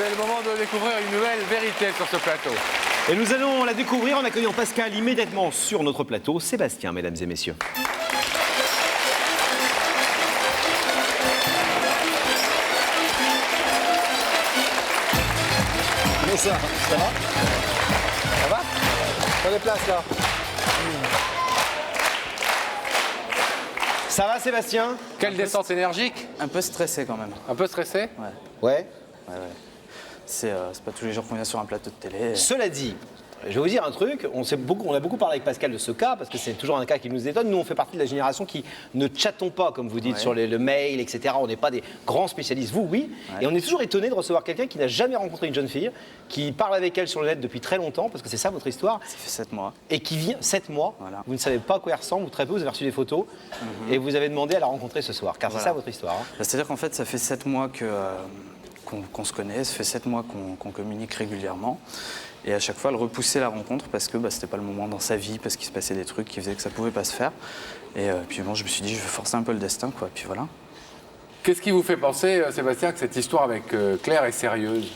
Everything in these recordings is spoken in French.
C'est le moment de découvrir une nouvelle vérité sur ce plateau. Et nous allons la découvrir en accueillant Pascal immédiatement sur notre plateau. Sébastien, mesdames et messieurs. Mais ça va? Ça va? Prenez place là. Ça va, Sébastien? Quelle descente énergique? Un peu stressé quand même. Un peu stressé? Ouais. C'est pas tous les jours qu'on vient sur un plateau de télé. Cela dit, je vais vous dire un truc, on a beaucoup parlé avec Pascal de ce cas, parce que c'est toujours un cas qui nous étonne. Nous, on fait partie de la génération qui ne chattons pas, comme vous dites, sur le mail, etc. On n'est pas des grands spécialistes. Vous, oui. Et on est toujours étonné de recevoir quelqu'un qui n'a jamais rencontré une jeune fille, qui parle avec elle sur le net depuis très longtemps, parce que c'est ça votre histoire. Ça fait 7 mois. Et qui vient 7 mois. Voilà. Vous ne savez pas à quoi elle ressemble, ou très peu, vous avez reçu des photos, et vous avez demandé à la rencontrer ce soir, car Voilà. c'est ça votre histoire. Hein. C'est-à-dire qu'en fait, ça fait 7 mois qu'on se connaît, ça fait 7 mois qu'on communique régulièrement. Et à chaque fois, elle repoussait la rencontre parce que c'était pas le moment dans sa vie, parce qu'il se passait des trucs qui faisaient que ça pouvait pas se faire. Et puis bon, je me suis dit, je vais forcer un peu le destin, quoi. Puis voilà. Qu'est-ce qui vous fait penser, Sébastien, que cette histoire avec Claire est sérieuse?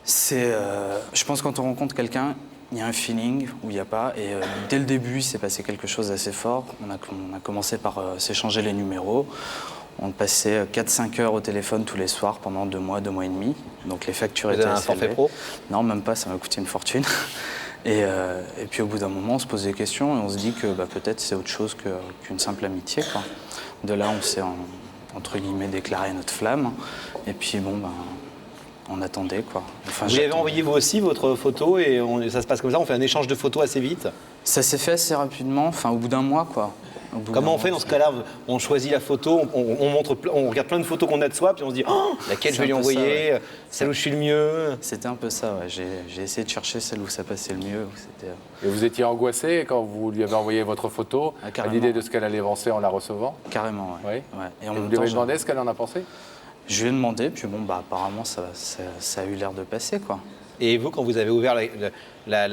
Je pense que quand on rencontre quelqu'un, il y a un feeling ou il n'y a pas. Et dès le début, il s'est passé quelque chose d'assez fort. On a commencé par s'échanger les numéros. On passait 4-5 heures au téléphone tous les soirs pendant 2 mois, 2 mois et demi. Donc les factures étaient Vous avez un assez forfait élevées. pro? Non, même pas, ça m'a coûté une fortune. Et puis au bout d'un moment, on se pose des questions et on se dit que peut-être c'est autre chose qu'une simple amitié, quoi. De là, on s'est entre guillemets déclaré notre flamme. Et puis bon, on attendait, quoi. Enfin, Vous lui avez envoyé vous aussi votre photo, et ça se passe comme ça, on fait un échange de photos assez vite. Ça s'est fait assez rapidement, enfin au bout d'un mois, quoi. Comment on fait dans ce cas-là? On choisit la photo, on regarde plein de photos qu'on a de soi, puis on se dit oh, laquelle je vais lui envoyer, celle où je suis le mieux. C'était un peu ça, ouais. J'ai essayé de chercher celle où ça passait le mieux. Et vous étiez angoissé quand vous lui avez envoyé votre photo, à carrément. l'idée de ce qu'elle allait penser en la recevant? Carrément, ouais. Oui. Ouais. Et vous lui avez demandé ce qu'elle en a pensé? Je lui ai demandé, puis bon, apparemment, ça a eu l'air de passer, quoi. Et vous, quand vous avez ouvert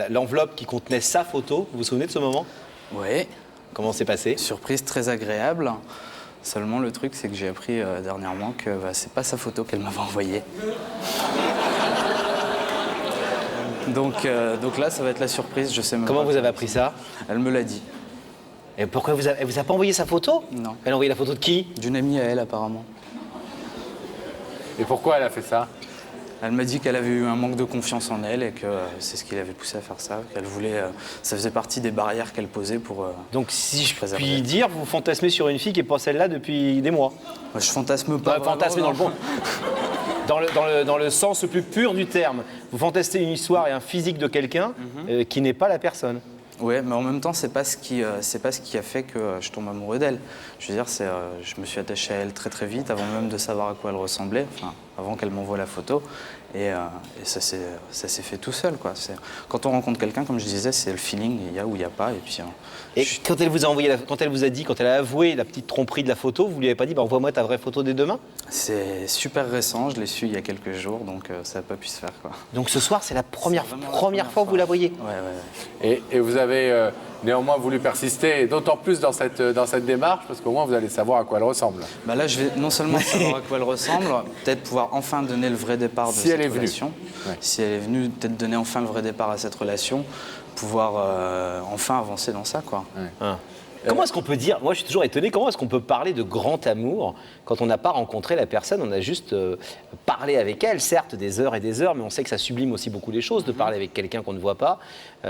l'enveloppe qui contenait sa photo, vous vous souvenez de ce moment? Ouais. Comment c'est passé? Surprise très agréable. Seulement, le truc, c'est que j'ai appris dernièrement que c'est pas sa photo qu'elle m'avait envoyée. Donc là, ça va être la surprise, je sais même Comment pas. vous avez appris ça? Elle me l'a dit. Et pourquoi elle vous a pas envoyé sa photo? Non. Elle a envoyé la photo de qui? D'une amie à elle, apparemment. Et pourquoi elle a fait ça? Elle m'a dit qu'elle avait eu un manque de confiance en elle et que c'est ce qui l'avait poussée à faire ça. Qu'elle voulait, ça faisait partie des barrières qu'elle posait pour. Donc si je préserver. puis dire, vous fantasmez sur une fille qui n'est pas celle-là depuis des mois. Moi, je fantasme pas. Fantasmer dans le bon. Dans le sens le plus pur du terme. Vous fantasmez une histoire et un physique de quelqu'un qui n'est pas la personne. Ouais, mais en même temps, c'est pas ce qui a fait que je tombe amoureux d'elle. Je veux dire, je me suis attaché à elle très très vite, avant même de savoir à quoi elle ressemblait, enfin, avant qu'elle m'envoie la photo. Et ça s'est fait tout seul, quoi. Quand on rencontre quelqu'un, comme je disais, c'est le feeling, il y a ou il n'y a pas. Et puis. Quand elle vous a envoyé, quand elle a avoué la petite tromperie de la photo, vous lui avez pas dit, envoie-moi ta vraie photo des 2 mains? C'est super récent, je l'ai su il y a quelques jours, donc ça n'a pas pu se faire, quoi. Donc ce soir, c'est la première fois que vous la voyez? Ouais. Et vous avez néanmoins voulu persister, et d'autant plus dans cette démarche, parce qu'au moins vous allez savoir à quoi elle ressemble. Là, je vais non seulement savoir à quoi elle ressemble, peut-être pouvoir enfin donner le vrai départ de cette relation. Ouais. Si elle est venue, peut-être donner enfin le vrai départ à cette relation, pouvoir enfin avancer dans ça, quoi. Ouais. Ah. Comment est-ce qu'on peut dire, moi je suis toujours étonné, comment est-ce qu'on peut parler de grand amour quand on n'a pas rencontré la personne, on a juste parlé avec elle, certes des heures et des heures, mais on sait que ça sublime aussi beaucoup les choses de parler avec quelqu'un qu'on ne voit pas,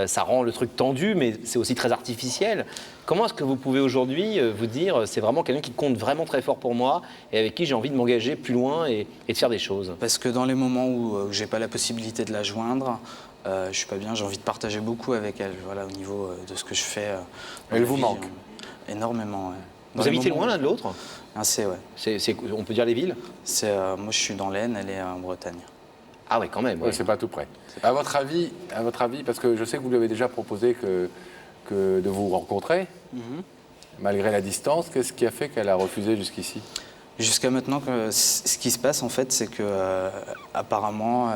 ça rend le truc tendu, mais c'est aussi très artificiel. Comment est-ce que vous pouvez aujourd'hui vous dire, c'est vraiment quelqu'un qui compte vraiment très fort pour moi et avec qui j'ai envie de m'engager plus loin et de faire des choses? Parce que dans les moments où j'ai pas la possibilité de la joindre, je suis pas bien, j'ai envie de partager beaucoup avec elle, voilà, au niveau de ce que je fais. Elle vous manque? Énormément, ouais. Vous habitez loin l'un de l'autre? Ouais. On peut dire les villes? Moi, je suis dans l'Aisne, elle est en Bretagne. Ah ouais, quand même. Oui, c'est pas tout près. À votre avis, parce que je sais que vous lui avez déjà proposé que de vous rencontrer, malgré la distance, qu'est-ce qui a fait qu'elle a refusé jusqu'ici? Jusqu'à maintenant, ce qui se passe, en fait, c'est que apparemment,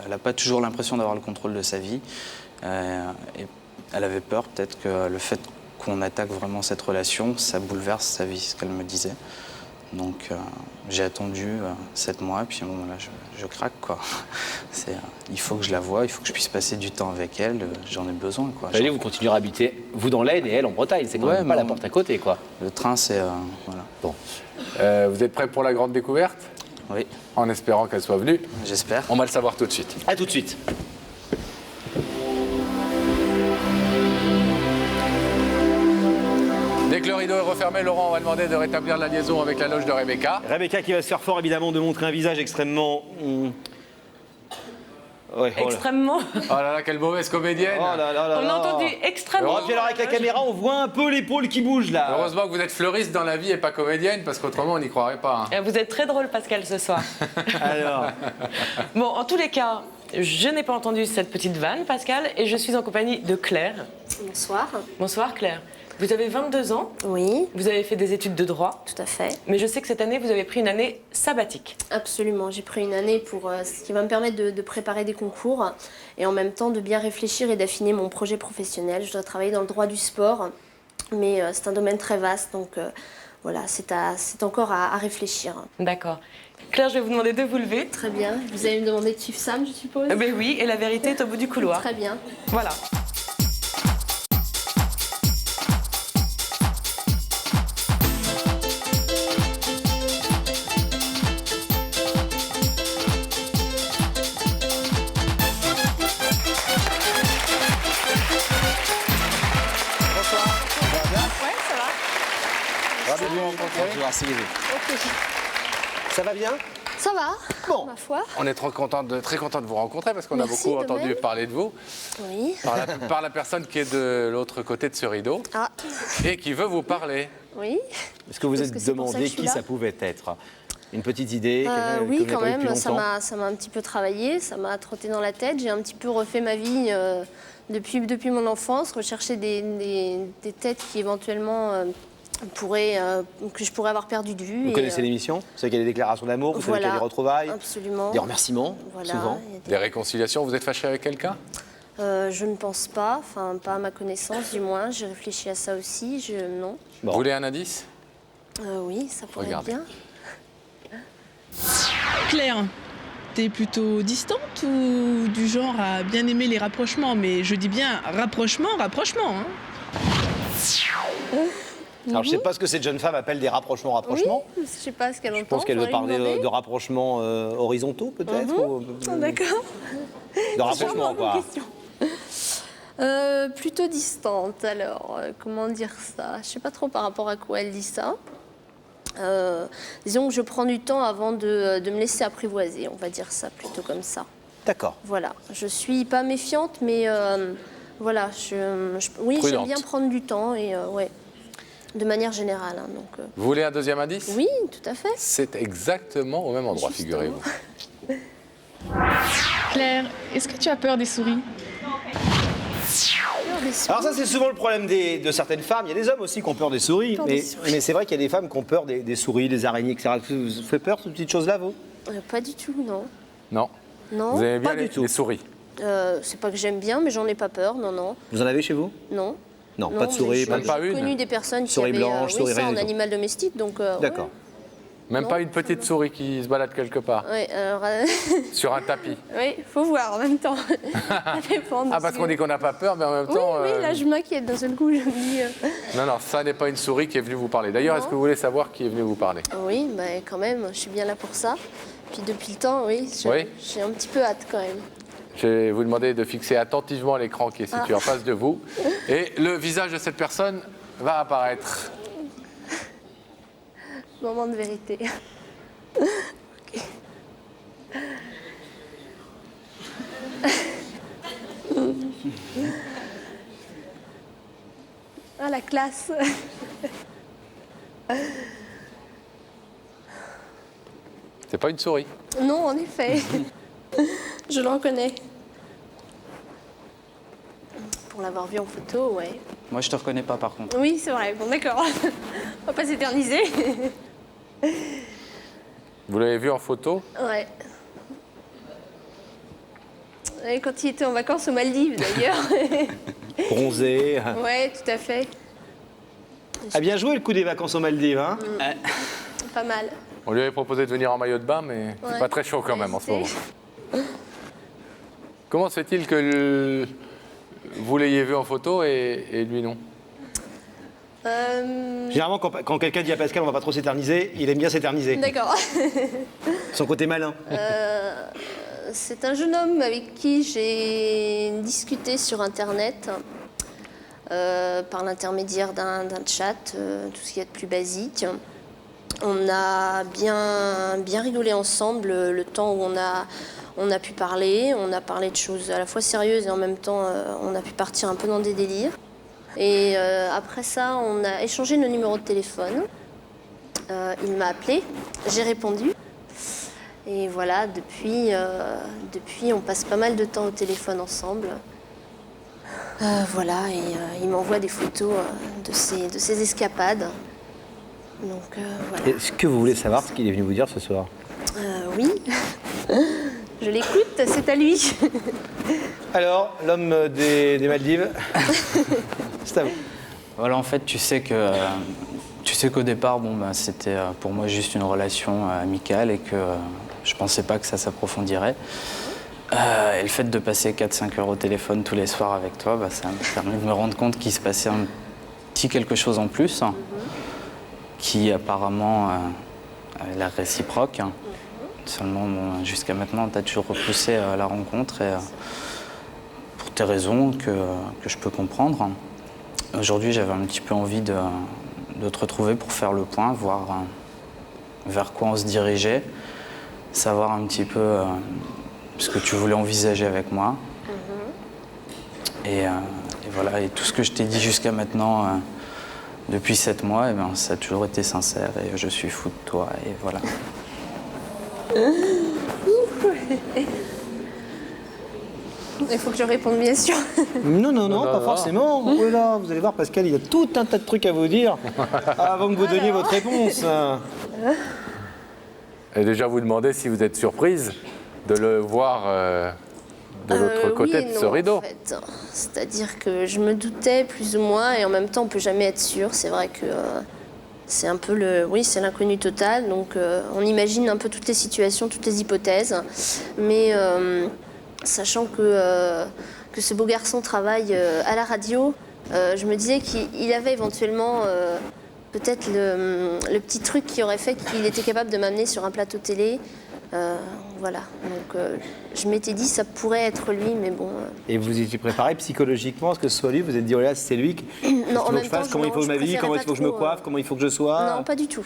elle n'a pas toujours l'impression d'avoir le contrôle de sa vie. Et elle avait peur, peut-être, que le fait qu'on attaque vraiment cette relation, ça bouleverse sa vie, ce qu'elle me disait. Donc, j'ai attendu 7 mois, puis bon, là, je craque, quoi. Il faut que je la voie, il faut que je puisse passer du temps avec elle, j'en ai besoin, quoi. Allez, vous continuerez à habiter, vous dans l'Aisne et elle en Bretagne, c'est quand Ouais, même pas mais la porte à côté, quoi. Le train, c'est... voilà. Bon. Vous êtes prêts pour la grande découverte? Oui, En espérant qu'elle soit venue. j'espère. On va le savoir tout de suite. À tout de suite. Dès que le rideau est refermé, Laurent, on va demander de rétablir la liaison avec la loge de Rebecca. Rebecca qui va se faire fort évidemment de montrer un visage extrêmement... Ouais, oh là. Extrêmement. Oh là là, quelle mauvaise comédienne. Oh là là là On là. a entendu extrêmement. Et puis alors avec la caméra, on voit un peu l'épaule qui bouge là. Heureusement que vous êtes fleuriste dans la vie et pas comédienne, parce qu'autrement, on n'y croirait pas. hein. Vous êtes très drôle, Pascal, ce soir. Alors, Bon, en tous les cas, je n'ai pas entendu cette petite vanne, Pascal, et je suis en compagnie de Claire. Bonsoir. Bonsoir, Claire. Vous avez 22 ans, Oui, vous avez fait des études de droit, tout à fait. mais je sais que cette année, vous avez pris une année sabbatique. Absolument. J'ai pris une année pour ce qui va me permettre de préparer des concours et en même temps de bien réfléchir et d'affiner mon projet professionnel. Je dois travailler dans le droit du sport, mais c'est un domaine très vaste, donc voilà, c'est encore à réfléchir. D'accord. Claire, je vais vous demander de vous lever. Très bien. Vous allez me demander de suivre Sam, je suppose. Ben oui, et la vérité est au bout du couloir. Très bien. Voilà. Ravi de vous rencontrer. ça va bien? Ça va, Bon. ma foi. On est très content de vous rencontrer parce qu'on a Merci, beaucoup de entendu même. parler de vous Oui. par la personne qui est de l'autre côté de ce rideau Ah, et qui veut vous parler. oui. Est-ce que vous Parce êtes que c'est pour ça que demandé je suis qui là. ça pouvait être? Une petite idée? quelqu'un que Oui, vous n'avez quand pas eu depuis même, ça longtemps m'a un petit peu travaillé, ça m'a trotté dans la tête. J'ai un petit peu refait ma vie depuis mon enfance, rechercher des têtes qui éventuellement que je pourrais avoir perdu de vue. Vous connaissez l'émission? Vous savez qu'il y a des déclarations d'amour, vous savez qu'il y a des retrouvailles, Absolument. des remerciements, Voilà, souvent. il y a Des réconciliations, vous êtes fâché avec quelqu'un? je ne pense pas, enfin pas à ma connaissance du moins. J'ai réfléchi à ça aussi, non. Bon. Vous voulez un indice? Oui, ça pourrait Regardez. être bien. Claire, t'es plutôt distante ou du genre à bien aimer les rapprochements? Mais je dis bien rapprochement. Hein. Alors je sais pas ce que cette jeune femme appelle des rapprochements. Oui, je sais pas ce qu'elle entend. Je pense qu'elle veut faudrait lui parler demander. de rapprochements horizontaux peut-être ou, Ah, d'accord. de rapprochements quoi. Plutôt distante, alors, comment dire ça? Je sais pas trop par rapport à quoi elle dit ça. Disons que je prends du temps avant de me laisser apprivoiser, on va dire ça plutôt comme ça. D'accord. Voilà, je suis pas méfiante, mais voilà, oui, j'aime Prudente. bien prendre du temps et ouais, de manière générale. Hein, donc, Vous voulez un deuxième indice? oui, tout à fait. C'est exactement au même endroit, Justement. figurez-vous. Claire, est-ce que tu as peur des souris? Alors ça c'est souvent le problème de certaines femmes. Il y a des hommes aussi qui ont peur des souris, Peur des souris. mais c'est vrai qu'il y a des femmes qui ont peur des souris, des araignées, etc. Vous fait peur ces petites choses-là, vous? Pas du tout, non. Non. Non, Vous aimez bien pas du tout. les souris? c'est pas que j'aime bien, mais j'en ai pas peur, non. Vous en avez chez vous? Non. Non, pas de souris, mais pas Même de... pas j'ai une connu des personnes qui Souris avaient blanche, souris ça en raison. animal domestique, donc D'accord. Même Non, pas une petite souris qui se balade quelque part, Ouais, alors, sur un tapis. oui, faut voir en même temps. Ça dépend. Ah, parce qu'on dit qu'on n'a pas peur, mais en même Oui, temps... oui, là je m'inquiète d'un seul coup, je me dis. Non, non, ça n'est pas une souris qui est venue vous parler. D'ailleurs, Non. est-ce que vous voulez savoir qui est venu vous parler? Oui, bah, quand même, je suis bien là pour ça. Puis depuis le temps, oui, Oui. j'ai un petit peu hâte quand même. Je vais vous demander de fixer attentivement l'écran qui est situé en face de vous. Et le visage de cette personne va apparaître. Moment de vérité. Ok. Ah, la classe. C'est pas une souris. Non, en effet. Je le reconnais. Pour l'avoir vu en photo, ouais. Moi, je te reconnais pas, par contre. Oui, c'est vrai. Bon, d'accord. On va pas s'éterniser. Vous l'avez vu en photo? Ouais. Ouais, quand il était en vacances aux Maldives, d'ailleurs. Bronzé. Ouais, tout à fait. Ah bien joué le coup des vacances aux Maldives, hein? Pas mal. On lui avait proposé de venir en maillot de bain, mais c'est Ouais. pas très chaud quand Ouais, même en ce c'était- moment. Comment se fait-il que vous l'ayez vu en photo et lui non? Généralement, quand quelqu'un dit à Pascal on va pas trop s'éterniser, il aime bien s'éterniser. D'accord. Son côté malin. C'est un jeune homme avec qui j'ai discuté sur Internet par l'intermédiaire d'un chat, tout ce qu'il y a de plus basique. On a bien rigolé ensemble le temps où on a pu parler. On a parlé de choses à la fois sérieuses et en même temps, on a pu partir un peu dans des délires. Et après ça, on a échangé nos numéros de téléphone. Il m'a appelé, j'ai répondu. Et voilà, depuis, on passe pas mal de temps au téléphone ensemble. Voilà, et il m'envoie des photos de ses escapades. Donc voilà. Est-ce que vous voulez savoir ce qu'il est venu vous dire ce soir? Oui, je l'écoute, c'est à lui. Alors, l'homme des Maldives, c'est à vous. Voilà, en fait, tu sais qu'au départ, bon, bah, c'était pour moi juste une relation amicale et que je pensais pas que ça s'approfondirait. Et le fait de passer 4-5 heures au téléphone tous les soirs avec toi, bah, ça m'a permis de me rendre compte qu'il se passait un petit quelque chose en plus, qui apparemment avait l'air réciproque. Seulement, bon, jusqu'à maintenant, tu as toujours repoussé la rencontre et, pour tes raisons que je peux comprendre. Aujourd'hui, j'avais un petit peu envie de te retrouver pour faire le point, voir vers quoi on se dirigeait, savoir un petit peu ce que tu voulais envisager avec moi. Et voilà, et tout ce que je t'ai dit jusqu'à maintenant, depuis 7 mois, eh ben, ça a toujours été sincère et je suis fou de toi, et voilà. Il faut que je réponde, bien sûr. Non, pas forcément. Oh là, vous allez voir, Pascal, il a tout un tas de trucs à vous dire avant que vous donniez votre réponse. Et déjà vous demandez si vous êtes surprise de le voir de l'autre côté Oui et de non, ce rideau. en fait. C'est-à-dire que je me doutais plus ou moins, et en même temps, on peut jamais être sûr. C'est vrai que c'est un peu c'est l'inconnu total. Donc, on imagine un peu toutes les situations, toutes les hypothèses. Mais sachant que ce beau garçon travaille à la radio, je me disais qu'il avait éventuellement peut-être le petit truc qui aurait fait qu'il était capable de m'amener sur un plateau télé. Voilà, donc je m'étais dit ça pourrait être lui, mais bon. Et vous étiez préparé psychologiquement à ce que ce soit lui? Vous vous êtes dit, oh là, c'est lui, Non, en que même je fasse, temps, comment il faut je ma vie, préférais comment il pas faut que je me trop, coiffe, comment il faut que je sois? Non, pas du tout.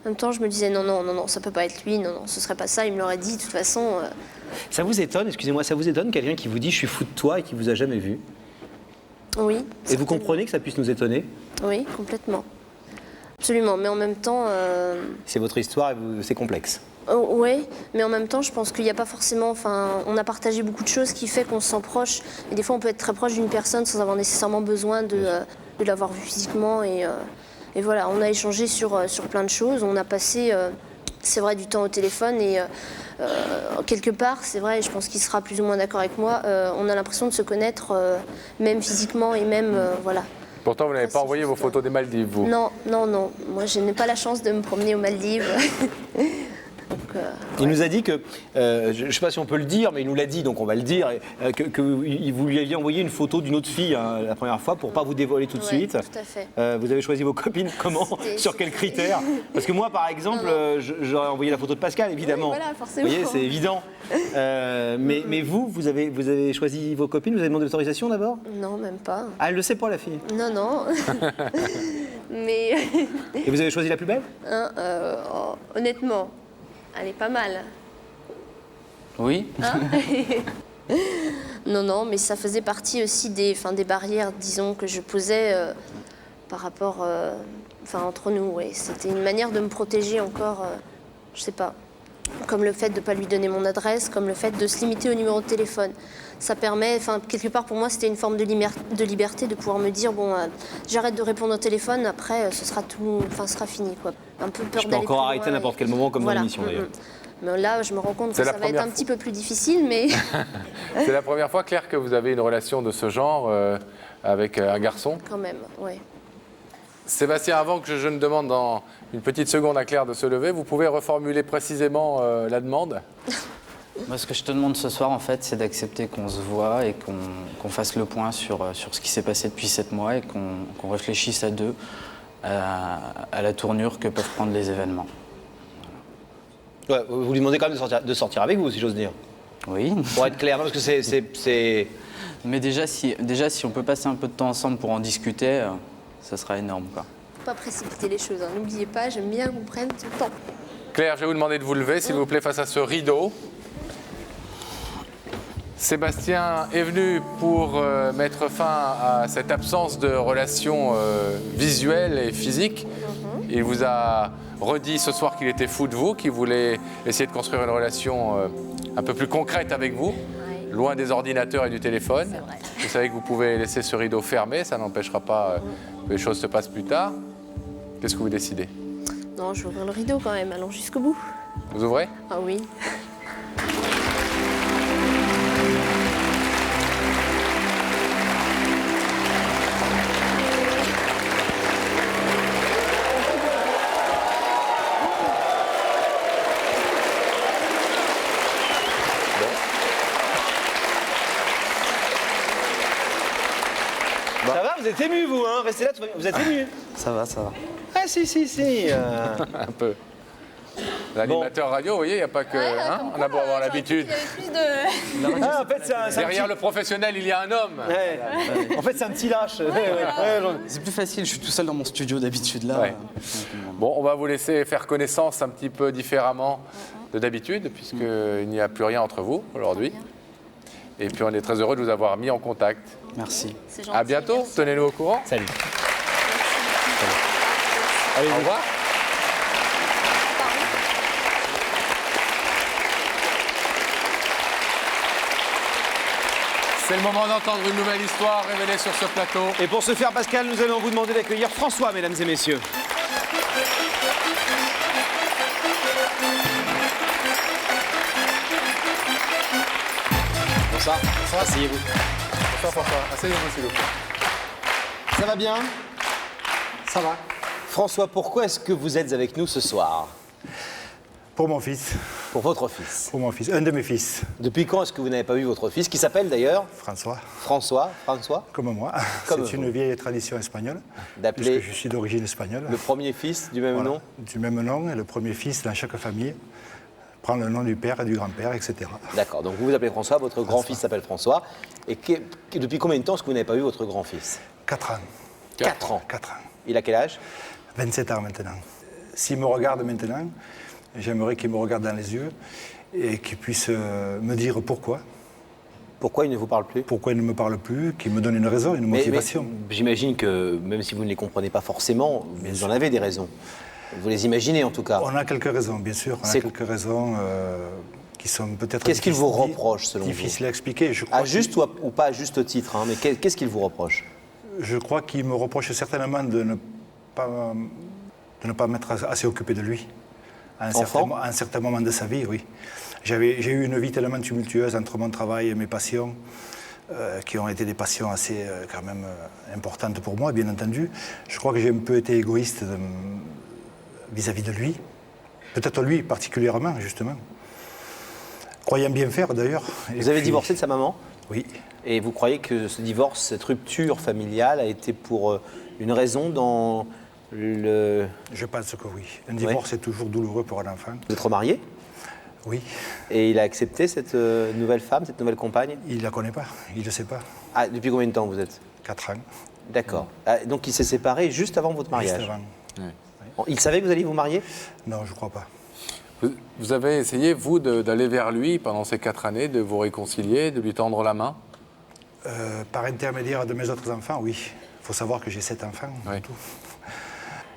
En même temps, je me disais non, ça peut pas être lui, non, ce serait pas ça, il me l'aurait dit, de toute façon. Ça vous étonne, excusez-moi, ça vous étonne quelqu'un qui vous dit je suis fou de toi et qui vous a jamais vu? Oui. Et vous certainement. comprenez que ça puisse nous étonner? Oui, complètement. Absolument, mais en même temps. C'est votre histoire et c'est complexe. Oui, mais en même temps, je pense qu'il n'y a pas forcément. Enfin, on a partagé beaucoup de choses qui fait qu'on se sent proche. Et des fois, on peut être très proche d'une personne sans avoir nécessairement besoin de l'avoir vu physiquement. Et voilà, on a échangé sur plein de choses. On a passé, c'est vrai, du temps au téléphone. Et quelque part, c'est vrai, je pense qu'il sera plus ou moins d'accord avec moi, on a l'impression de se connaître, même physiquement et même. Voilà. Pourtant, vous n'avez pas envoyé vos photos des Maldives, vous. Non. Moi, je n'ai pas la chance de me promener aux Maldives. Donc, Il nous a dit que, je ne sais pas si on peut le dire, mais il nous l'a dit, donc on va le dire, que vous lui aviez envoyé une photo d'une autre fille la première fois pour ne pas vous dévoiler tout de Ouais, suite. tout à fait. Vous avez choisi vos copines comment? C'était- Sur quels critères? Parce que moi, par exemple, j'aurais envoyé la photo de Pascal, évidemment. Oui, voilà, forcément. Vous voyez, c'est évident. Mais vous avez choisi vos copines, vous avez demandé l'autorisation d'abord? Non, même pas. Ah, elle le sait pas, la fille. Non. Mais Et vous avez choisi la plus belle? honnêtement, elle est pas mal. Oui. Non, mais ça faisait partie aussi des barrières, disons, que je posais par rapport, entre nous. Ouais. C'était une manière de me protéger encore, je sais pas. Comme le fait de ne pas lui donner mon adresse, comme le fait de se limiter au numéro de téléphone. Ça permet, quelque part pour moi, c'était une forme de liberté de pouvoir me dire, bon, j'arrête de répondre au téléphone, après, ce sera tout, sera fini, quoi. Un peu peur Je peux d'aller encore plus arrêter à loin n'importe et- quel moment, comme Voilà. dans l'émission, d'ailleurs. Mais là, je me rends compte que C'est la ça va être première un petit peu plus difficile, mais C'est la première fois, Claire, que vous avez une relation de ce genre avec un garçon. quand même, ouais. Sébastien, avant que je ne demande dans une petite seconde à Claire de se lever, vous pouvez reformuler précisément la demande? Moi, ce que je te demande ce soir, en fait, c'est d'accepter qu'on se voit et qu'on fasse le point sur ce qui s'est passé depuis 7 mois et qu'on réfléchisse à deux à la tournure que peuvent prendre les événements. Ouais, vous lui demandez quand même de sortir avec vous, si j'ose dire. Oui. Pour être clair, non, parce que c'est... Mais déjà, si on peut passer un peu de temps ensemble pour en discuter, ça sera énorme, quoi. Faut pas précipiter les choses, hein. N'oubliez pas, j'aime bien qu'on prenne tout le temps. Claire, je vais vous demander de vous lever, s'il vous plaît, face à ce rideau. Sébastien est venu pour mettre fin à cette absence de relation visuelle et physique. Il vous a redit ce soir qu'il était fou de vous, qu'il voulait essayer de construire une relation un peu plus concrète avec vous, loin des ordinateurs et du téléphone. C'est vrai. Vous savez que vous pouvez laisser ce rideau fermé, ça n'empêchera pas que les choses se passent plus tard. Qu'est-ce que vous décidez? Non, je vais ouvrir le rideau quand même, allons jusqu'au bout. Vous ouvrez? Ah oui. Ça va, vous êtes ému, vous, hein? Restez là, vous êtes ému. Ça va, ça va. Ah, si. Un peu. L'animateur radio, vous voyez, il n'y a pas que... hein, on a beau avoir l'habitude. Ah, en fait, c'est un Derrière petit... le professionnel, il y a un homme. Ouais. En fait, c'est un petit lâche. C'est plus facile, je suis tout seul dans mon studio d'habitude là. Ouais. Bon, on va vous laisser faire connaissance un petit peu différemment de d'habitude, puisqu'il n'y a plus rien entre vous aujourd'hui. Et puis on est très heureux de vous avoir mis en contact. Merci. C'est gentil. À bientôt, Merci. tenez-nous au courant. Salut. Allez, au revoir. C'est le moment d'entendre une nouvelle histoire révélée sur ce plateau. Et pour ce faire, Pascal, nous allons vous demander d'accueillir François, mesdames et messieurs. Bonsoir. Asseyez-vous. Bonsoir François, asseyez-vous s'il vous plaît. Ça va bien? Ça va. François, pourquoi est-ce que vous êtes avec nous ce soir? Pour mon fils. Pour votre fils. Pour mon fils. Un de mes fils. Depuis quand est-ce que vous n'avez pas vu votre fils, qui s'appelle d'ailleurs François. François, Comme moi. Comme C'est vous. une vieille tradition espagnole. d'appeler Puisque je suis d'origine espagnole. le premier fils du même Voilà. nom? Du même nom. Et le premier fils dans chaque famille prend le nom du père et du grand-père, etc. D'accord, donc vous vous appelez François, votre grand-fils s'appelle François. Et depuis combien de temps est-ce que vous n'avez pas vu votre grand-fils? 4 ans. 4 ans. 4 ans. Il a quel âge? 27 ans maintenant. S'il me regarde maintenant, j'aimerais qu'il me regarde dans les yeux et qu'il puisse me dire pourquoi. Pourquoi il ne vous parle plus? Pourquoi il ne me parle plus, qu'il me donne une raison, une motivation. Mais j'imagine que même si vous ne les comprenez pas forcément, vous en avez des raisons. Vous les imaginez en tout cas. On a quelques raisons, bien sûr. On a C'est- quelques raisons qui sont peut-être... Qu'est-ce qu'il vous difficiles- reproche, selon vous? Difficile à expliquer. Je crois À juste ou pas à juste titre, hein, mais qu'est-ce qu'il vous reproche? Je crois qu'il me reproche certainement de ne pas m'être assez occupé de lui. À un certain moment de sa vie, oui. J'ai eu une vie tellement tumultueuse entre mon travail et mes passions, qui ont été des passions assez quand même importantes pour moi, bien entendu. Je crois que j'ai un peu été égoïste vis-à-vis de lui. Peut-être lui particulièrement, justement. Croyant bien faire, d'ailleurs. Vous avez divorcé de sa maman? Oui. Et vous croyez que ce divorce, cette rupture familiale a été pour une raison dans le... Je pense que oui. Un divorce est toujours douloureux pour un enfant. Vous êtes remarié? Oui. Et il a accepté cette nouvelle femme, cette nouvelle compagne? Il ne la connaît pas, il ne le sait pas. Ah, depuis combien de temps vous êtes? 4 ans. D'accord. Ah, donc il s'est séparé juste avant votre mariage? Juste avant. Il savait que vous alliez vous marier? Non, je ne crois pas. Vous avez essayé, vous, d'aller vers lui pendant ces 4 années, de vous réconcilier, de lui tendre la main? Par intermédiaire de mes autres enfants, oui. Il faut savoir que j'ai 7 enfants, Oui. en tout.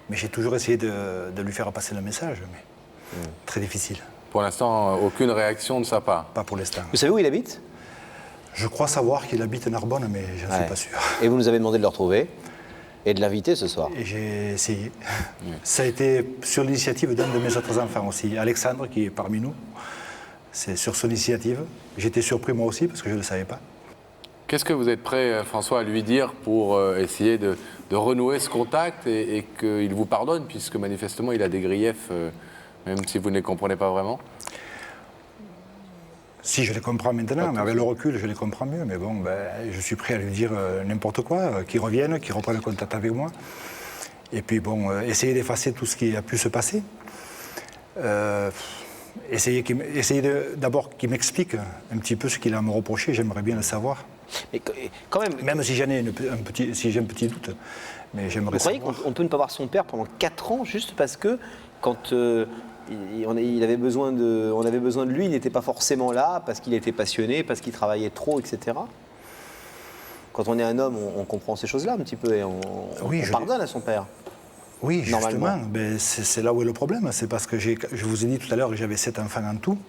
Mais j'ai toujours essayé de lui faire passer le message, mais très difficile. Pour l'instant, aucune réaction de sa part. Pas pour l'instant. Vous savez où il habite? Je crois savoir qu'il habite à Narbonne, mais je ne suis pas sûr. Et vous nous avez demandé de le retrouver et de l'inviter ce soir. Et j'ai essayé. Ça a été sur l'initiative d'un de mes autres enfants aussi, Alexandre, qui est parmi nous. C'est sur son initiative. J'étais surpris moi aussi, parce que je ne le savais pas. Qu'est-ce que vous êtes prêt, François, à lui dire pour essayer de renouer ce contact et qu'il vous pardonne, puisque manifestement il a des griefs, même si vous ne les comprenez pas vraiment? Si je les comprends maintenant, mais avec le recul, je les comprends mieux. Mais bon, je suis prêt à lui dire n'importe quoi, qu'il revienne, qu'il reprenne contact avec moi. Et puis bon, essayer d'effacer tout ce qui a pu se passer. Essayer d'abord qu'il m'explique un petit peu ce qu'il a à me reprocher, j'aimerais bien le savoir. Mais quand même... Même si j'en ai si j'ai un petit doute, mais j'aimerais savoir. Vous croyez qu'on peut ne pas voir son père pendant 4 ans juste parce que quand il avait besoin on avait besoin de lui, il n'était pas forcément là parce qu'il était passionné, parce qu'il travaillait trop, etc. Quand on est un homme, on comprend ces choses-là un petit peu et on pardonne à son père. Oui, justement, c'est là où est le problème. C'est parce que je vous ai dit tout à l'heure que j'avais 7 enfants en tout.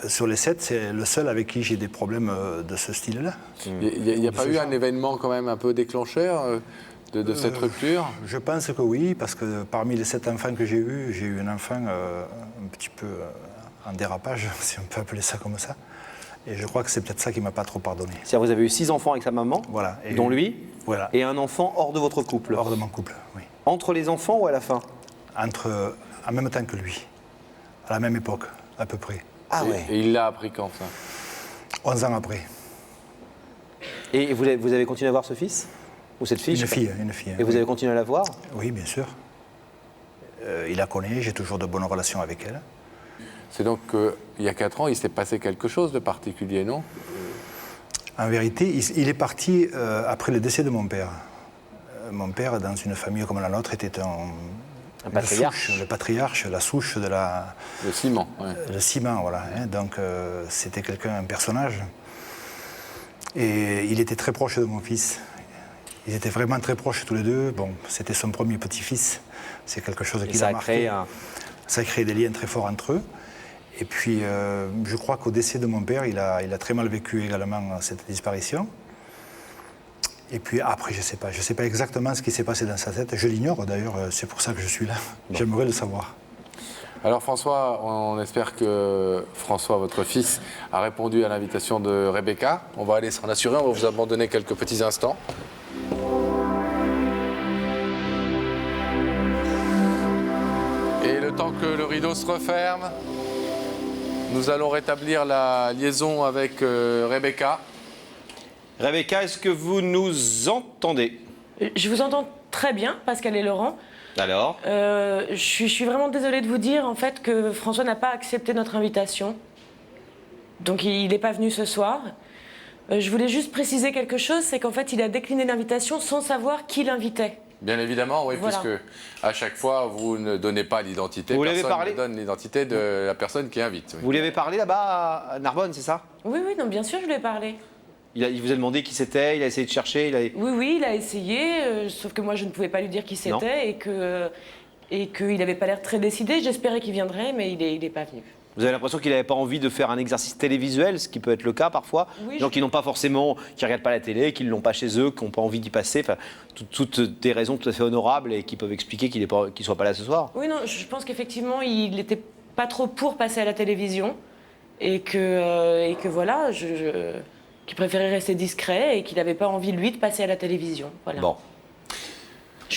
Sur les 7, c'est le seul avec qui j'ai des problèmes de ce style-là. Il n'y a pas eu un événement quand même un peu déclencheur de cette rupture? Je pense que oui, parce que parmi les 7 enfants que j'ai eu un enfant un petit peu en dérapage, si on peut appeler ça comme ça. Et je crois que c'est peut-être ça qui ne m'a pas trop pardonné. C'est-à-dire vous avez eu 6 enfants avec sa maman, voilà, dont lui, voilà. Et un enfant hors de votre couple? Hors de mon couple, oui. Entre les enfants ou à la fin? En même temps que lui, à la même époque, à peu près. Ah ouais. Et il l'a appris quand, ça? 11 ans après. Et vous avez continué à voir ce fils? Ou cette fille? Une fille. Et vous avez continué à la voir? Oui, bien sûr. Il la connaît, j'ai toujours de bonnes relations avec elle. C'est donc qu'il y a 4 ans, il s'est passé quelque chose de particulier, non? En vérité, il est parti après le décès de mon père. Mon père, dans une famille comme la nôtre, était un patriarche. Le patriarche, la souche de la... Le ciment, ouais. Le ciment, voilà. Hein. Donc, c'était un personnage. Et il était très proche de mon fils. Ils étaient vraiment très proches tous les deux. Bon, c'était son premier petit-fils. C'est quelque chose qui l'a marqué. Ça a créé des liens très forts entre eux. Et puis, je crois qu'au décès de mon père, il a très mal vécu également cette disparition. Et puis après, je ne sais pas exactement ce qui s'est passé dans sa tête. Je l'ignore d'ailleurs, c'est pour ça que je suis là. Bon. J'aimerais le savoir. Alors François, on espère que François, votre fils, a répondu à l'invitation de Rebecca. On va aller s'en assurer, on va vous abandonner quelques petits instants. Et le temps que le rideau se referme, nous allons rétablir la liaison avec Rebecca. Rebecca, est-ce que vous nous entendez? Je vous entends très bien, Pascal et Laurent. Alors je suis vraiment désolée de vous dire en fait que François n'a pas accepté notre invitation. Donc il n'est pas venu ce soir. Je voulais juste préciser quelque chose, c'est qu'en fait il a décliné l'invitation sans savoir qui l'invitait. Bien évidemment, oui, voilà. Puisque à chaque fois vous ne donnez pas l'identité, personne ne donne l'identité de la personne qui invite. Oui. Vous lui avez parlé là-bas à Narbonne, c'est ça? Oui, non, bien sûr je lui ai parlé. Il vous a demandé qui c'était, il a essayé de chercher Oui, il a essayé, sauf que moi je ne pouvais pas lui dire qui c'était et qu'il n'avait pas l'air très décidé. J'espérais qu'il viendrait, mais il n'est pas venu. Vous avez l'impression qu'il n'avait pas envie de faire un exercice télévisuel, ce qui peut être le cas parfois. Oui, des gens qui n'ont pas forcément, qui ne regardent pas la télé, qui ne l'ont pas chez eux, qui n'ont pas envie d'y passer. Enfin, toutes des raisons tout à fait honorables et qui peuvent expliquer qu'il ne soit pas là ce soir. Oui, non, je pense qu'effectivement, il n'était pas trop pour passer à la télévision et que voilà, qu'il préférait rester discret et qu'il n'avait pas envie, lui, de passer à la télévision. Voilà. Bon.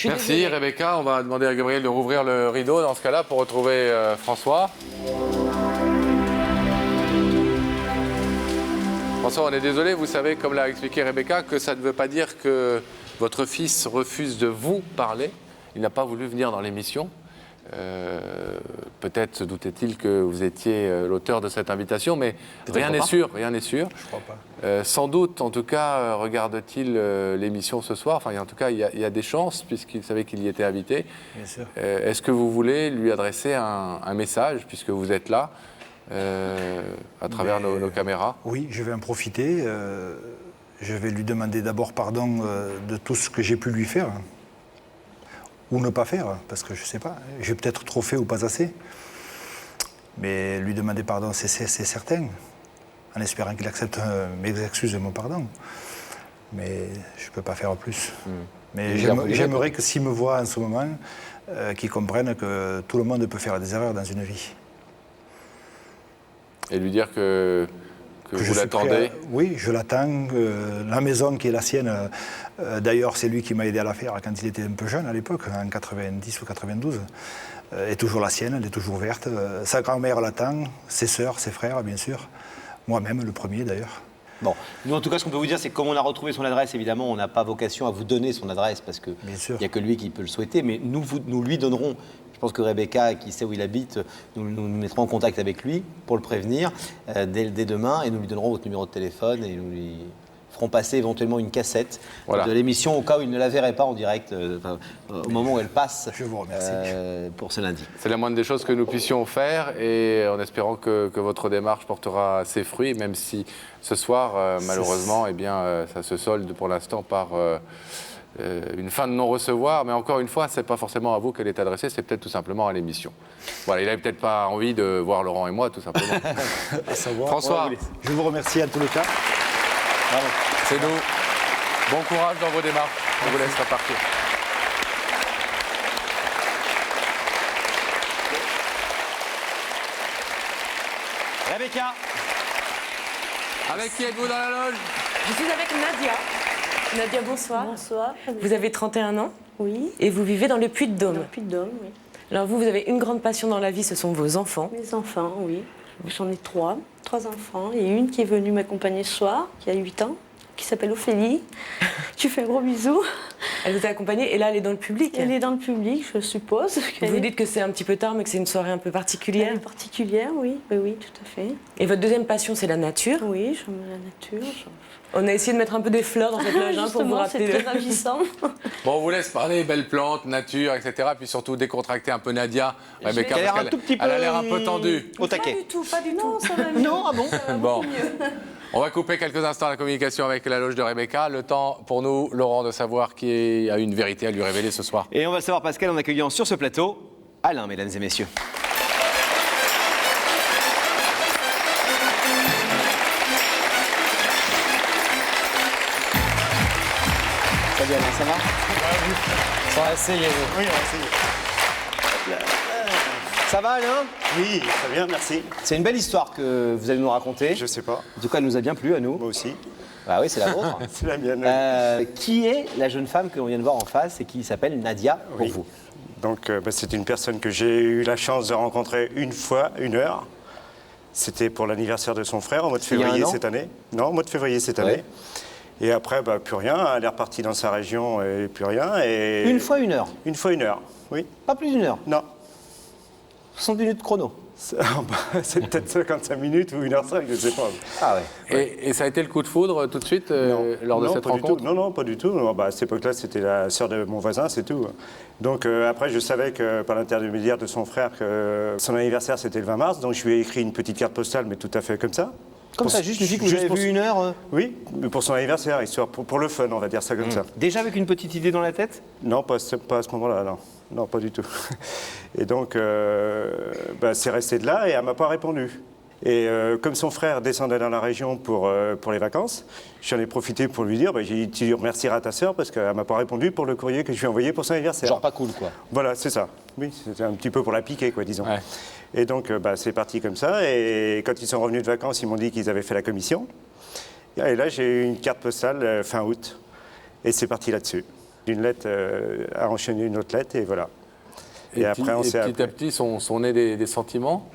Merci désolée. Rebecca, on va demander à Gabriel de rouvrir le rideau dans ce cas-là pour retrouver François. François, on est désolé, vous savez, comme l'a expliqué Rebecca, que ça ne veut pas dire que votre fils refuse de vous parler. Il n'a pas voulu venir dans l'émission. Peut-être se doutait-il que vous étiez l'auteur de cette invitation, mais rien n'est sûr, rien n'est sûr. Je crois pas. Sans doute, en tout cas, regarde-t-il l'émission ce soir. Enfin, en tout cas, il y a des chances, puisqu'il savait qu'il y était invité. Bien sûr. Est-ce que vous voulez lui adresser un message, puisque vous êtes là, à travers nos caméras? Oui, je vais en profiter. Je vais lui demander d'abord pardon de tout ce que j'ai pu lui faire. Ou ne pas faire, parce que je ne sais pas. J'ai peut-être trop fait ou pas assez. Mais lui demander pardon, c'est certain. En espérant qu'il accepte mes excuses et mon pardon. Mais je ne peux pas faire plus. Mais j'aimerais que s'il me voit en ce moment, qu'il comprenne que tout le monde peut faire des erreurs dans une vie. Et lui dire que que je vous suis prêt l'attendez. Oui, je l'attends. La maison qui est la sienne, d'ailleurs, c'est lui qui m'a aidé à la faire quand il était un peu jeune à l'époque, en 90 ou 92, est toujours la sienne, elle est toujours verte. Sa grand-mère l'attend, ses sœurs, ses frères, bien sûr. Moi-même, le premier d'ailleurs. Bon, nous en tout cas, ce qu'on peut vous dire, c'est que comme on a retrouvé son adresse, évidemment, on n'a pas vocation à vous donner son adresse parce qu'il n'y a que lui qui peut le souhaiter, mais nous lui donnerons. Je pense que Rebecca, qui sait où il habite, nous mettrons en contact avec lui pour le prévenir dès demain et nous lui donnerons votre numéro de téléphone et nous lui ferons passer éventuellement une cassette de l'émission au cas où il ne la verrait pas en direct au moment où elle passe. Je vous remercie. Pour ce lundi. C'est la moindre des choses que nous puissions faire et en espérant que votre démarche portera ses fruits, même si ce soir, malheureusement, eh bien, ça se solde pour l'instant par une fin de non-recevoir. Mais encore une fois, ce n'est pas forcément à vous qu'elle est adressée, c'est peut-être tout simplement à l'émission. Voilà, il n'avait peut-être pas envie de voir Laurent et moi, tout simplement. À savoir. François, Je vous remercie en tous les cas. Bravo. c'est nous. Bon courage dans vos démarches. On vous laisse repartir. Rebecca, Avec qui êtes-vous dans la loge? Je suis avec Nadia. Nadia, bonsoir. Bonsoir. Vous avez 31 ans Oui, et vous vivez dans le Puy-de-Dôme. Puy-de-Dôme, oui. Alors vous avez une grande passion dans la vie, ce sont vos enfants. Mes enfants, oui. J'en ai trois enfants. Et une qui est venue m'accompagner ce soir, qui a 8 ans, qui s'appelle Ophélie. Tu fais un gros bisou. Elle vous a accompagné et là elle est dans le public. Elle est dans le public, je suppose. Vous dites que c'est un petit peu tard mais que c'est une soirée un peu particulière. Elle est particulière, oui. Oui, tout à fait. Et votre deuxième passion c'est la nature. Oui, j'aime la nature. On a essayé de mettre un peu des fleurs dans cette loge hein, pour vous Justement, rappeler. c'est très ravissant. Bon, on vous laisse parler, belles plantes, nature, etc. Puis surtout décontracter un peu Nadia. Rebecca, Elle a l'air parce un qu'elle- tout petit peu elle a l'air un peu tendue. au taquet. Pas du tout, pas du tout. Ça va mieux. Non, ah bon Bon. On va couper quelques instants la communication avec la loge de Rebecca. Le temps pour nous, Laurent, de savoir qui a une vérité à lui révéler ce soir. Et on va le savoir, Pascal, en accueillant sur ce plateau Alain, mesdames et messieurs. Salut Alain, ça va? On va essayer. Oui, on va essayer. Ça va Alain? Oui, très bien, merci. C'est une belle histoire que vous allez nous raconter. Je sais pas, En tout cas, elle nous a bien plu à nous. moi aussi. Bah oui, c'est la vôtre. C'est la mienne. Qui est la jeune femme que l'on vient de voir en face et qui s'appelle Nadia pour Oui. vous? Donc, c'est une personne que j'ai eu la chance de rencontrer une fois, 1 heure. C'était pour l'anniversaire de son frère au mois de Il y a février un an cette année. Non, au mois de février cette Ouais. année. Et après, plus rien. Elle est repartie dans sa région et plus rien. Et Une fois 1 heure, Une fois 1 heure, oui. pas plus d'1 heure. Non. 60 minutes chrono. C'est peut-être 55 minutes ou 1h05, je ne sais pas. Ah ouais. Et ça a été le coup de foudre tout de suite lors de Non, cette pas du rencontre? tout. Non, pas du tout. Non, à cette époque-là, c'était la sœur de mon voisin, c'est tout. Donc après, je savais que par l'intermédiaire de son frère, que son anniversaire, c'était le 20 mars. Donc je lui ai écrit une petite carte postale, mais tout à fait comme ça. Comme ça, juste une fille que vous avez pour vue 1 heure. Oui, mais pour son anniversaire, histoire pour le fun, on va dire ça comme ça. Déjà avec une petite idée dans la tête? Non, pas à ce moment-là, non. Non, pas du tout. Et donc, c'est resté de là et elle m'a pas répondu. Et comme son frère descendait dans la région pour les vacances, j'en ai profité pour lui dire, j'ai dit, tu remercieras ta sœur parce qu'elle m'a pas répondu pour le courrier que je lui ai envoyé pour son anniversaire. Genre pas cool, quoi. Voilà, c'est ça. Oui, c'était un petit peu pour la piquer, quoi, disons. Ouais. Et donc, c'est parti comme ça. Et quand ils sont revenus de vacances, ils m'ont dit qu'ils avaient fait la commission. Et là, j'ai eu une carte postale fin août. Et c'est parti là-dessus. Une lettre a enchaîné une autre lettre, et voilà. Et après, on s'est petit à petit sont nés des sentiments.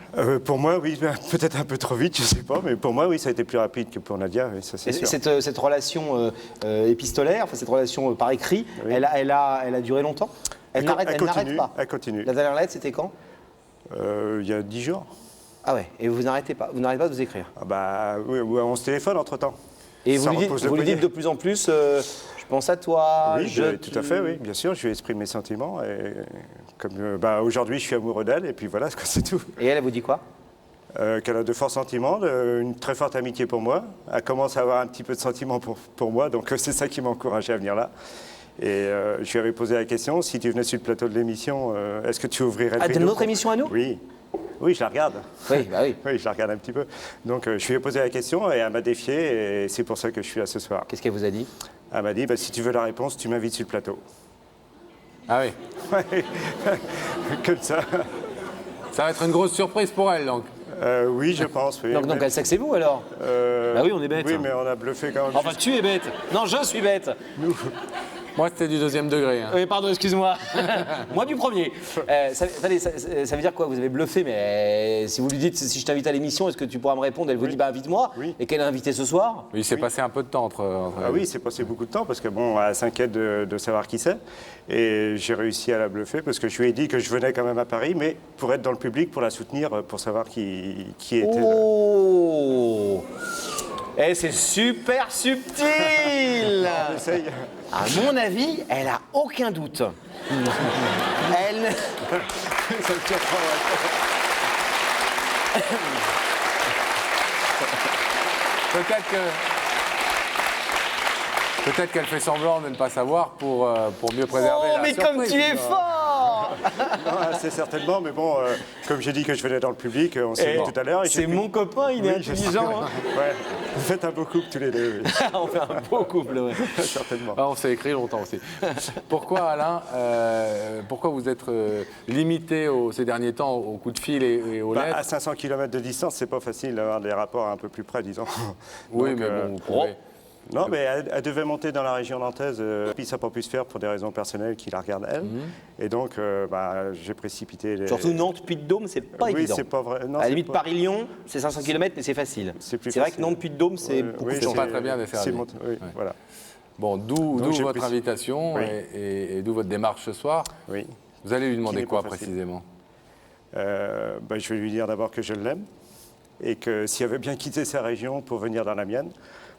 Pour moi, oui, peut-être un peu trop vite, je sais pas, mais pour moi, oui, ça a été plus rapide que pour Nadia, oui, ça c'est Et sûr. cette relation épistolaire, enfin cette relation par écrit, Oui. elle a duré longtemps? Elle Non, n'arrête continue, pas? Elle continue. La dernière lettre, c'était quand? Il y a 10 jours. Ah ouais, et vous n'arrêtez pas, vous n'arrêtez pas de vous écrire. Oui, on se téléphone entre-temps. Et Ça vous lui repose le dites poignet. de plus en plus, je pense à toi, Oui, tout à fait, oui, bien sûr, je lui exprime mes sentiments. Et comme aujourd'hui, je suis amoureux d'elle, et puis voilà, c'est tout. Et elle vous dit quoi? Qu'elle a de forts sentiments, une très forte amitié pour moi. Elle commence à avoir un petit peu de sentiments pour moi, donc c'est ça qui m'a encouragé à venir là. Et je lui avais posé la question, si tu venais sur le plateau de l'émission, est-ce que tu ouvrirais le Ah, de rideau notre émission à nous? Oui. Oui, je la regarde. Oui, bah oui. Oui, je la regarde un petit peu. Donc je lui ai posé la question et elle m'a défié et c'est pour ça que je suis là ce soir. Qu'est-ce qu'elle vous a dit? Elle m'a dit, si tu veux la réponse, tu m'invites sur le plateau. Ah oui. Ouais. Comme ça. Ça va être une grosse surprise pour elle, donc. Oui, je pense. Oui. Donc elle sait que c'est vous alors. Bah oui, on est bête. Oui, mais on a bluffé quand même. Enfin, tu es bête. Non, je suis bête. Moi, c'était du deuxième degré. Hein. Oui, pardon, excuse-moi. Moi du premier. Attendez, ça veut dire quoi? Vous avez bluffé, mais si vous lui dites si je t'invite à l'émission, est-ce que tu pourras me répondre? Elle vous dit bah invite-moi. Oui. Et qu'elle est invitée ce soir? Il s'est passé un peu de temps entre Ah oui, il s'est passé beaucoup de temps parce que bon, elle s'inquiète de savoir qui c'est. Et j'ai réussi à la bluffer parce que je lui ai dit que je venais quand même à Paris, mais pour être dans le public, pour la soutenir, pour savoir qui était. Oh! Eh, c'est super subtil! On essaye. À mon avis, elle a aucun doute. Elle. Ça me surprend, ouais. Peut-être qu'elle fait semblant de ne pas savoir pour mieux préserver Oh, la mais surprise. comme tu es fort! Non, assez certainement, mais bon, comme j'ai dit que je venais dans le public, on s'est vu tout à l'heure. et j'ai C'est pris- mon copain, il est Oui, je sais. intelligent. Hein. Ouais, vous faites un beau couple tous les deux, oui. On fait un beau couple, ouais. certainement. Ah, on s'est écrit longtemps aussi. Pourquoi, Alain, pourquoi vous êtes limité ces derniers temps aux coups de fil et aux Bah, lettres? à 500 km de distance, c'est pas facile d'avoir des rapports un peu plus près, disons. Oui, Donc, mais bon, vous pouvez... Non, mais elle devait monter dans la région nantaise, puis ça n'a pas pu se faire pour des raisons personnelles qui la regardent elle. Et donc, j'ai précipité les... Surtout Nantes, Puy-de-Dôme, c'est pas Oui, évident. c'est pas vrai. Non, À la c'est limite, pas- Paris-Lyon, c'est 500 km, mais c'est facile. C'est plus vrai que facile. Nantes, Puy-de-Dôme, c'est beaucoup oui, plus Ils sont long. pas très bien desservis. oui, voilà. Bon, d'où Donc, j'ai votre pris- invitation Oui. et d'où votre démarche ce soir. Oui. Vous allez lui demander n'est quoi pas facile. précisément? Je vais lui dire d'abord que je l'aime et que si elle veut bien quitter sa région pour venir dans la mienne,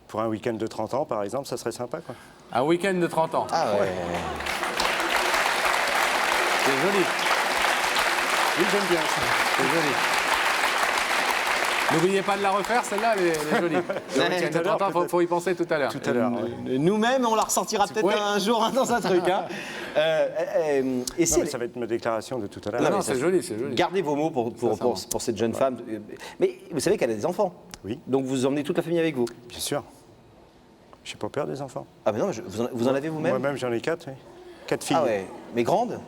pour un week-end de 30 ans par exemple, ça serait sympa, quoi. Un week-end de 30 ans. Ah ouais. C'est joli. Oui, j'aime bien ça. C'est joli. N'oubliez pas de la refaire, celle-là, elle est jolie. Le week-end de 30 ans, faut y penser tout à l'heure. Tout à l'heure. ouais. Nous-mêmes, on la ressentira peut-être Ouais. un jour dans un truc. Hein. Et Non, si mais ça va être ma déclaration de tout à l'heure. Non, mais non, ça- c'est joli, c'est joli. Gardez vos mots pour cette jeune femme. Mais vous savez qu'elle a des enfants. Oui. Donc vous emmenez toute la famille avec vous. Bien sûr. J'ai pas peur des enfants. Ah mais non, vous en avez vous-même? Moi-même, j'en ai 4, oui. 4 filles. Ah ouais. Mais grande?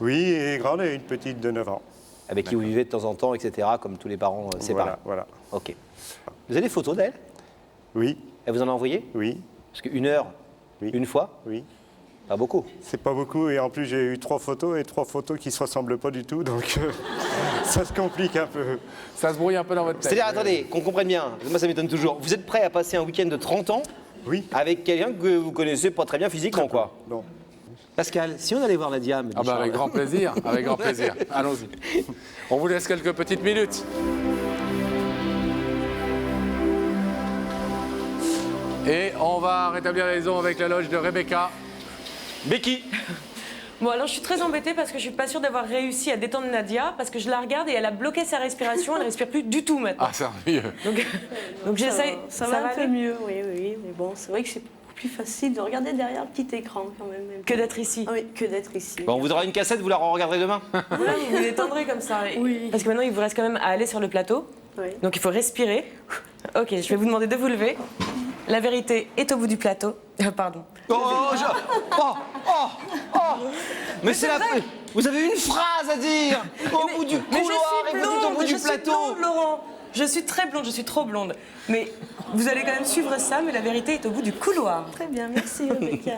Oui, et grande et une petite de 9 ans. Avec qui vous vivez de temps en temps, etc. Comme tous les parents séparés. Voilà. Ok. Vous avez des photos d'elle? Oui, Elle vous en a envoyé? oui, Parce qu'une heure, Oui. une fois, oui. pas beaucoup. C'est pas beaucoup et en plus j'ai eu 3 photos et 3 photos qui se ressemblent pas du tout, donc ça se complique un peu. Ça se brouille un peu dans votre tête. C'est-à-dire, attendez, qu'on comprenne bien, moi ça m'étonne toujours. Vous êtes prêt à passer un week-end de 30 ans Oui. avec quelqu'un que vous connaissez pas très bien physiquement, quoi? Non. Pascal, si on allait voir Nadia, me dit Ah bah Charles. avec grand plaisir, avec grand plaisir. Allons-y. On vous laisse quelques petites minutes. Et on va rétablir la liaison avec la loge de Rebecca. Becky. Bon, alors je suis très embêtée parce que je suis pas sûre d'avoir réussi à détendre Nadia, parce que je la regarde et elle a bloqué sa respiration, elle respire plus du tout maintenant. Ah, c'est mieux. Donc j'essaye. Ça va un peu aller mieux, oui. Mais bon, c'est vrai que c'est beaucoup plus facile de regarder derrière le petit écran quand même. Que d'être ici. Ah oui, que d'être ici. Bon, on vous aura une cassette, vous la regarderez demain. Ouais, vous vous détendrez comme ça. Oui. Parce que maintenant, il vous reste quand même à aller sur le plateau. Oui. Donc il faut respirer. Ok, je vais vous demander de vous lever. La vérité est au bout du plateau. Pardon. Mais c'est la... Vous avez une phrase à dire au bout du Mais je couloir suis et vous dites au blonde, bout du je suis plateau. blonde, Laurent. Je suis très blonde, je suis trop blonde. Mais vous allez quand même suivre ça, mais la vérité est au bout du couloir. Très bien, merci Rebecca.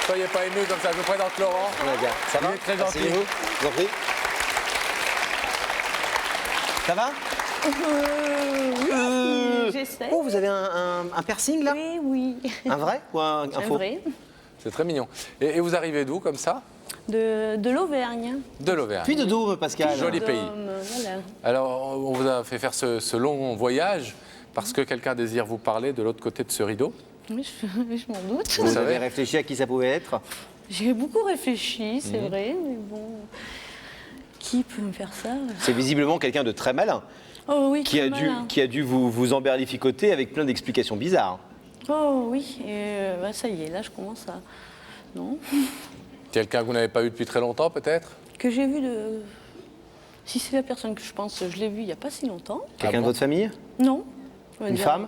Soyez pas émus comme ça, je vous présente Laurent. Nadia, ça va? Il est très gentil. Asseyez-vous, je vous en prie. Ça va? J'essaie. Oh, vous avez un piercing là? Oui. Un vrai ou un Un faux? vrai. C'est très mignon. Et vous arrivez d'où comme ça? De l'Auvergne. De l'Auvergne. Puis de Dôme, Pascal. Joli pays. Voilà. Alors, on vous a fait faire ce long voyage parce que quelqu'un désire vous parler de l'autre côté de ce rideau. Oui, je m'en doute. Vous savez. avez réfléchi à qui ça pouvait être? J'ai beaucoup réfléchi, c'est vrai, mais bon. Qui peut me faire ça? C'est visiblement quelqu'un de très malin Oh oui, qui a très dû, malin. qui a dû vous emberlificoter avec plein d'explications bizarres. Oh oui, et ça y est, là je commence à. Non. Quelqu'un que vous n'avez pas eu depuis très longtemps, peut-être? Que j'ai vu de... Si c'est la personne que je pense, je l'ai vue il n'y a pas si longtemps. Quelqu'un de votre famille? Non. on va Une dire- femme?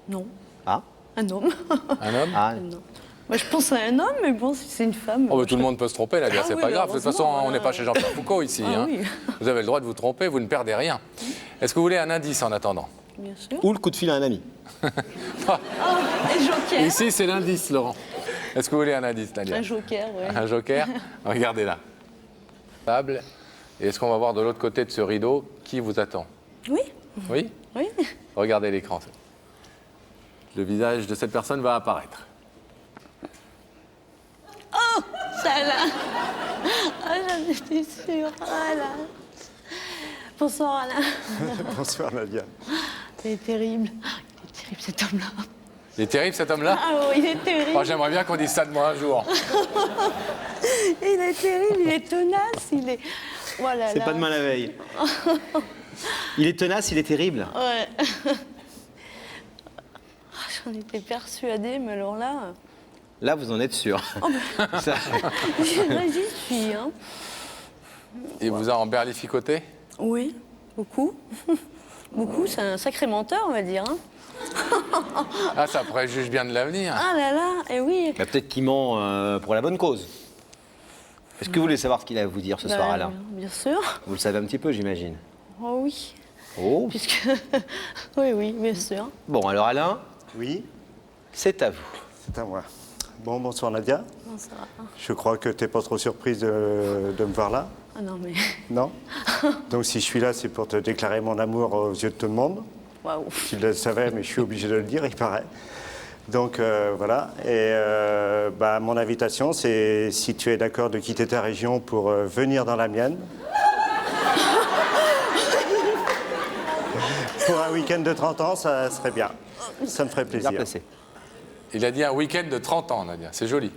Non. Ah, Un homme. Un homme? ah. Non. Moi, je pense à un homme, mais bon, si c'est une femme... Oh, mais tout le monde peut se tromper, Nadia, Ah c'est oui, pas grave. De toute façon, heureusement, on n'est pas chez Jean-Pierre Foucault ici. Ah hein. oui. Vous avez le droit de vous tromper, vous ne perdez rien. Est-ce que vous voulez un indice en attendant? Bien sûr. Ou le coup de fil à un ami. Un joker. Ici, c'est l'indice, Laurent. Est-ce que vous voulez un indice, Nadia? Un joker, oui. Un joker? Regardez là. Table. Et est-ce qu'on va voir de l'autre côté de ce rideau qui vous attend? Oui, Oui? oui. Regardez l'écran. Le visage de cette personne va apparaître. Ça là. Ah, j'en étais sûre. Ah là. Bonsoir Alain. Bonsoir Nadia. Il est terrible. Il est terrible cet homme-là. Il est terrible cet homme-là? Ah oui, il est terrible. Oh, j'aimerais bien qu'on dise ça de moi un jour. Il est terrible, il est tenace, il est... Voilà, C'est pas demain la veille. Il est tenace, il est terrible. Ouais. J'en étais persuadée, mais alors là... Là, vous en êtes sûr. Ça- J'y suis, hein. Il vous a emberlificoté? Oui, beaucoup. Beaucoup, c'est un sacré menteur, on va dire. Hein. Ah, ça préjuge bien de l'avenir. Ah là là, et oui. Bah, peut-être qu'il ment pour la bonne cause. Est-ce que vous voulez savoir ce qu'il a à vous dire ce soir, Bah, Alain? Bien sûr. Vous le savez un petit peu, j'imagine. Oh oui. Oh. Puisque... oui, oui, bien sûr. Bon, alors Alain, Oui, c'est à vous. c'est à moi. Bon, bonsoir Nadia. Bonsoir. Je crois que tu n'es pas trop surprise de me voir là, Ah non, mais... non? Donc si je suis là, c'est pour te déclarer mon amour aux yeux de tout le monde. Waouh. Tu le savais, mais je suis obligé de le dire, il paraît. Donc voilà. Et bah, mon invitation, c'est si tu es d'accord de quitter ta région pour venir dans la mienne. Pour un week-end de 30 ans, ça serait bien. Ça me ferait Bien plaisir. placé. Il a dit un week-end de 30 ans, Nadia. C'est joli.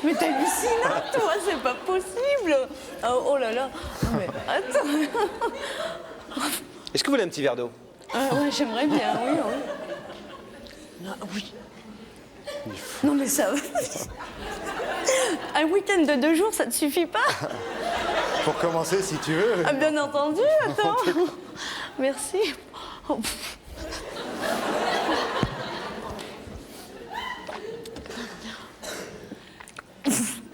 Mais t'es hallucinant, toi, c'est pas possible. Oh, oh là là. Mais attends. Est-ce que vous voulez un petit verre d'eau? Ouais, j'aimerais bien, oui, oui. Ah, oui. Non, mais ça va. Un week-end de 2 jours, ça te suffit pas? Pour commencer, si tu veux. Ah, bien entendu, attends. Merci. Oh, pff.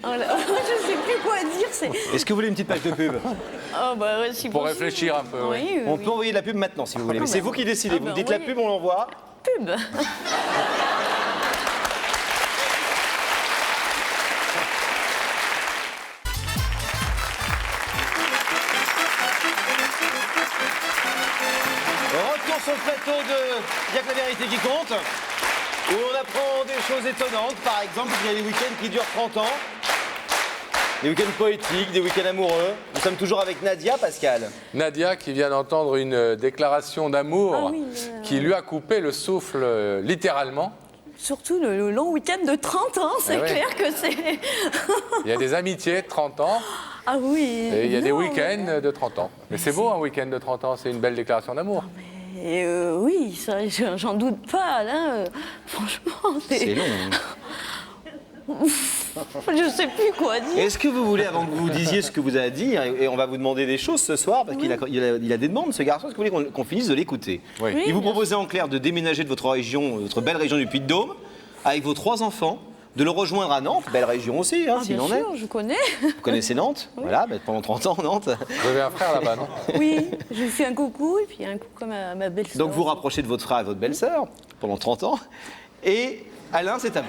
Oh là, je sais plus quoi dire, c'est... Est-ce que vous voulez une petite page de pub? Oh bah ouais, si Pour possible. réfléchir un peu, ouais. Oui, oui, On oui. peut envoyer de la pub maintenant si vous voulez, mais Ah, c'est bah, vous qui décidez. ah, Vous bah, me dites la envoyez. pub, on l'envoie. Pub. Retour sur le plateau de Y'a que la vérité qui compte, où on apprend des choses étonnantes. Par exemple, il y a des week-ends qui durent 30 ans, des week-ends poétiques, des week-ends amoureux. Nous sommes toujours avec Nadia, Pascal. Nadia qui vient d'entendre une déclaration d'amour Ah oui, qui lui a coupé le souffle littéralement. Surtout le long week-end de 30 ans, c'est Ah ouais. clair que c'est... Il y a des amitiés de 30 ans Ah oui. et il y a des non, week-ends de 30 ans. Mais c'est beau un week-end de 30 ans, c'est une belle déclaration d'amour. Et oui, ça, j'en doute pas, là. Franchement, C'est long. Je sais plus quoi dire. Est-ce que vous voulez, avant que vous disiez ce que vous avez à dire, et on va vous demander des choses ce soir, parce qu'il a des demandes, ce garçon, est-ce que vous voulez qu'on finisse de l'écouter? Oui. Oui, Il vous bien proposait en clair de déménager de votre région, votre belle région du Puy-de-Dôme, avec vos 3 enfants, de le rejoindre à Nantes, belle région aussi, hein, Ah, s'il bien en est. sûr, je connais. Vous connaissez Nantes? Voilà, bah, pendant 30 ans, Nantes. Vous avez un frère là-bas, non? Oui, je lui fais un coucou et puis un coucou à ma belle-sœur. Donc vous rapprochez de votre frère et votre belle-sœur pendant 30 ans. Et Alain, c'est à vous.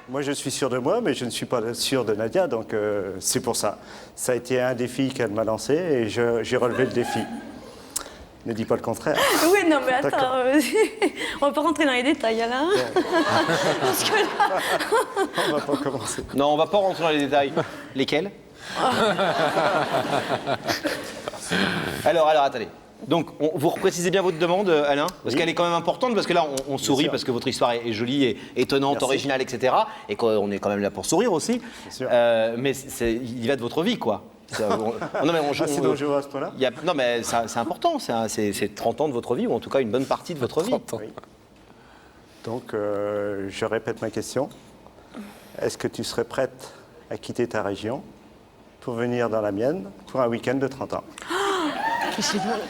Moi, je suis sûr de moi, mais je ne suis pas sûr de Nadia, donc c'est pour ça. Ça a été un défi qu'elle m'a lancé et j'ai relevé le défi. Ne dis pas le contraire. Oui, non, mais attends, D'accord. on va pas rentrer dans les détails, Alain. Parce que là... On va pas commencer. Non, on va pas rentrer dans les détails. Lesquels? Alors, attendez. Donc, vous reprécisez bien votre demande, Alain, parce qu'elle est quand même importante, parce que là, on sourit parce que votre histoire est jolie, et étonnante, Merci. originale, etc. Et qu'on est quand même là pour sourire aussi. sûr. Mais il y va de votre vie, quoi. Non, mais C'est dangereux à ce point-là. non, mais c'est important. C'est 30 ans de votre vie, ou en tout cas une bonne partie de votre vie. 30 ans. Oui. Donc, je répète ma question. Est-ce que tu serais prête à quitter ta région pour venir dans la mienne pour un week-end de 30 ans?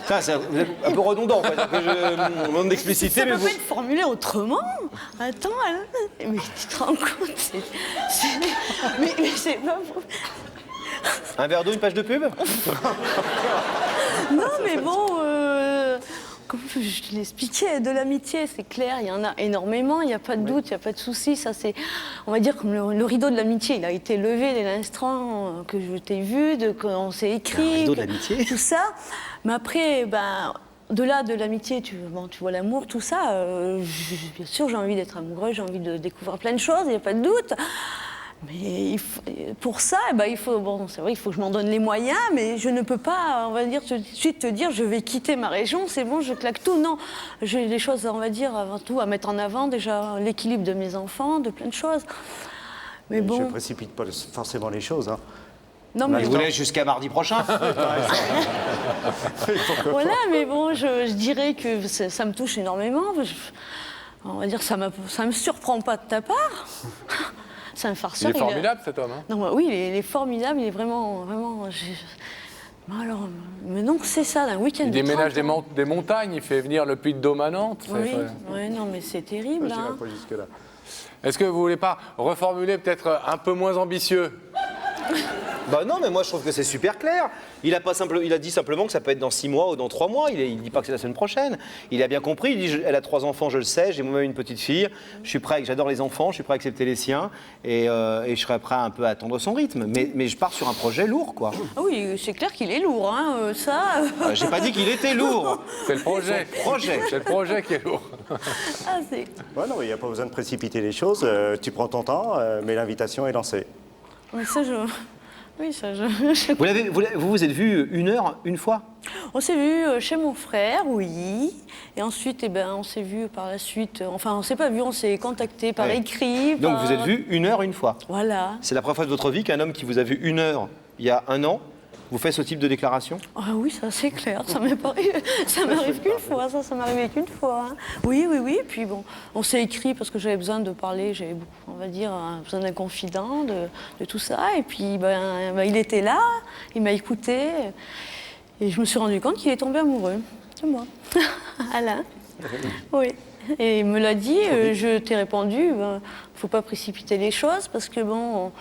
Ça, c'est un peu redondant, quoi. C'est-à-dire que je demande d'expliciter, Ça mais peut vous... pas être formulé autrement. Attends, mais tu te rends compte mais c'est pas vrai. Un verre d'eau, une page de pub? Non, mais bon, comme je te l'expliquais, de l'amitié, c'est clair, il y en a énormément, il n'y a pas de doute, il n'y a pas de souci. Ça, c'est, on va dire, comme le rideau de l'amitié, il a été levé dès l'instant que je t'ai vu, qu'on s'est écrit. Un rideau de l'amitié. Tout ça. Mais après, au-delà de l'amitié, tu vois l'amour, tout ça, bien sûr, j'ai envie d'être amoureux, j'ai envie de découvrir plein de choses, il n'y a pas de doute. Mais pour ça, il faut, c'est vrai, il faut que je m'en donne les moyens, mais je ne peux pas, on va dire, tout de suite te dire, je vais quitter ma région, c'est bon, je claque tout. Non, j'ai des choses, on va dire, avant tout, à mettre en avant, déjà l'équilibre de mes enfants, de plein de choses. Mais bon. Je ne précipite pas forcément les choses. Hein. Non, mais Je vous laisse jusqu'à mardi prochain. voilà, mais bon, je dirais que ça me touche énormément. On va dire, ça me surprend pas de ta part. C'est un farceur. Il est formidable, cet homme. Hein. Non, oui, il est formidable, il est vraiment. Alors, mais donc c'est ça, d'un week-end. Il de déménage 30 ans. des montagnes, il fait venir le Puy-de-Dôme à Nantes. Oui, ouais, non, mais c'est terrible. Je Hein. n'irai pas jusque-là. Est-ce que vous ne voulez pas reformuler peut-être un peu moins ambitieux? Bah non, mais moi je trouve que c'est super clair. Il a dit simplement que ça peut être dans 6 mois ou dans 3 mois. Il dit pas que c'est la semaine prochaine. Il a bien compris. Il dit elle a 3 enfants, je le sais. J'ai moi-même une petite fille. Je suis prêt. J'adore les enfants. Je suis prêt à accepter les siens et je serais prêt un peu à attendre son rythme. Mais je pars sur un projet lourd, quoi. Ah oui, c'est clair qu'il est lourd, hein, ça. J'ai pas dit qu'il était lourd. C'est le projet. C'est le projet qui est lourd. Ah, c'est. Ouais, non, il n'y a pas besoin de précipiter les choses. Tu prends ton temps, mais l'invitation est lancée. Mais ça, oui, ça, Vous vous êtes vus 1 heure, une fois? On s'est vu chez mon frère, oui. Et ensuite, on s'est vu par la suite. Enfin, on s'est pas vu, on s'est contacté par Ouais. écrit. Donc vous êtes vus 1 heure, une fois. Voilà. C'est la première fois de votre vie qu'un homme qui vous a vu 1 heure il y a 1 an vous fait ce type de déclaration? Ah oui, ça c'est clair. Ça m'arrive qu'une fois. Ça m'est arrivé qu'une fois. Hein. Oui. Puis bon, on s'est écrit parce que j'avais besoin de parler. J'avais beaucoup, on va dire, besoin d'un confident, de tout ça. Et puis, il était là. Il m'a écouté. Et je me suis rendu compte qu'il est tombé amoureux de moi. Alain. Oui. Et il me l'a dit. Je t'ai répondu. Faut pas précipiter les choses parce que bon.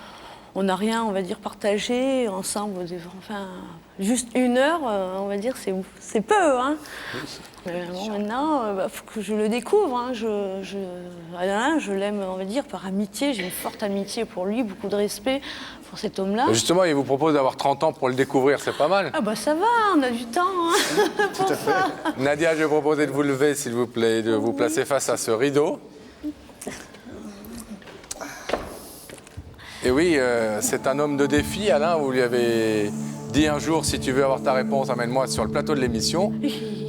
On n'a rien, on va dire, partagé ensemble. Enfin, juste 1 heure, on va dire, c'est peu. Hein. Mais bon, maintenant, il faut que je le découvre. Hein. Alain, je l'aime, on va dire, par amitié. J'ai une forte amitié pour lui, beaucoup de respect pour cet homme-là. Justement, il vous propose d'avoir 30 ans pour le découvrir, c'est pas mal. Ah bah ça va, on a du temps hein, pour ça. Nadia, je vais vous proposer de vous lever, s'il vous plaît, de vous placer face à ce rideau. Et oui, c'est un homme de défi, Alain. Vous lui avez dit un jour, si tu veux avoir ta réponse, amène-moi sur le plateau de l'émission.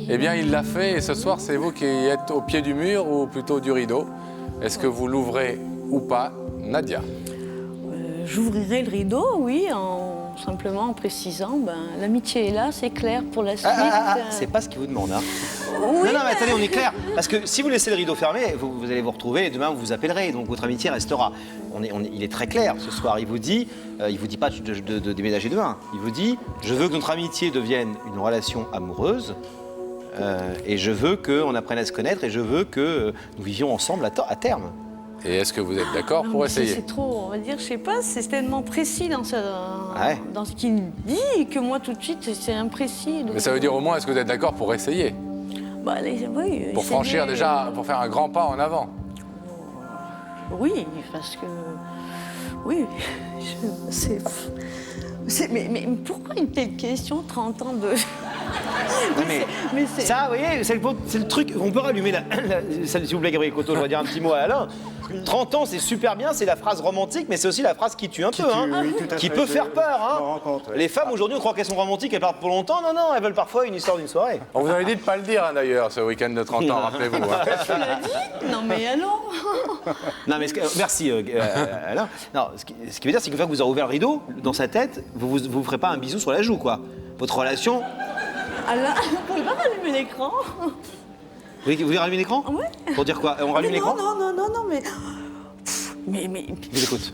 Eh bien, il l'a fait. Et ce soir, c'est vous qui êtes au pied du mur ou plutôt du rideau. Est-ce que vous l'ouvrez ou pas, Nadia? J'ouvrirai le rideau, oui, simplement en précisant, l'amitié est là, c'est clair pour la suite. C'est pas ce qu'il vous demande. Hein. Oui, non, mais attendez, on est clair. Parce que si vous laissez le rideau fermé, vous allez vous retrouver et demain vous vous appellerez. Donc votre amitié restera. Il est très clair ce soir. Il vous dit pas de déménager demain. Il vous dit, je veux que notre amitié devienne une relation amoureuse. Et je veux qu'on apprenne à se connaître et je veux que nous vivions ensemble à terme. Et est-ce que vous êtes d'accord pour essayer? C'est trop, on va dire, je sais pas, c'est tellement précis dans ce qu'il dit que moi tout de suite c'est imprécis. Donc... Mais ça veut dire au moins, est-ce que vous êtes d'accord pour essayer? Oui. Pour franchir déjà, pour faire un grand pas en avant? Oui, parce que... Oui, mais pourquoi une telle question, 30 ans de... Non, mais ça, vous voyez, c'est le truc. On peut rallumer s'il vous plaît, Gabriel Coteau, je vais dire un petit mot à Alain. 30 ans, c'est super bien, c'est la phrase romantique, mais c'est aussi la phrase qui tue un peu, oui, tout à qui fait, peut je faire peur. m'en Hein. rends compte, ouais. Les femmes aujourd'hui, on croit qu'elles sont romantiques, elles partent pour longtemps. Non, non, elles veulent parfois une histoire d'une soirée. On vous avait dit de ne pas le dire, hein, d'ailleurs, ce week-end de 30 ans, rappelez-vous. Hein. Tu l'as dit? Non, mais alors? Non, mais merci, Alain. Non, ce qui veut dire, c'est qu'une fois que vous aurez ouvert le rideau, dans sa tête, vous ferez pas un bisou sur la joue, quoi. Votre relation. Alain, vous pouvez pas rallumer l'écran? Vous voulez rallumer l'écran? Ouais. Pour dire quoi? On rallume l'écran? Non, mais. Mais. Je vous écoute.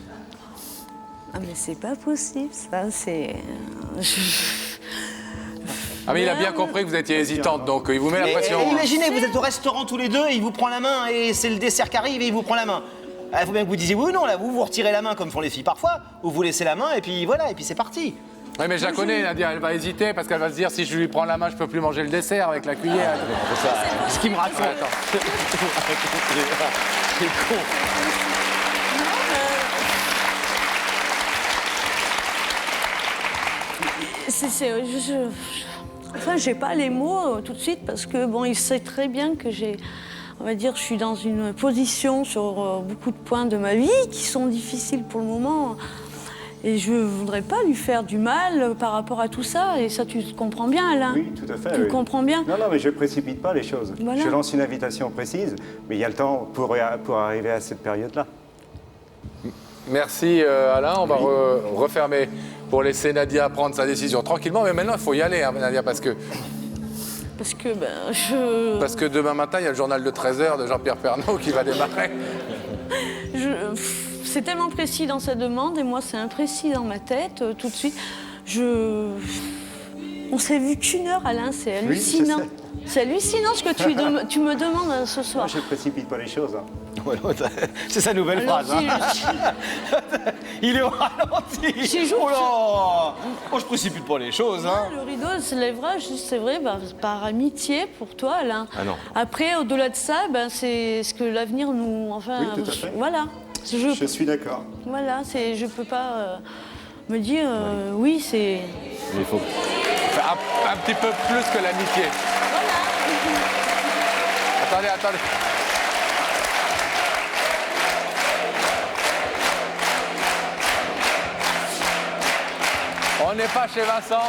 Ah, mais c'est pas possible, ça, c'est. Ah, mais il a bien compris que vous étiez hésitante, donc il vous met la pression. Et imaginez, vous êtes au restaurant tous les deux, et il vous prend la main, et c'est le dessert qui arrive, et il vous prend la main. Il faut bien que vous disiez oui ou non, là, vous retirez la main comme font les filles parfois, ou vous laissez la main, et puis voilà, et puis c'est parti. Oui, mais je la connais, Nadia, elle va hésiter parce qu'elle va se dire si je lui prends la main, je peux plus manger le dessert avec la cuillère. Ce qui me raconte. C'est con. Enfin, j'ai pas les mots tout de suite parce que bon, il sait très bien que on va dire, je suis dans une position sur beaucoup de points de ma vie qui sont difficiles pour le moment. Et je voudrais pas lui faire du mal par rapport à tout ça. Et ça, tu comprends bien, Alain. Oui, tout à fait. Tu comprends bien. Non, mais je ne précipite pas les choses. Voilà. Je lance une invitation précise, mais il y a le temps pour arriver à cette période-là. Merci Alain, on va refermer pour laisser Nadia prendre sa décision tranquillement. Mais maintenant, il faut y aller, hein, Nadia, parce que demain matin, il y a le journal de 13h de Jean-Pierre Pernaut qui va démarrer. C'est tellement précis dans sa demande et moi c'est imprécis dans ma tête tout de suite. On s'est vu qu'une heure, Alain, c'est hallucinant. Oui, c'est hallucinant ce que tu me demandes ce soir. Moi, je ne précipite pas les choses. Hein. C'est sa nouvelle Alors, phrase. Il est au ralenti. Oh là! Oh, je précipite pas les choses. Hein. Le rideau se lèvera, c'est vrai, par amitié pour toi, Alain. Ah non. Après, au-delà de ça, c'est ce que l'avenir nous... Enfin, Oui, tout à fait. voilà. Je suis d'accord. Voilà, je peux pas me dire oui, c'est... Il faut... Un petit peu plus que l'amitié. Voilà. Attendez. On n'est pas chez Vincent.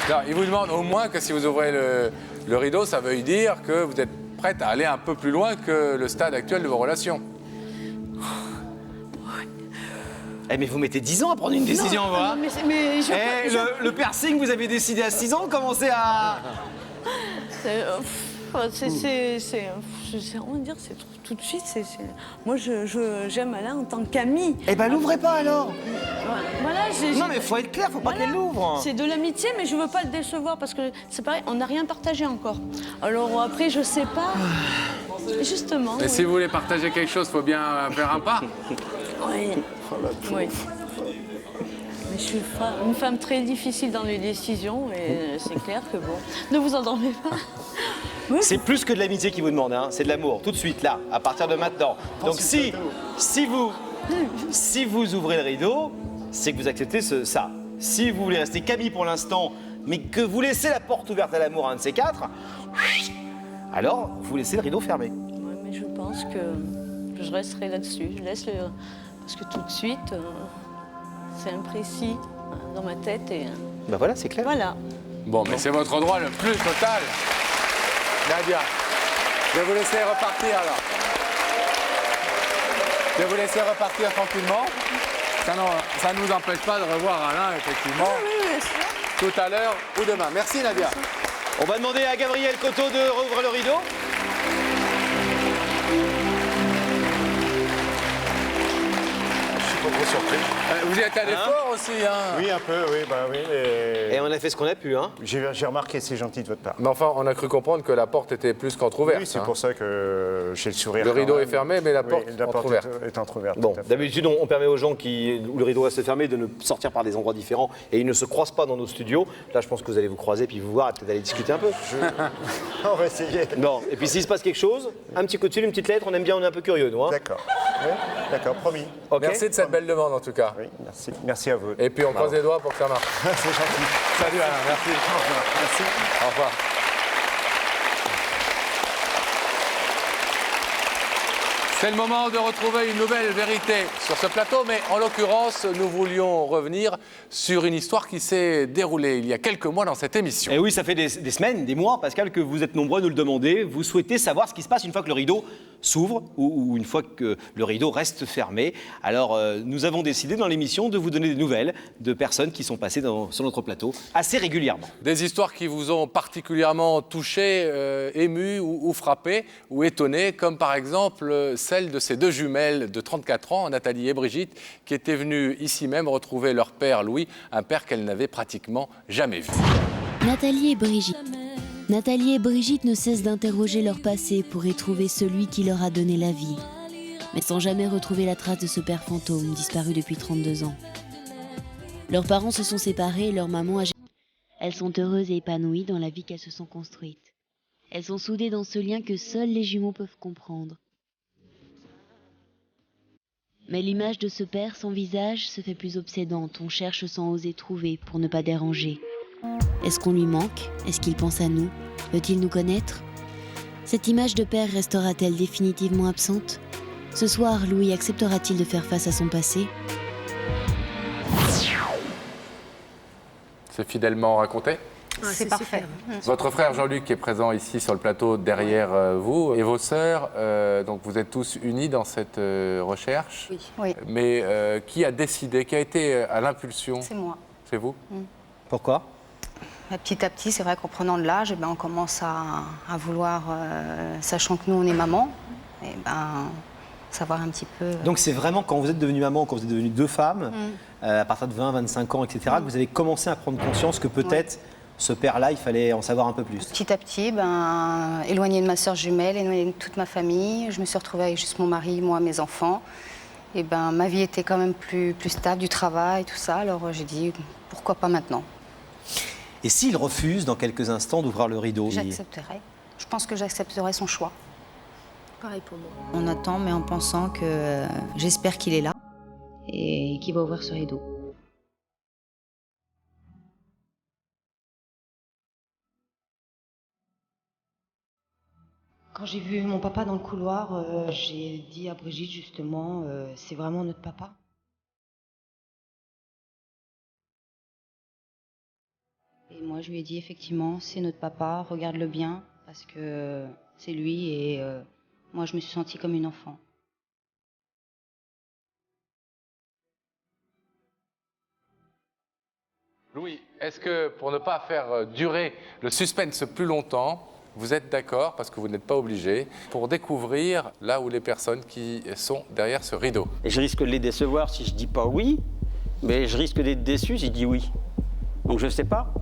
Non, il vous demande au moins que si vous ouvrez le rideau, ça veuille dire que vous êtes prête à aller un peu plus loin que le stade actuel de vos relations. Eh mais vous mettez 10 ans à prendre une décision, voilà. Le piercing, vous avez décidé à 6 ans, commencez à... On va dire, c'est tout de suite, moi j'aime Alain en tant qu'ami. Eh ben l'ouvrez pas alors. Voilà, non mais faut être clair, faut pas qu'elle l'ouvre. C'est de l'amitié, mais je veux pas le décevoir parce que c'est pareil, on n'a rien partagé encore. Alors après, je sais pas. Justement. Et si vous voulez partager quelque chose, il faut bien faire un pas. Oui. Oui. Mais je suis une femme très difficile dans les décisions et c'est clair que bon. Ne vous endormez pas. Oui. C'est plus que de l'amitié qui vous demande, hein. C'est de l'amour, tout de suite, là, à partir de maintenant. Donc si vous ouvrez le rideau, c'est que vous acceptez ça. Si vous voulez rester qu'amis pour l'instant, mais que vous laissez la porte ouverte à l'amour à un de ces quatre, alors vous laissez le rideau fermé. Oui, mais je pense que je resterai là-dessus. Je laisse parce que tout de suite, c'est imprécis dans ma tête et... Ben voilà, c'est clair. Voilà. Bon, mais c'est votre droit le plus total. Nadia, je vais vous laisser repartir alors. Je vais vous laisser repartir tranquillement. Ça ne nous empêche pas de revoir Alain, effectivement, tout à l'heure ou demain. Merci Nadia. On va demander à Gabriel Coteau de rouvrir le rideau. Pas trop surpris. Vous y êtes allé fort aussi, hein? Oui, un peu, oui, bah oui. Et on a fait ce qu'on a pu, hein. J'ai remarqué, c'est gentil de votre part. Mais enfin, on a cru comprendre que la porte était plus qu'entrouverte. Oui, c'est pour ça que j'ai le sourire. Le rideau est fermé, mais la porte la porte entrouverte. est entrouverte. Bon, d'habitude, on permet aux gens où le rideau reste fermé de ne sortir par des endroits différents et ils ne se croisent pas dans nos studios. Là, je pense que vous allez vous croiser puis vous voir et peut-être aller discuter un peu. On va essayer. Bon, et puis s'il se passe quelque chose, un petit coup de fil, une petite lettre, on aime bien, on est un peu curieux, nous. Hein. D'accord. Oui, d'accord, promis. Ok. Merci de cette belle demande en tout cas. Oui. Oui, merci. Merci à vous. Et puis on croise les doigts pour que ça marche. C'est gentil. Salut Alain, merci. Au revoir. Merci. Au revoir. C'est le moment de retrouver une nouvelle vérité sur ce plateau, mais en l'occurrence, nous voulions revenir sur une histoire qui s'est déroulée il y a quelques mois dans cette émission. Et oui, ça fait des semaines, des mois, Pascal, que vous êtes nombreux à nous le demander. Vous souhaitez savoir ce qui se passe une fois que le rideau s'ouvre ou une fois que le rideau reste fermé. Alors, nous avons décidé dans l'émission de vous donner des nouvelles de personnes qui sont passées sur notre plateau assez régulièrement. Des histoires qui vous ont particulièrement touché, ému ou frappé ou étonné, comme par exemple celle de ces deux jumelles de 34 ans, Nathalie et Brigitte, qui étaient venues ici même retrouver leur père Louis, un père qu'elles n'avaient pratiquement jamais vu. Nathalie et Brigitte. Nathalie et Brigitte ne cessent d'interroger leur passé pour y trouver celui qui leur a donné la vie, mais sans jamais retrouver la trace de ce père fantôme disparu depuis 32 ans. Leurs parents se sont séparés et leur maman a... Elles sont heureuses et épanouies dans la vie qu'elles se sont construites. Elles sont soudées dans ce lien que seuls les jumeaux peuvent comprendre. Mais l'image de ce père sans visage se fait plus obsédante, on cherche sans oser trouver pour ne pas déranger. Est-ce qu'on lui manque? Est-ce qu'il pense à nous? Veut-il nous connaître? Cette image de père restera-t-elle définitivement absente? Ce soir, Louis acceptera-t-il de faire face à son passé? C'est fidèlement raconté. C'est parfait. Votre frère Jean-Luc est présent ici sur le plateau derrière vous et vos sœurs, donc vous êtes tous unis dans cette recherche. Oui. Mais qui a décidé, qui a été à l'impulsion? C'est moi. C'est vous? Pourquoi? Petit à petit, c'est vrai qu'en prenant de l'âge, on commence à vouloir, sachant que nous, on est maman, savoir un petit peu... Donc c'est vraiment quand vous êtes devenue maman, quand vous êtes devenues deux femmes, à partir de 20, 25 ans, etc., que vous avez commencé à prendre conscience que peut-être ce père-là, il fallait en savoir un peu plus. Petit à petit, éloignée de ma sœur jumelle, éloignée de toute ma famille, je me suis retrouvée avec juste mon mari, moi, mes enfants. Et ma vie était quand même plus stable, du travail, tout ça. Alors j'ai dit, pourquoi pas maintenant? Et s'il refuse dans quelques instants d'ouvrir le rideau? J'accepterai. Je pense que j'accepterai son choix. Pareil pour moi. On attend, mais en pensant que j'espère qu'il est là et qu'il va ouvrir ce rideau. Quand j'ai vu mon papa dans le couloir, j'ai dit à Brigitte justement, c'est vraiment notre papa. Et moi, je lui ai dit effectivement, c'est notre papa, regarde-le bien, parce que c'est lui et moi, je me suis sentie comme une enfant. Louis, est-ce que pour ne pas faire durer le suspense plus longtemps, vous êtes d'accord, parce que vous n'êtes pas obligé, pour découvrir là où les personnes qui sont derrière ce rideau? Et je risque de les décevoir si je dis pas oui, mais je risque d'être déçu si je dis oui. Donc je sais pas.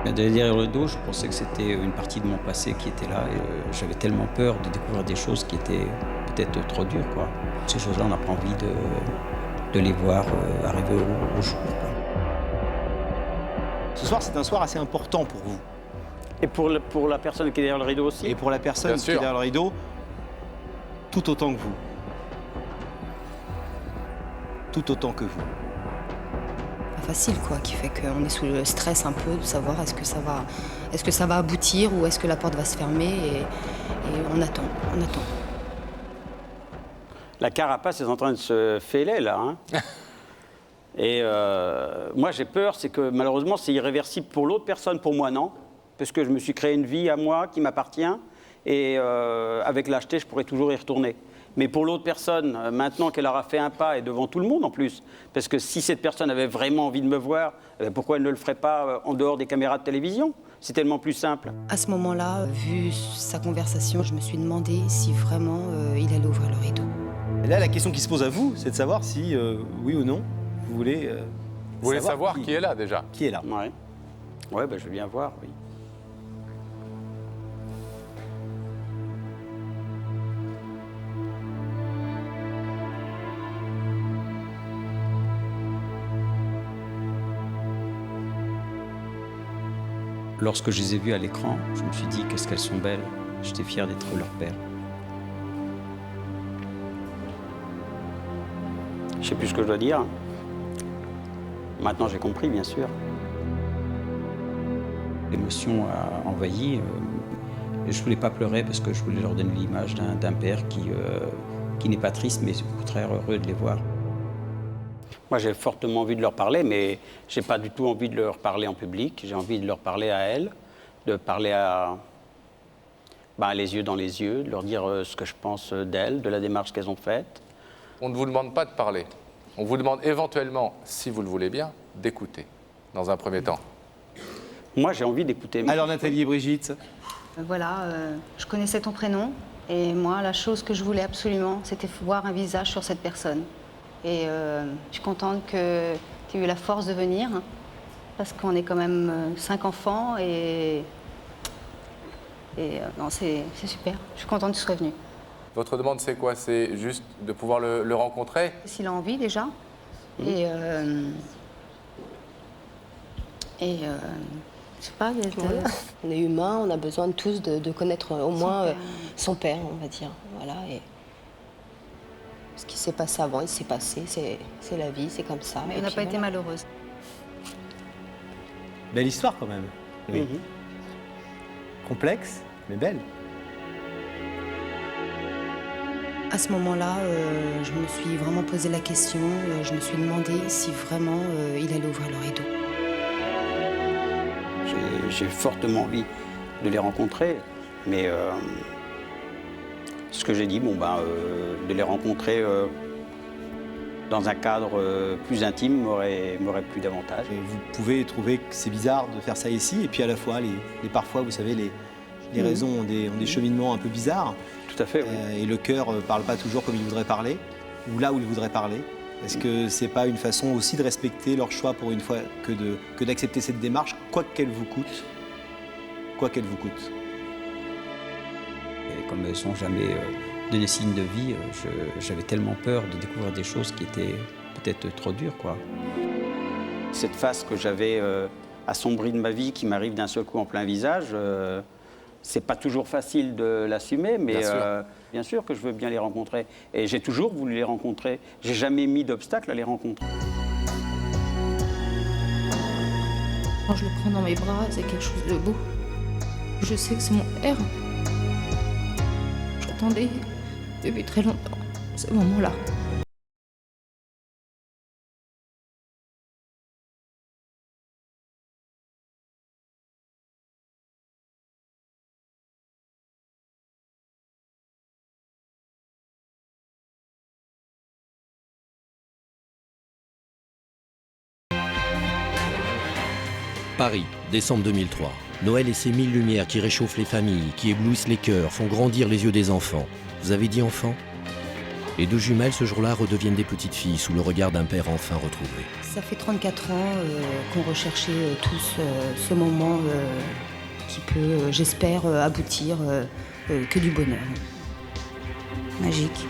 Derrière le dos, je pensais que c'était une partie de mon passé qui était là. Et j'avais tellement peur de découvrir des choses qui étaient peut-être trop dures, quoi. Ces choses-là, on n'a pas envie de les voir arriver au jour, quoi. Ce soir, c'est un soir assez important pour vous. Et pour la personne qui est derrière le rideau aussi? Et pour la personne qui est derrière le rideau, tout autant que vous. Tout autant que vous. Pas facile, quoi, qui fait qu'on est sous le stress un peu de savoir est-ce que ça va aboutir ou est-ce que la porte va se fermer et on attend. La carapace est en train de se fêler, là. Hein. Et moi, j'ai peur, c'est que malheureusement, c'est irréversible pour l'autre personne, pour moi, non. Parce que je me suis créé une vie à moi qui m'appartient et avec l'acheter, je pourrais toujours y retourner. Mais pour l'autre personne, maintenant qu'elle aura fait un pas et devant tout le monde en plus, parce que si cette personne avait vraiment envie de me voir, pourquoi elle ne le ferait pas en dehors des caméras de télévision? C'est tellement plus simple. À ce moment-là, vu sa conversation, je me suis demandé si vraiment il allait ouvrir le rideau. Et là, la question qui se pose à vous, c'est de savoir si, oui ou non, vous voulez savoir qui est là déjà? Qui est là? Ouais, je veux bien voir, oui. Lorsque je les ai vues à l'écran, je me suis dit qu'est-ce qu'elles sont belles. J'étais fier d'être leur père. Je sais plus ce que je dois dire. Maintenant, j'ai compris, bien sûr. L'émotion a envahi. Je ne voulais pas pleurer parce que je voulais leur donner l'image d'un père qui n'est pas triste, mais au contraire heureux de les voir. Moi, j'ai fortement envie de leur parler, mais je n'ai pas du tout envie de leur parler en public. J'ai envie de leur parler à elles, de parler les yeux dans les yeux, de leur dire ce que je pense d'elles, de la démarche qu'elles ont faite. On ne vous demande pas de parler. On vous demande éventuellement, si vous le voulez bien, d'écouter, dans un premier temps. Moi, j'ai envie d'écouter. Alors, Nathalie et Brigitte? Voilà, je connaissais ton prénom et moi, la chose que je voulais absolument, c'était voir un visage sur cette personne. Et je suis contente que tu aies eu la force de venir, hein, parce qu'on est quand même 5 enfants et non, c'est super. Je suis contente que tu sois venue. Votre demande, c'est quoi? C'est juste de pouvoir le rencontrer? S'il a envie déjà. Et je sais pas, voilà. On est humains, on a besoin de tous de connaître au moins son père, on va dire. Voilà, et ce qui s'est passé avant, il s'est passé, c'est la vie, c'est comme ça. Mais on n'a pas été malheureuse. Belle histoire quand même. Oui. Complexe, mais belle. À ce moment-là, je me suis vraiment posé la question, je me suis demandé si vraiment il allait ouvrir le rideau. J'ai fortement envie de les rencontrer, mais ce que j'ai dit, de les rencontrer dans un cadre plus intime m'aurait plu davantage. Et vous pouvez trouver que c'est bizarre de faire ça ici, et puis à la fois, parfois, vous savez, les raisons ont des cheminements un peu bizarres. Tout à fait, oui. Et le cœur ne parle pas toujours comme il voudrait parler, ou là où il voudrait parler. Est-ce que c'est pas une façon aussi de respecter leur choix pour une fois que d'accepter cette démarche, quoi qu'elle vous coûte? Quoi qu'elle vous coûte. Et comme elles n'ont jamais donné signe de vie, j'avais tellement peur de découvrir des choses qui étaient peut-être trop dures, quoi. Cette face que j'avais assombrie de ma vie, qui m'arrive d'un seul coup en plein visage, c'est pas toujours facile de l'assumer, mais bien sûr que je veux bien les rencontrer. Et j'ai toujours voulu les rencontrer. J'ai jamais mis d'obstacle à les rencontrer. Quand je le prends dans mes bras, c'est quelque chose de beau. Je sais que c'est mon père. J'attendais depuis très longtemps ce moment-là. Paris, décembre 2003. Noël et ses 1000 lumières qui réchauffent les familles, qui éblouissent les cœurs, font grandir les yeux des enfants. Vous avez dit enfants? Les 2 jumelles, ce jour-là, redeviennent des petites filles sous le regard d'un père enfin retrouvé. Ça fait 34 ans qu'on recherchait tous ce moment qui peut, j'espère, aboutir que du bonheur. Magique.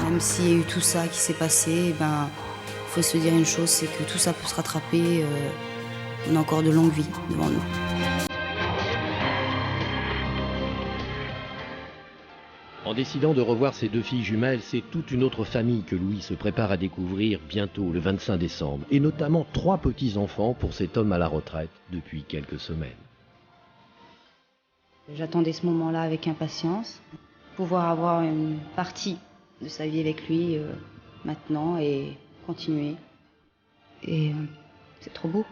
Même s'il y a eu tout ça qui s'est passé, il faut se dire une chose, c'est que tout ça peut se rattraper. On a encore de longues vies devant nous. En décidant de revoir ses 2 filles jumelles, c'est toute une autre famille que Louis se prépare à découvrir bientôt, le 25 décembre, et notamment 3 petits-enfants pour cet homme à la retraite depuis quelques semaines. J'attendais ce moment-là avec impatience, pouvoir avoir une partie de sa vie avec lui maintenant et continuer. Et c'est trop beau.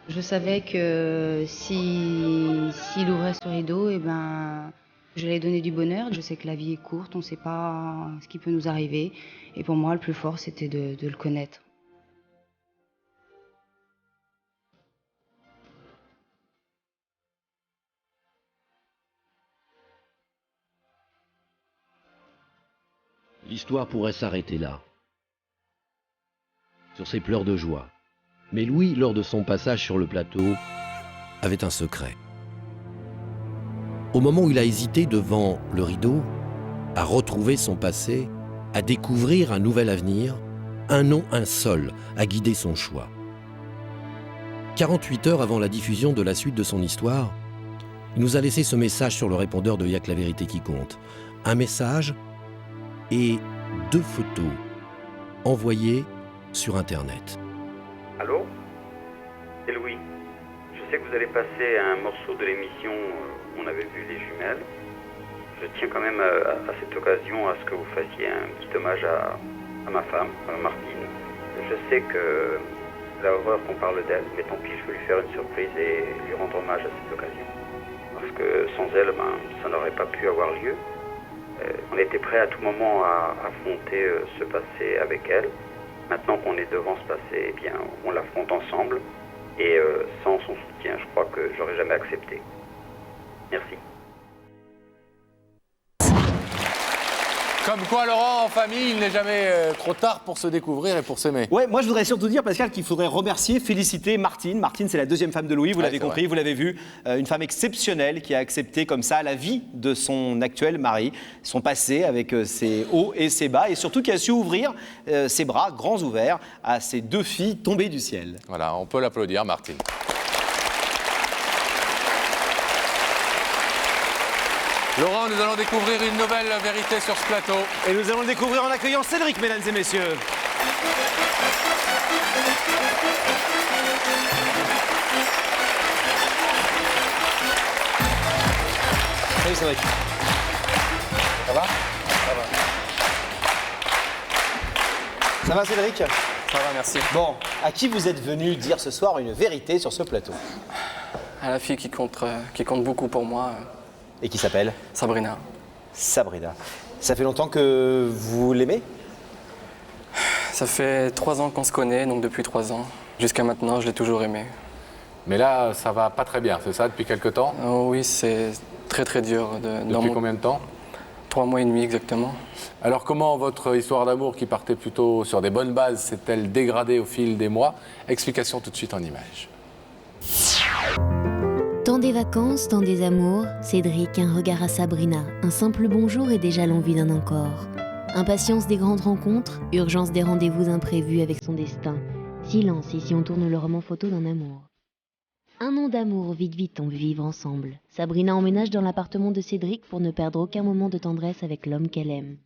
Je savais que s'il ouvrait ce rideau, je lui donner du bonheur. Je sais que la vie est courte, on ne sait pas ce qui peut nous arriver. Et pour moi, le plus fort, c'était de le connaître. L'histoire pourrait s'arrêter là, sur ces pleurs de joie. Mais Louis, lors de son passage sur le plateau, avait un secret. Au moment où il a hésité devant le rideau, à retrouver son passé, à découvrir un nouvel avenir, un nom, un seul, a guidé son choix. 48 heures avant la diffusion de la suite de son histoire, Il nous a laissé ce message sur le répondeur de Y'a que la vérité qui compte. Un message et 2 photos envoyées sur Internet. Allô? C'est Louis. Je sais que vous allez passer un morceau de l'émission où on avait vu les jumelles. Je tiens quand même à cette occasion à ce que vous fassiez un petit hommage à ma femme, à Martine. Je sais que la horreur qu'on parle d'elle, mais tant pis, je veux lui faire une surprise et lui rendre hommage à cette occasion. Parce que sans elle, ça n'aurait pas pu avoir lieu. On était prêt à tout moment à affronter ce passé avec elle. Maintenant qu'on est devant ce passé, eh bien, on l'affronte ensemble. Et sans son soutien, je crois que j'aurais jamais accepté. Merci. Comme quoi, Laurent, en famille, il n'est jamais trop tard pour se découvrir et pour s'aimer. Ouais, moi je voudrais surtout dire, Pascal, qu'il faudrait remercier, féliciter Martine. Martine, c'est la 2e femme de Louis, vous l'avez compris, vous l'avez vu. Une femme exceptionnelle qui a accepté comme ça la vie de son actuel mari, son passé avec ses hauts et ses bas, et surtout qui a su ouvrir ses bras grands ouverts à ses 2 filles tombées du ciel. Voilà, on peut l'applaudir, Martine. Laurent, nous allons découvrir une nouvelle vérité sur ce plateau. Et nous allons le découvrir en accueillant Cédric, mesdames et messieurs. Salut Cédric. Ça va? Ça va Cédric? Ça va, merci. Bon, à qui vous êtes venu dire ce soir une vérité sur ce plateau? À la fille qui compte beaucoup pour moi. Et qui s'appelle? Sabrina. Sabrina. Ça fait longtemps que vous l'aimez? Ça fait 3 ans qu'on se connaît, donc depuis 3 ans. Jusqu'à maintenant, je l'ai toujours aimée. Mais là, ça va pas très bien, c'est ça, depuis quelque temps? Oui, c'est très très dur. Depuis combien de temps? 3 mois et demi exactement. Alors comment votre histoire d'amour qui partait plutôt sur des bonnes bases s'est-elle dégradée au fil des mois? Explication tout de suite en images. Tant des vacances, tant des amours, Cédric, un regard à Sabrina, un simple bonjour et déjà l'envie d'un encore. Impatience des grandes rencontres, urgence des rendez-vous imprévus avec son destin. Silence ici on tourne le roman photo d'un amour. 1 an d'amour, vite on veut vivre ensemble. Sabrina emménage dans l'appartement de Cédric pour ne perdre aucun moment de tendresse avec l'homme qu'elle aime.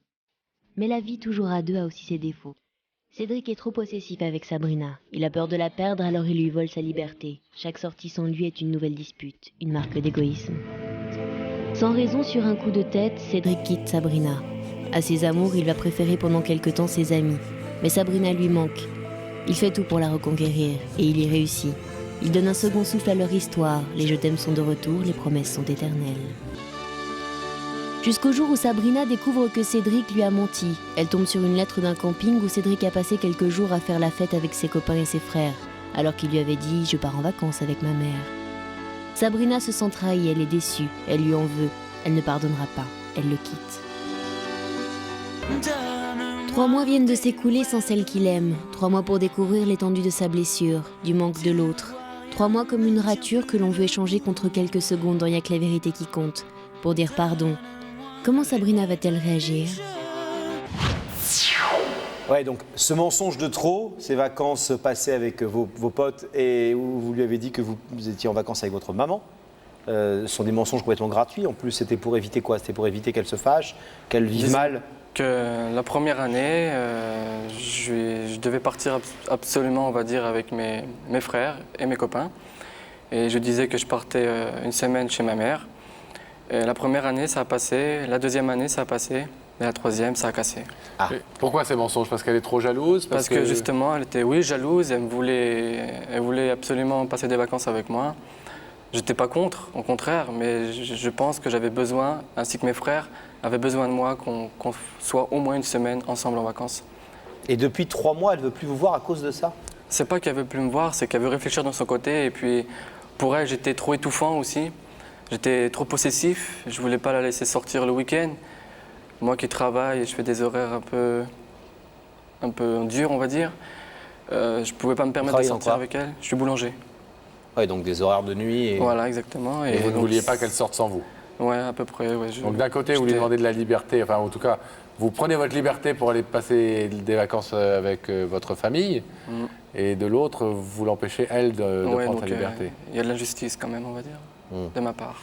Mais la vie toujours à 2 a aussi ses défauts. Cédric est trop possessif avec Sabrina. Il a peur de la perdre, alors il lui vole sa liberté. Chaque sortie sans lui est une nouvelle dispute, une marque d'égoïsme. Sans raison, sur un coup de tête, Cédric quitte Sabrina. À ses amours, il va préférer pendant quelque temps ses amis. Mais Sabrina lui manque. Il fait tout pour la reconquérir, et il y réussit. Il donne un second souffle à leur histoire. Les je t'aime sont de retour, les promesses sont éternelles. Jusqu'au jour où Sabrina découvre que Cédric lui a menti. Elle tombe sur une lettre d'un camping où Cédric a passé quelques jours à faire la fête avec ses copains et ses frères, alors qu'il lui avait dit « je pars en vacances avec ma mère ». Sabrina se sent trahie, elle est déçue, elle lui en veut. Elle ne pardonnera pas, elle le quitte. 3 mois viennent de s'écouler sans celle qu'il aime. 3 mois pour découvrir l'étendue de sa blessure, du manque de l'autre. 3 mois comme une rature que l'on veut échanger contre quelques secondes dans Y'a que la vérité qui compte, pour dire pardon. Comment Sabrina va-t-elle réagir? Ouais, donc ce mensonge de trop, ces vacances passées avec vos potes et où vous lui avez dit que vous étiez en vacances avec votre maman, sont des mensonges complètement gratuits. En plus, c'était pour éviter quoi? C'était pour éviter qu'elle se fâche, qu'elle vive mal? Que la première année, je devais partir absolument, on va dire, avec mes frères et mes copains. Et je disais que je partais 1 semaine chez ma mère. Et la première année, ça a passé. La 2e année, ça a passé. Et la 3e, ça a cassé. Ah. Pourquoi ces mensonges? Parce qu'elle est trop jalouse? Parce que justement, elle était, oui, jalouse. Elle voulait absolument passer des vacances avec moi. J'étais pas contre, au contraire. Mais je pense que j'avais besoin, ainsi que mes frères, avaient besoin de moi, qu'on soit au moins 1 semaine ensemble en vacances. Et depuis 3 mois, elle ne veut plus vous voir à cause de ça? C'est pas qu'elle veut plus me voir, c'est qu'elle veut réfléchir de son côté. Et puis, pour elle, j'étais trop étouffant aussi. J'étais trop possessif, je voulais pas la laisser sortir le week-end. Moi qui travaille, je fais des horaires un peu durs, on va dire. Je pouvais pas me permettre de sortir avec elle. Je suis boulanger. Ouais, donc des horaires de nuit. Et... Voilà, exactement. Et vous ne vouliez pas qu'elle sorte sans vous? Ouais, à peu près. Ouais, donc d'un côté, vous lui demandez de la liberté, enfin en tout cas, vous prenez votre liberté pour aller passer des vacances avec votre famille, et de l'autre, vous l'empêchez, elle, de prendre sa liberté. Il y a de l'injustice quand même, on va dire, de ma part.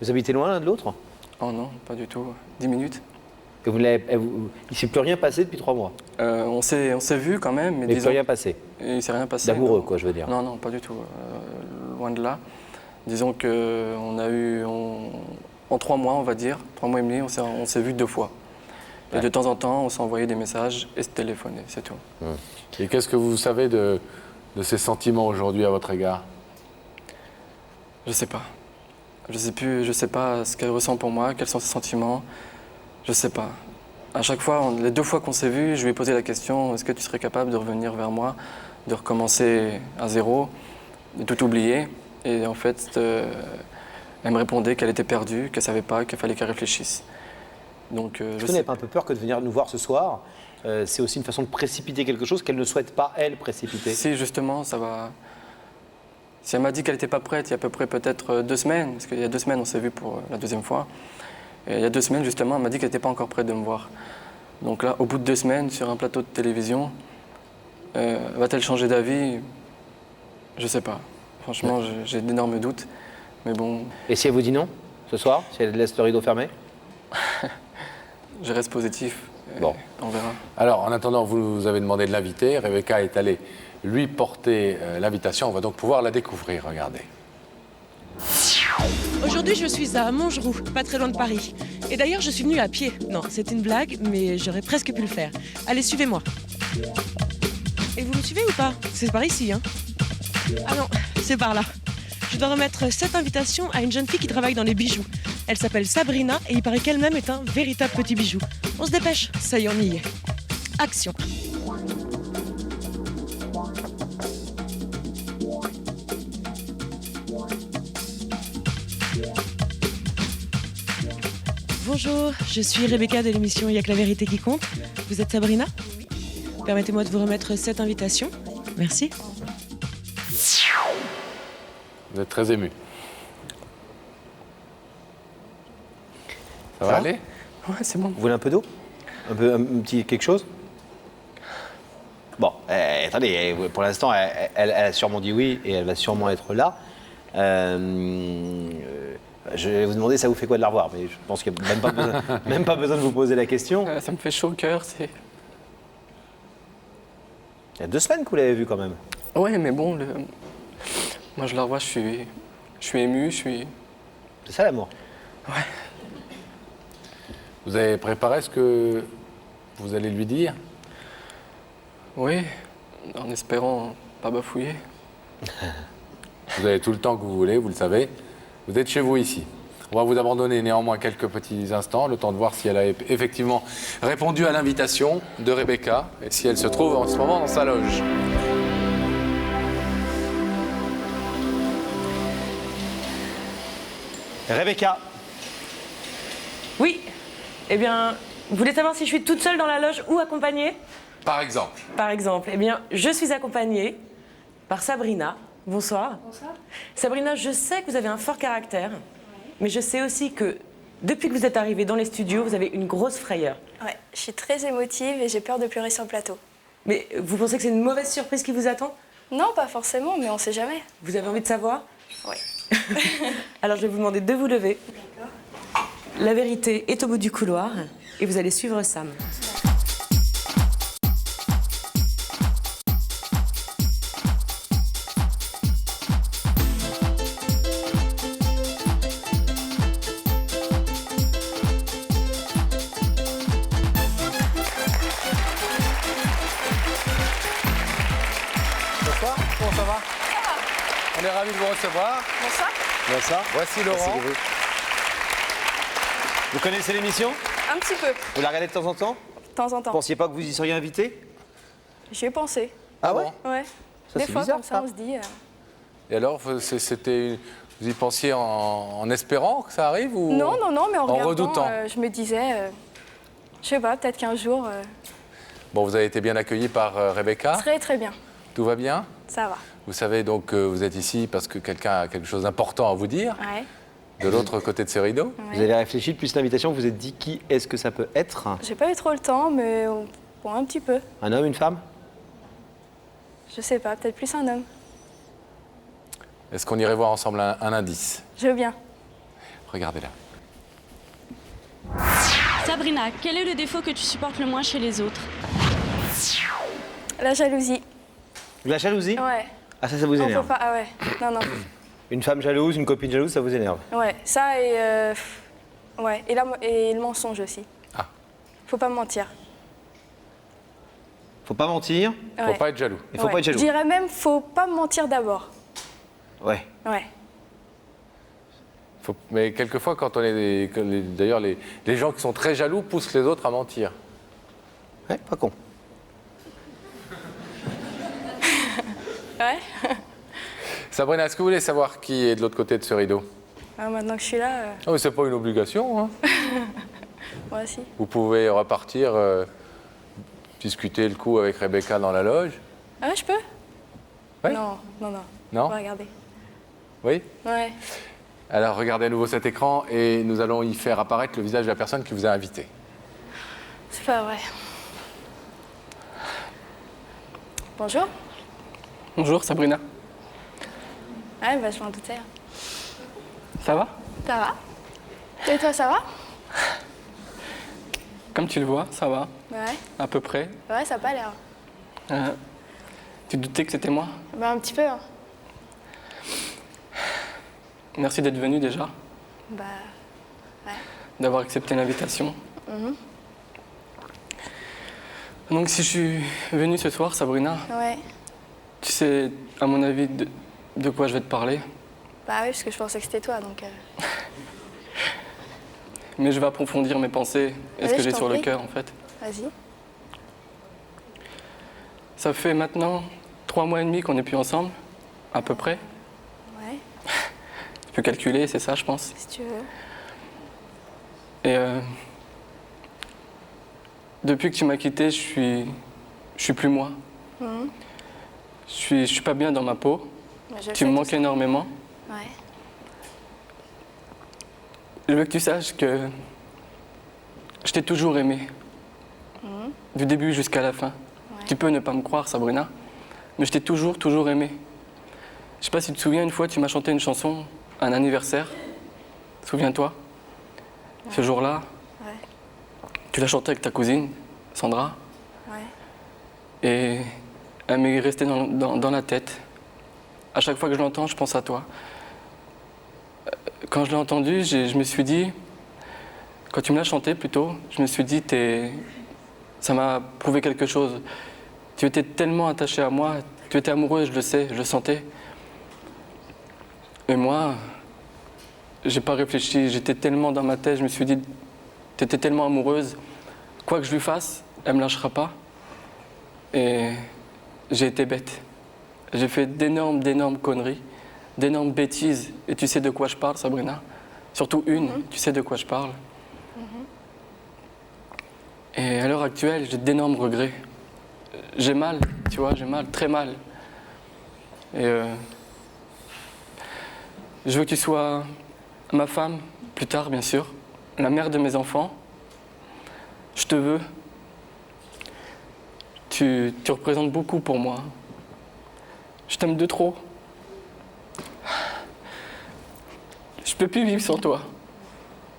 Vous habitez loin l'un de l'autre? Oh non, pas du tout. 10 minutes. Et il ne s'est plus rien passé depuis 3 mois? On s'est vu quand même. Mais il ne s'est rien passé? Il ne s'est rien passé. D'amoureux, quoi, je veux dire. Non, non, pas du tout. Loin de là. Disons qu'on a eu, en 3 mois, on va dire, 3 mois et demi, on s'est vu 2 fois. Et de temps en temps, on s'est envoyé des messages et se téléphoner, c'est tout. Et qu'est-ce que vous savez de ses sentiments aujourd'hui à votre égard? Je sais pas. Je sais pas ce qu'elle ressent pour moi, quels sont ses sentiments. Je sais pas. À chaque fois, les 2 fois qu'on s'est vus, je lui ai posé la question, est-ce que tu serais capable de revenir vers moi, de recommencer à zéro, de tout oublier? Et en fait, elle me répondait qu'elle était perdue, qu'elle savait pas, qu'il fallait qu'elle réfléchisse. Donc, Est-ce que vous n'avez pas un peu peur que de venir nous voir ce soir, c'est aussi une façon de précipiter quelque chose qu'elle ne souhaite pas, elle, précipiter? Si, justement, ça va... Si elle m'a dit qu'elle n'était pas prête, il y a à peu près peut-être 2 semaines, parce qu'il y a 2 semaines, on s'est vu pour la 2e fois. Et il y a 2 semaines, justement, elle m'a dit qu'elle n'était pas encore prête de me voir. Donc là, au bout de 2 semaines, sur un plateau de télévision, va-t-elle changer d'avis? Je sais pas. Franchement, j'ai d'énormes doutes, mais bon... Et si elle vous dit non, ce soir? Si elle laisse le rideau fermé? Je reste positif. Bon. On verra. Alors, en attendant, vous avez demandé de l'inviter. Rebecca est allée lui porter l'invitation. On va donc pouvoir la découvrir. Regardez. Aujourd'hui, je suis à Montgeroux, pas très loin de Paris. Et d'ailleurs, je suis venue à pied. Non, c'est une blague, mais j'aurais presque pu le faire. Allez, suivez-moi. Et vous me suivez ou pas? C'est par ici, hein? Ah non, c'est par là. Je dois remettre cette invitation à une jeune fille qui travaille dans les bijoux. Elle s'appelle Sabrina et il paraît qu'elle-même est un véritable petit bijou. On se dépêche, ça y est, on y est. Action. Bonjour, je suis Rebecca de l'émission Il y a que la vérité qui compte. Vous êtes Sabrina? Oui. Permettez-moi de vous remettre cette invitation. Merci. Vous êtes très ému. Ça va aller? Ouais, c'est bon. Vous voulez un peu d'eau? Un petit quelque chose? Bon, attendez, pour l'instant, elle a sûrement dit oui et elle va sûrement être là. Je vais vous demander, ça vous fait quoi de la revoir? Mais je pense qu'il n'y a même pas besoin de vous poser la question. Ça me fait chaud au cœur, c'est... Il y a 2 semaines que vous l'avez vue quand même. Ouais, mais bon, moi je la revois, je suis ému, C'est ça l'amour? Ouais. Vous avez préparé ce que vous allez lui dire? Oui, en espérant pas bafouiller. Vous avez tout le temps que vous voulez, vous le savez. Vous êtes chez vous ici. On va vous abandonner néanmoins quelques petits instants, le temps de voir si elle a effectivement répondu à l'invitation de Rebecca et si elle se trouve en ce moment dans sa loge. Rebecca. Oui. Eh bien, vous voulez savoir si je suis toute seule dans la loge ou accompagnée? Par exemple. Par exemple, eh bien, je suis accompagnée par Sabrina. Bonsoir. Bonsoir. Sabrina, je sais que vous avez un fort caractère, mais je sais aussi que depuis que vous êtes arrivée dans les studios, vous avez une grosse frayeur. Ouais, je suis très émotive et j'ai peur de pleurer sur le plateau. Mais vous pensez que c'est une mauvaise surprise qui vous attend? Non, pas forcément, mais on sait jamais. Vous avez envie de savoir? Oui. Alors je vais vous demander de vous lever. D'accord. La vérité est au bout du couloir et vous allez suivre Sam. Bonsoir, comment ça va? On est ravis de vous recevoir. Bonsoir. Bonsoir. Voici Laurent. Vous connaissez l'émission? Un petit peu, Vous la regardez de temps en temps? de temps en temps. Vous pensiez pas que vous y seriez invité? J'y ai pensé. Ah ouais? Ouais. Ça, Des c'est fois, bizarre, comme ça, on se dit... Et alors, vous y pensiez en espérant que ça arrive ou Non, mais en regardant, redoutant? je me disais... je sais pas, peut-être qu'un jour... Bon, vous avez été bien accueilli par Rebecca. Très, très bien. Tout va bien? Ça va. Vous savez donc que vous êtes ici parce que quelqu'un a quelque chose d'important à vous dire, Ouais. de l'autre côté de ces rideaux. Vous avez réfléchi depuis cette invitation, vous vous êtes dit qui est-ce que ça peut être? J'ai pas eu trop le temps, mais bon, un petit peu. Un homme, une femme? Je sais pas, peut-être plus un homme. Est-ce qu'on irait voir ensemble un indice? Je veux bien. regardez-la. Sabrina, quel est le défaut que tu supportes le moins chez les autres? La jalousie. La jalousie? Ouais. Ah, ça vous On énerve? peut pas, ah ouais, non, non. Une femme jalouse, une copine jalouse, ça vous énerve? Ouais, ça et... ouais, et le mensonge aussi. Ah. Faut pas mentir. Faut pas mentir. Ouais. Faut pas être jaloux. Il faut pas être jaloux. Je dirais même, faut pas mentir d'abord. Ouais. Ouais. Mais quelquefois, quand on est d'ailleurs, les gens qui sont très jaloux poussent les autres à mentir. Ouais, pas con. Ouais. Sabrina, est-ce que vous voulez savoir qui est de l'autre côté de ce rideau? Ah, maintenant que je suis là, Non, mais c'est pas une obligation. Hein. moi aussi. Vous pouvez repartir, discuter le coup avec Rebecca dans la loge. Ah ouais, je peux? Ouais. Non, non, non. Non? On va regarder. Oui? Ouais. Alors regardez à nouveau cet écran et nous allons y faire apparaître le visage de la personne qui vous a invité. C'est pas vrai. Bonjour. Bonjour Sabrina. Ouais, bah je m'en doutais. Ça va? Ça va? Et toi, ça va? Comme tu le vois, ça va. Ouais. À peu près. Ouais, ça a pas l'air. Tu te doutais que c'était moi? Bah un petit peu. Hein. Merci d'être venu déjà, Bah... ouais. d'avoir accepté l'invitation. Mhm. Donc si je suis venu ce soir, Sabrina, Ouais. tu sais, à mon avis, de quoi je vais te parler. Bah oui, parce que je pensais que c'était toi, donc... Mais je vais approfondir mes pensées et ce Allez, que je j'ai t'en sur le prie. cœur en fait. Vas-y. Ça fait maintenant 3 mois et demi qu'on n'est plus ensemble, à peu près. Ouais, Tu peux calculer, c'est ça je pense. si tu veux. Et depuis que tu m'as quitté, je suis plus moi. Mhm. Je suis pas bien dans ma peau. Bah, je le Tu sais, me tout manques ça. énormément. Ouais. Je veux que tu saches que je t'ai toujours aimé, Mhm. du début jusqu'à la fin. Ouais. Tu peux ne pas me croire, Sabrina, mais je t'ai toujours aimé. Je sais pas si tu te souviens, une fois, tu m'as chanté une chanson, un anniversaire. Souviens-toi. Ce jour-là, Ouais. tu l'as chanté avec ta cousine, Sandra, Ouais. et elle m'est restée dans la tête. À chaque fois que je l'entends, je pense à toi. Quand je l'ai entendu, je me suis dit, quand tu me l'as chanté plutôt, je me suis dit, ça m'a prouvé quelque chose. Tu étais tellement attachée à moi, tu étais amoureuse, je le sais, je le sentais. Et moi, j'ai pas réfléchi, j'étais tellement dans ma tête, je me suis dit, tu étais tellement amoureuse, quoi que je lui fasse, elle me lâchera pas. Et j'ai été bête. J'ai fait d'énormes conneries, d'énormes bêtises. Et tu sais de quoi je parle, Sabrina? Surtout une, tu sais de quoi je parle. Et à l'heure actuelle, j'ai d'énormes regrets. J'ai mal, tu vois, j'ai mal, très mal. Et je veux que tu sois ma femme, plus tard, bien sûr, la mère de mes enfants. Je te veux. Tu représentes beaucoup pour moi. Je t'aime de trop. Je peux plus vivre sans toi.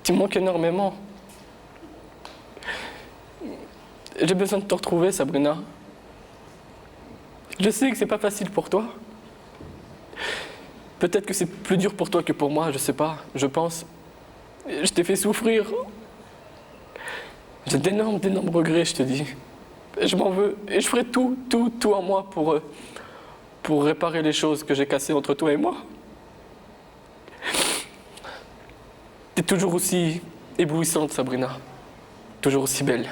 Tu me manques énormément. J'ai besoin de te retrouver, Sabrina. Je sais que c'est pas facile pour toi. Peut-être que c'est plus dur pour toi que pour moi, je sais pas, je pense. Je t'ai fait souffrir. J'ai d'énormes regrets, je te dis. Je m'en veux et je ferai tout en moi pour réparer les choses que j'ai cassées entre toi et moi. T'es toujours aussi éblouissante, Sabrina. Toujours aussi belle.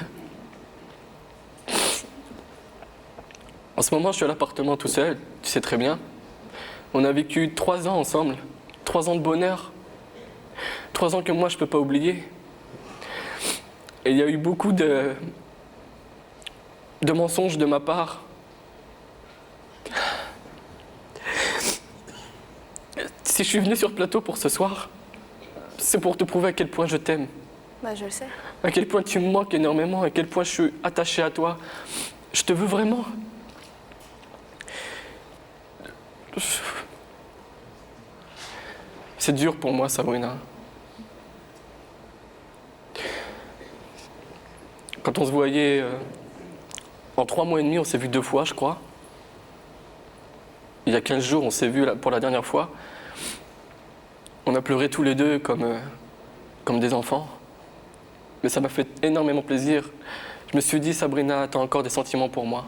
En ce moment, je suis à l'appartement tout seul, tu sais très bien. On a vécu 3 ans ensemble, 3 ans de bonheur. 3 ans que moi, je peux pas oublier. Et il y a eu beaucoup de mensonges de ma part. Si je suis venu sur le plateau pour ce soir, c'est pour te prouver à quel point je t'aime. Bah, je le sais. À quel point tu me manques énormément, à quel point je suis attaché à toi. Je te veux vraiment. C'est dur pour moi, Sabrina. Quand on se voyait, en 3 mois et demi, on s'est vu 2 fois, je crois. Il y a 15 jours, on s'est vu pour la dernière fois. On a pleuré tous les deux comme des enfants. Mais ça m'a fait énormément plaisir. Je me suis dit, Sabrina, t'as encore des sentiments pour moi.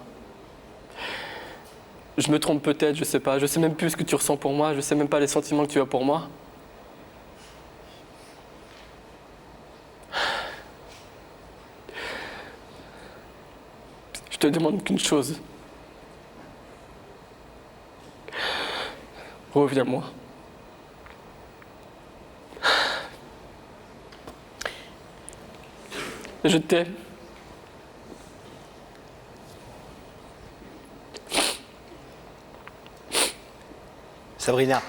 Je me trompe peut-être, je sais pas. Je sais même plus ce que tu ressens pour moi. Je sais même pas les sentiments que tu as pour moi. Je te demande qu'une chose. Reviens-moi. Je t'aime. Sabrina,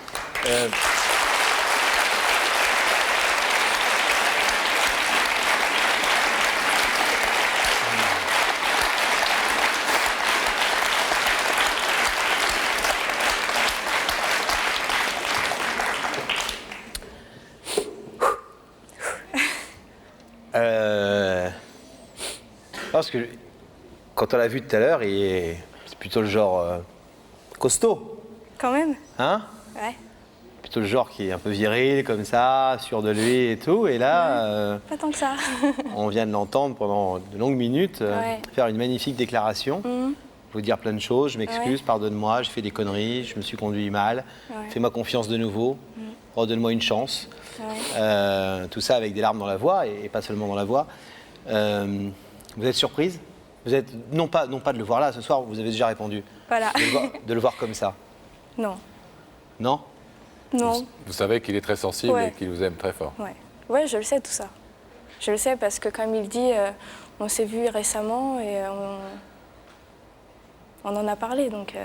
parce que quand on l'a vu tout à l'heure, c'est plutôt le genre costaud. Quand même. Hein? Ouais. Plutôt le genre qui est un peu viril, comme ça, sûr de lui et tout. Et là, Pas tant que ça. on vient de l'entendre pendant de longues minutes faire une magnifique déclaration. Vous dire plein de choses. Je m'excuse, pardonne-moi, j'ai fait des conneries, je me suis conduit mal. Fais-moi confiance de nouveau. Redonne-moi une chance. Tout ça avec des larmes dans la voix et pas seulement dans la voix. Vous êtes surprise? Vous êtes non pas de le voir là ce soir, vous avez déjà répondu. Voilà. De le voir comme ça. Non. Non? Non. Vous savez qu'il est très sensible Ouais. et qu'il vous aime très fort. Ouais, je le sais tout ça. Je le sais parce que comme il dit, on s'est vu récemment et on en a parlé donc. Et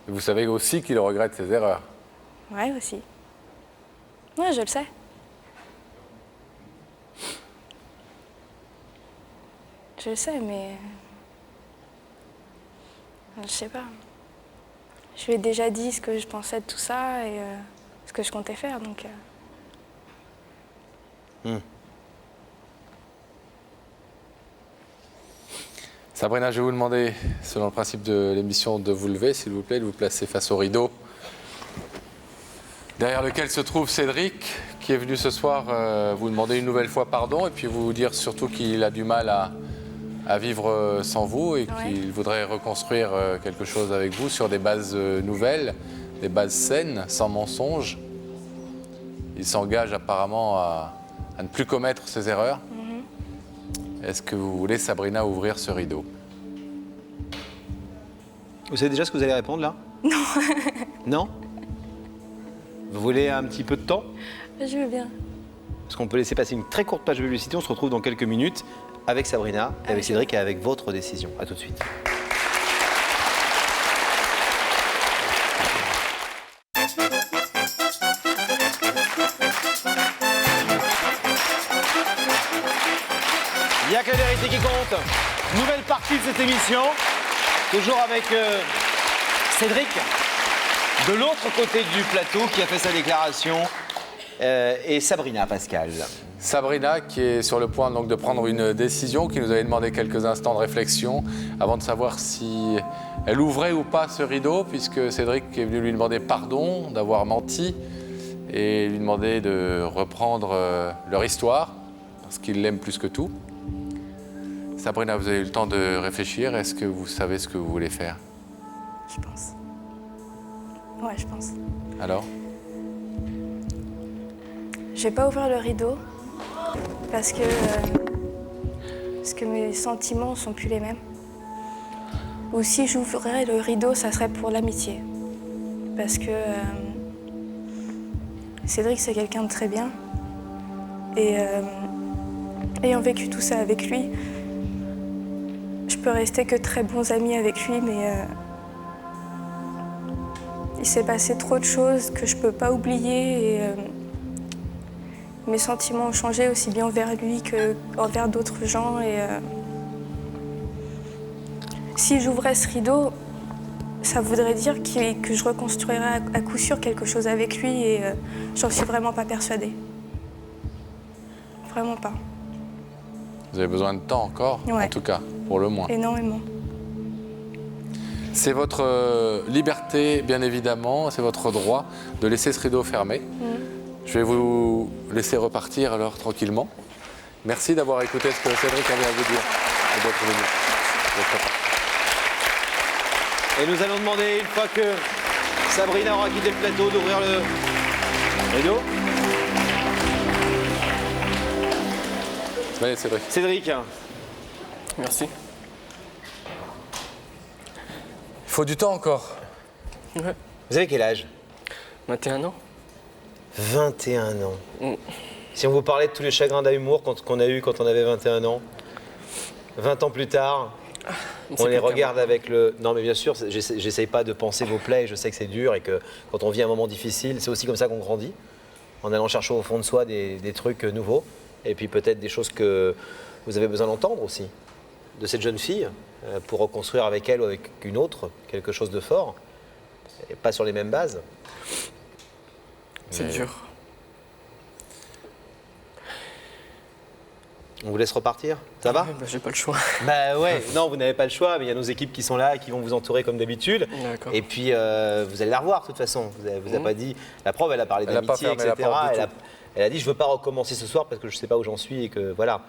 vous savez aussi qu'il regrette ses erreurs. Ouais aussi. Ouais, je le sais. Je le sais, mais je sais pas. Je lui ai déjà dit ce que je pensais de tout ça et ce que je comptais faire, donc. Sabrina, je vais vous demander, selon le principe de l'émission, de vous lever, s'il vous plaît, de vous placer face au rideau, derrière lequel se trouve Cédric, qui est venu ce soir vous demander une nouvelle fois pardon et puis vous dire surtout qu'il a du mal à vivre sans vous et qu'il voudrait reconstruire quelque chose avec vous sur des bases nouvelles, des bases saines, sans mensonges. Il s'engage apparemment à ne plus commettre ses erreurs. Est-ce que vous voulez, Sabrina, ouvrir ce rideau? Vous savez déjà ce que vous allez répondre là? Non. Non? Vous voulez un petit peu de temps? Je veux bien. Parce qu'on peut laisser passer une très courte page de publicité. On se retrouve dans quelques minutes avec Sabrina, avec Cédric et avec votre décision. A tout de suite. Il n'y a que la vérité qui compte. Nouvelle partie de cette émission. Toujours avec Cédric, de l'autre côté du plateau, qui a fait sa déclaration, et Sabrina Pascal. Sabrina, qui est sur le point donc de prendre une décision, qui nous avait demandé quelques instants de réflexion avant de savoir si elle ouvrait ou pas ce rideau, puisque Cédric est venu lui demander pardon d'avoir menti et lui demander de reprendre leur histoire, parce qu'il l'aime plus que tout. Sabrina, vous avez eu le temps de réfléchir. Est-ce que vous savez ce que vous voulez faire? Je pense. Ouais, je pense. Alors? Je vais pas ouvrir le rideau parce que mes sentiments sont plus les mêmes. Ou si j'ouvrais le rideau, ça serait pour l'amitié. Parce que Cédric, c'est quelqu'un de très bien. Et ayant vécu tout ça avec lui, je peux rester que très bons amis avec lui, mais il s'est passé trop de choses que je peux pas oublier et mes sentiments ont changé aussi bien envers lui qu'envers d'autres gens. Et si j'ouvrais ce rideau, ça voudrait dire que je reconstruirais à coup sûr quelque chose avec lui et j'en suis vraiment pas persuadée. Vraiment pas. Vous avez besoin de temps encore, Ouais. en tout cas, pour le moins. Énormément. C'est votre liberté, bien évidemment, c'est votre droit de laisser ce rideau fermé. Je vais vous laisser repartir alors tranquillement. Merci d'avoir écouté ce que Cédric avait à vous dire et d'être venu. Et nous allons demander, une fois que Sabrina aura quitté le plateau, d'ouvrir le rideau. Allez, Cédric. Cédric. Merci. Il faut du temps encore. Ouais. Vous avez quel âge? 21 ans. 21 ans. Si on vous parlait de tous les chagrins d'amour qu'on a eu quand on avait 21 ans, 20 ans plus tard, on les regarde avec le... Non mais bien sûr, j'essaye pas de penser vos plaies, je sais que c'est dur et que quand on vit un moment difficile, c'est aussi comme ça qu'on grandit, en allant chercher au fond de soi des trucs nouveaux, et puis peut-être des choses que vous avez besoin d'entendre aussi, de cette jeune fille, pour reconstruire avec elle ou avec une autre quelque chose de fort, et pas sur les mêmes bases. C'est dur. On vous laisse repartir? Ça va? J'ai pas le choix. Bah ouais, non, vous n'avez pas le choix, mais il y a nos équipes qui sont là et qui vont vous entourer comme d'habitude. D'accord. Et puis, vous allez la revoir de toute façon. Vous avez pas dit... La preuve, elle a parlé Elle a pas d'amitié, fermé la etc. porte du Elle a dit, je veux pas recommencer ce soir parce que je sais pas où j'en suis et que, voilà,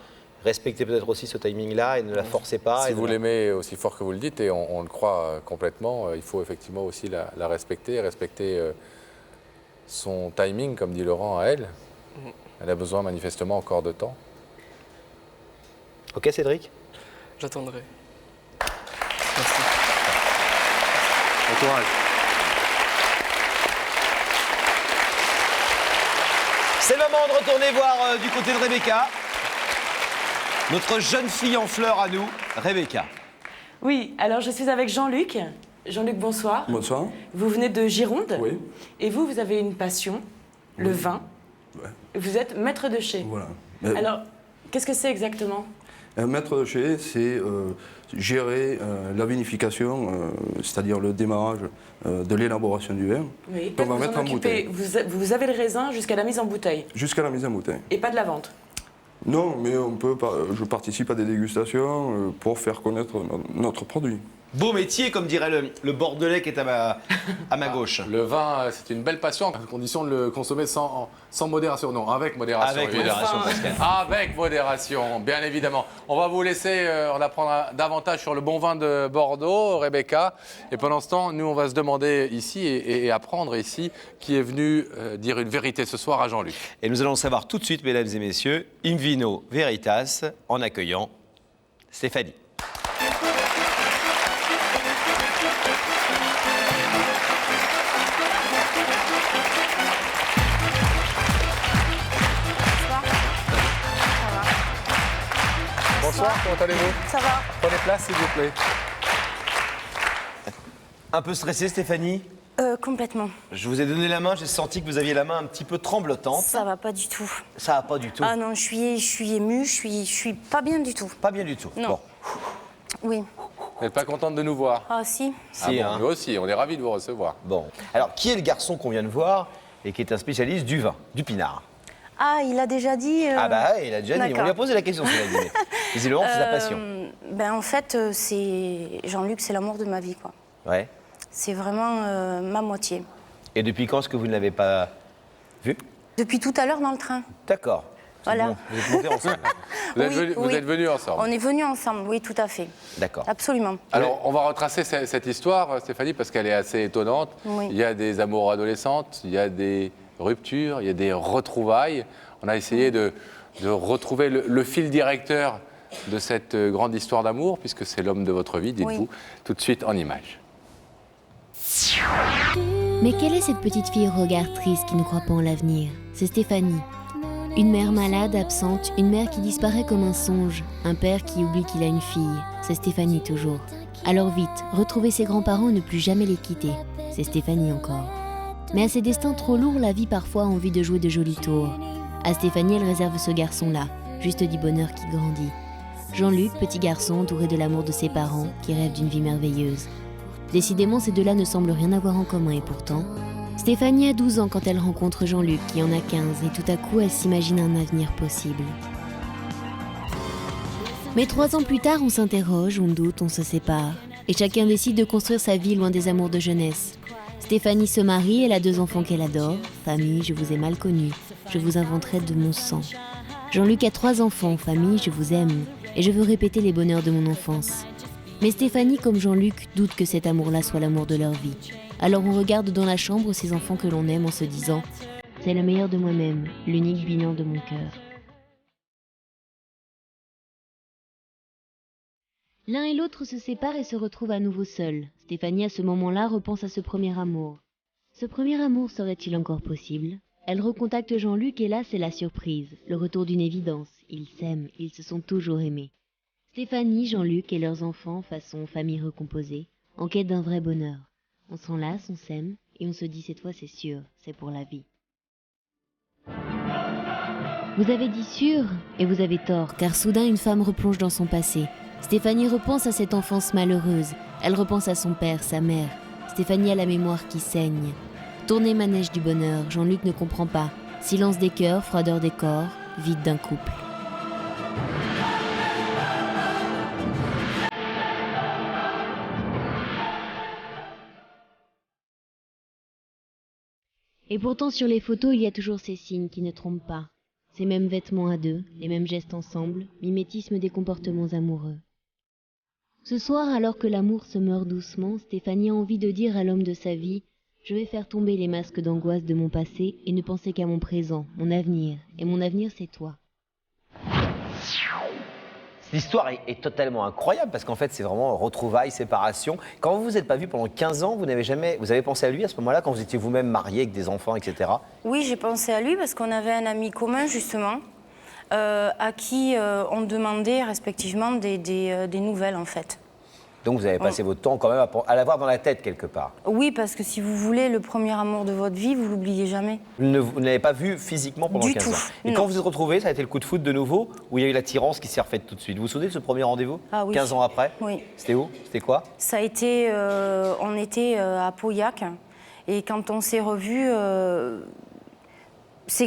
respectez peut-être aussi ce timing-là et ne la forcez pas. Si et vous l'aimez aussi fort que vous le dites, et on le croit complètement, il faut effectivement aussi la respecter, respecter son timing, comme dit Laurent, à elle. Elle a besoin manifestement encore de temps. Ok, Cédric? J'attendrai. Bon courage. C'est le moment de retourner voir du côté de Rebecca. Notre jeune fille en fleurs à nous, Rebecca. Oui, alors je suis avec Jean-Luc. Jean-Luc, bonsoir. Bonsoir. Vous venez de Gironde. Oui. Et vous avez une passion, le vin. Ouais. Vous êtes maître de chez. Voilà. Alors, qu'est-ce que c'est exactement? Un maître de chez, c'est gérer la vinification, c'est-à-dire le démarrage de l'élaboration du vin. Oui, qu'on va mettre en bouteille. Vous avez le raisin jusqu'à la mise en bouteille. Jusqu'à la mise en bouteille. Et pas de la vente. Non, mais je participe à des dégustations pour faire connaître notre produit. Beau métier, comme dirait le Bordelais qui est à ma gauche. Le vin, c'est une belle passion, à condition de le consommer sans modération. Non, avec modération. Avec modération, Pascal. Avec modération, bien évidemment. On va vous laisser en apprendre davantage sur le bon vin de Bordeaux, Rebecca. Et pendant ce temps, nous, on va se demander ici et apprendre ici qui est venu dire une vérité ce soir à Jean-Luc. Et nous allons savoir tout de suite, mesdames et messieurs, in vino veritas, en accueillant Stéphanie. Bonsoir, comment allez-vous? Ça va. Prenez place, s'il vous plaît. Un peu stressée, Stéphanie? Complètement. Je vous ai donné la main, j'ai senti que vous aviez la main un petit peu tremblotante. Ça va pas du tout. Ça va pas du tout. Ah non, je suis émue, je suis pas bien du tout. Pas bien du tout. Non. Bon. Oui. Vous n'êtes pas contente de nous voir? Ah si. Si, hein. Nous aussi, on est ravis de vous recevoir. Bon. Alors, qui est le garçon qu'on vient de voir et qui est un spécialiste du vin, du pinard? Ah, il a déjà dit. Ah bah ouais, il a déjà dit. On D'accord. lui a posé la question, cela dit. Visiblement, c'est sa passion. Ben en fait, c'est Jean-Luc, c'est l'amour de ma vie, quoi. Ouais. C'est vraiment ma moitié. Et depuis quand est-ce que vous ne l'avez pas vu? Depuis tout à l'heure dans le train. D'accord. Voilà. Bon, vous êtes montés ensemble. Vous êtes venus ensemble? On est venus ensemble, oui, tout à fait. D'accord. Absolument. Alors, on va retracer cette histoire, Stéphanie, parce qu'elle est assez étonnante. Oui. Il y a des amours adolescentes, il y a des ruptures, il y a des retrouvailles. On a essayé de retrouver le fil directeur de cette grande histoire d'amour, puisque c'est l'homme de votre vie, dites-vous, tout de suite en images. Mais quelle est cette petite fille au regard triste qui ne croit pas en l'avenir? C'est Stéphanie. Une mère malade, absente, une mère qui disparaît comme un songe, un père qui oublie qu'il a une fille. C'est Stéphanie toujours. Alors vite, retrouver ses grands-parents et ne plus jamais les quitter. C'est Stéphanie encore. Mais à ses destins trop lourds, la vie parfois a envie de jouer de jolis tours. À Stéphanie, elle réserve ce garçon-là, juste du bonheur qui grandit. Jean-Luc, petit garçon entouré de l'amour de ses parents, qui rêve d'une vie merveilleuse. Décidément, ces deux-là ne semblent rien avoir en commun et pourtant... Stéphanie a 12 ans quand elle rencontre Jean-Luc, qui en a 15, et tout à coup, elle s'imagine un avenir possible. Mais 3 ans plus tard, on s'interroge, on doute, on se sépare. Et chacun décide de construire sa vie loin des amours de jeunesse. Stéphanie se marie, elle a 2 enfants qu'elle adore. Famille, je vous ai mal connu, je vous inventerai de mon sang. Jean-Luc a 3 enfants, famille, je vous aime. Et je veux répéter les bonheurs de mon enfance. Mais Stéphanie, comme Jean-Luc, doute que cet amour-là soit l'amour de leur vie. Alors on regarde dans la chambre ces enfants que l'on aime en se disant « C'est le meilleur de moi-même, l'unique bilan de mon cœur ». L'un et l'autre se séparent et se retrouvent à nouveau seuls. Stéphanie, à ce moment-là, repense à ce premier amour. Ce premier amour serait-il encore possible ? Elle recontacte Jean-Luc et là, c'est la surprise. Le retour d'une évidence. Ils s'aiment, ils se sont toujours aimés. Stéphanie, Jean-Luc et leurs enfants, façon famille recomposée, en quête d'un vrai bonheur. On s'enlace, on s'aime et on se dit cette fois c'est sûr, c'est pour la vie. Vous avez dit sûr et vous avez tort, car soudain une femme replonge dans son passé. Stéphanie repense à cette enfance malheureuse. Elle repense à son père, sa mère. Stéphanie a la mémoire qui saigne. Tournez manège du bonheur, Jean-Luc ne comprend pas. Silence des cœurs, froideur des corps, vide d'un couple. Et pourtant sur les photos, il y a toujours ces signes qui ne trompent pas. Ces mêmes vêtements à 2, les mêmes gestes ensemble, mimétisme des comportements amoureux. Ce soir, alors que l'amour se meurt doucement, Stéphanie a envie de dire à l'homme de sa vie « Je vais faire tomber les masques d'angoisse de mon passé et ne penser qu'à mon présent, mon avenir. Et mon avenir, c'est toi. » L'histoire est totalement incroyable parce qu'en fait, c'est vraiment retrouvailles, séparation. Quand vous vous êtes pas vu pendant 15 ans, vous avez pensé à lui à ce moment-là, quand vous étiez vous-même marié avec des enfants, etc. Oui, j'ai pensé à lui parce qu'on avait un ami commun, justement, à qui on demandait respectivement des nouvelles, en fait. Donc vous avez passé votre temps quand même à l'avoir dans la tête quelque part. Oui, parce que si vous voulez le premier amour de votre vie, vous l'oubliez jamais. Vous ne l'avez pas vu physiquement pendant 15 ans. Et quand vous vous êtes retrouvés, ça a été le coup de foot de nouveau, où il y a eu l'attirance qui s'est refaite tout de suite. Vous vous souvenez de ce premier rendez-vous? Ah oui. 15 ans après? Oui. C'était où? C'était quoi? Ça a été, on était à Pauillac, et quand on s'est revus,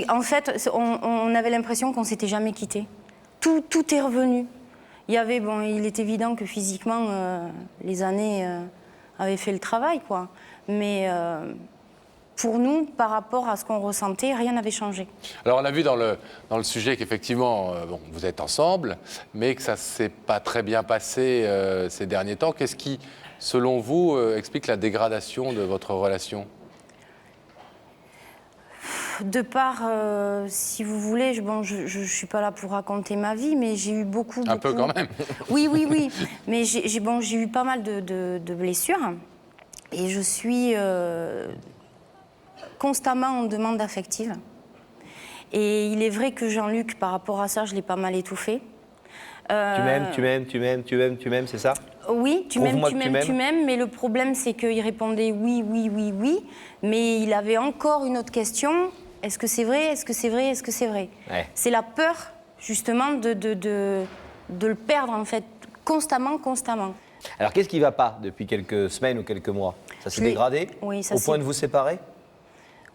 en fait, on avait l'impression qu'on s'était jamais quittés. Tout est revenu. Il est évident que physiquement, les années avaient fait le travail, quoi. Mais pour nous, par rapport à ce qu'on ressentait, rien n'avait changé. Alors on a vu dans le sujet qu'effectivement, vous êtes ensemble, mais que ça ne s'est pas très bien passé ces derniers temps. Qu'est-ce qui, selon vous, explique la dégradation de votre relation ? Si vous voulez, je suis pas là pour raconter ma vie, mais j'ai eu beaucoup... Un peu quand même. Oui. Mais j'ai eu pas mal de blessures. Et je suis constamment en demande affective. Et il est vrai que Jean-Luc, par rapport à ça, je l'ai pas mal étouffé. Tu m'aimes, c'est ça? Oui, tu m'aimes, mais le problème, c'est qu'il répondait oui, mais il avait encore une autre question. Est-ce que c'est vrai? Est-ce que c'est vrai? Est-ce que c'est vrai? Ouais. C'est la peur, justement, de le perdre, en fait, constamment. Alors, qu'est-ce qui ne va pas depuis quelques semaines ou quelques mois? Ça s'est dégradé? Oui, ça au point de vous séparer?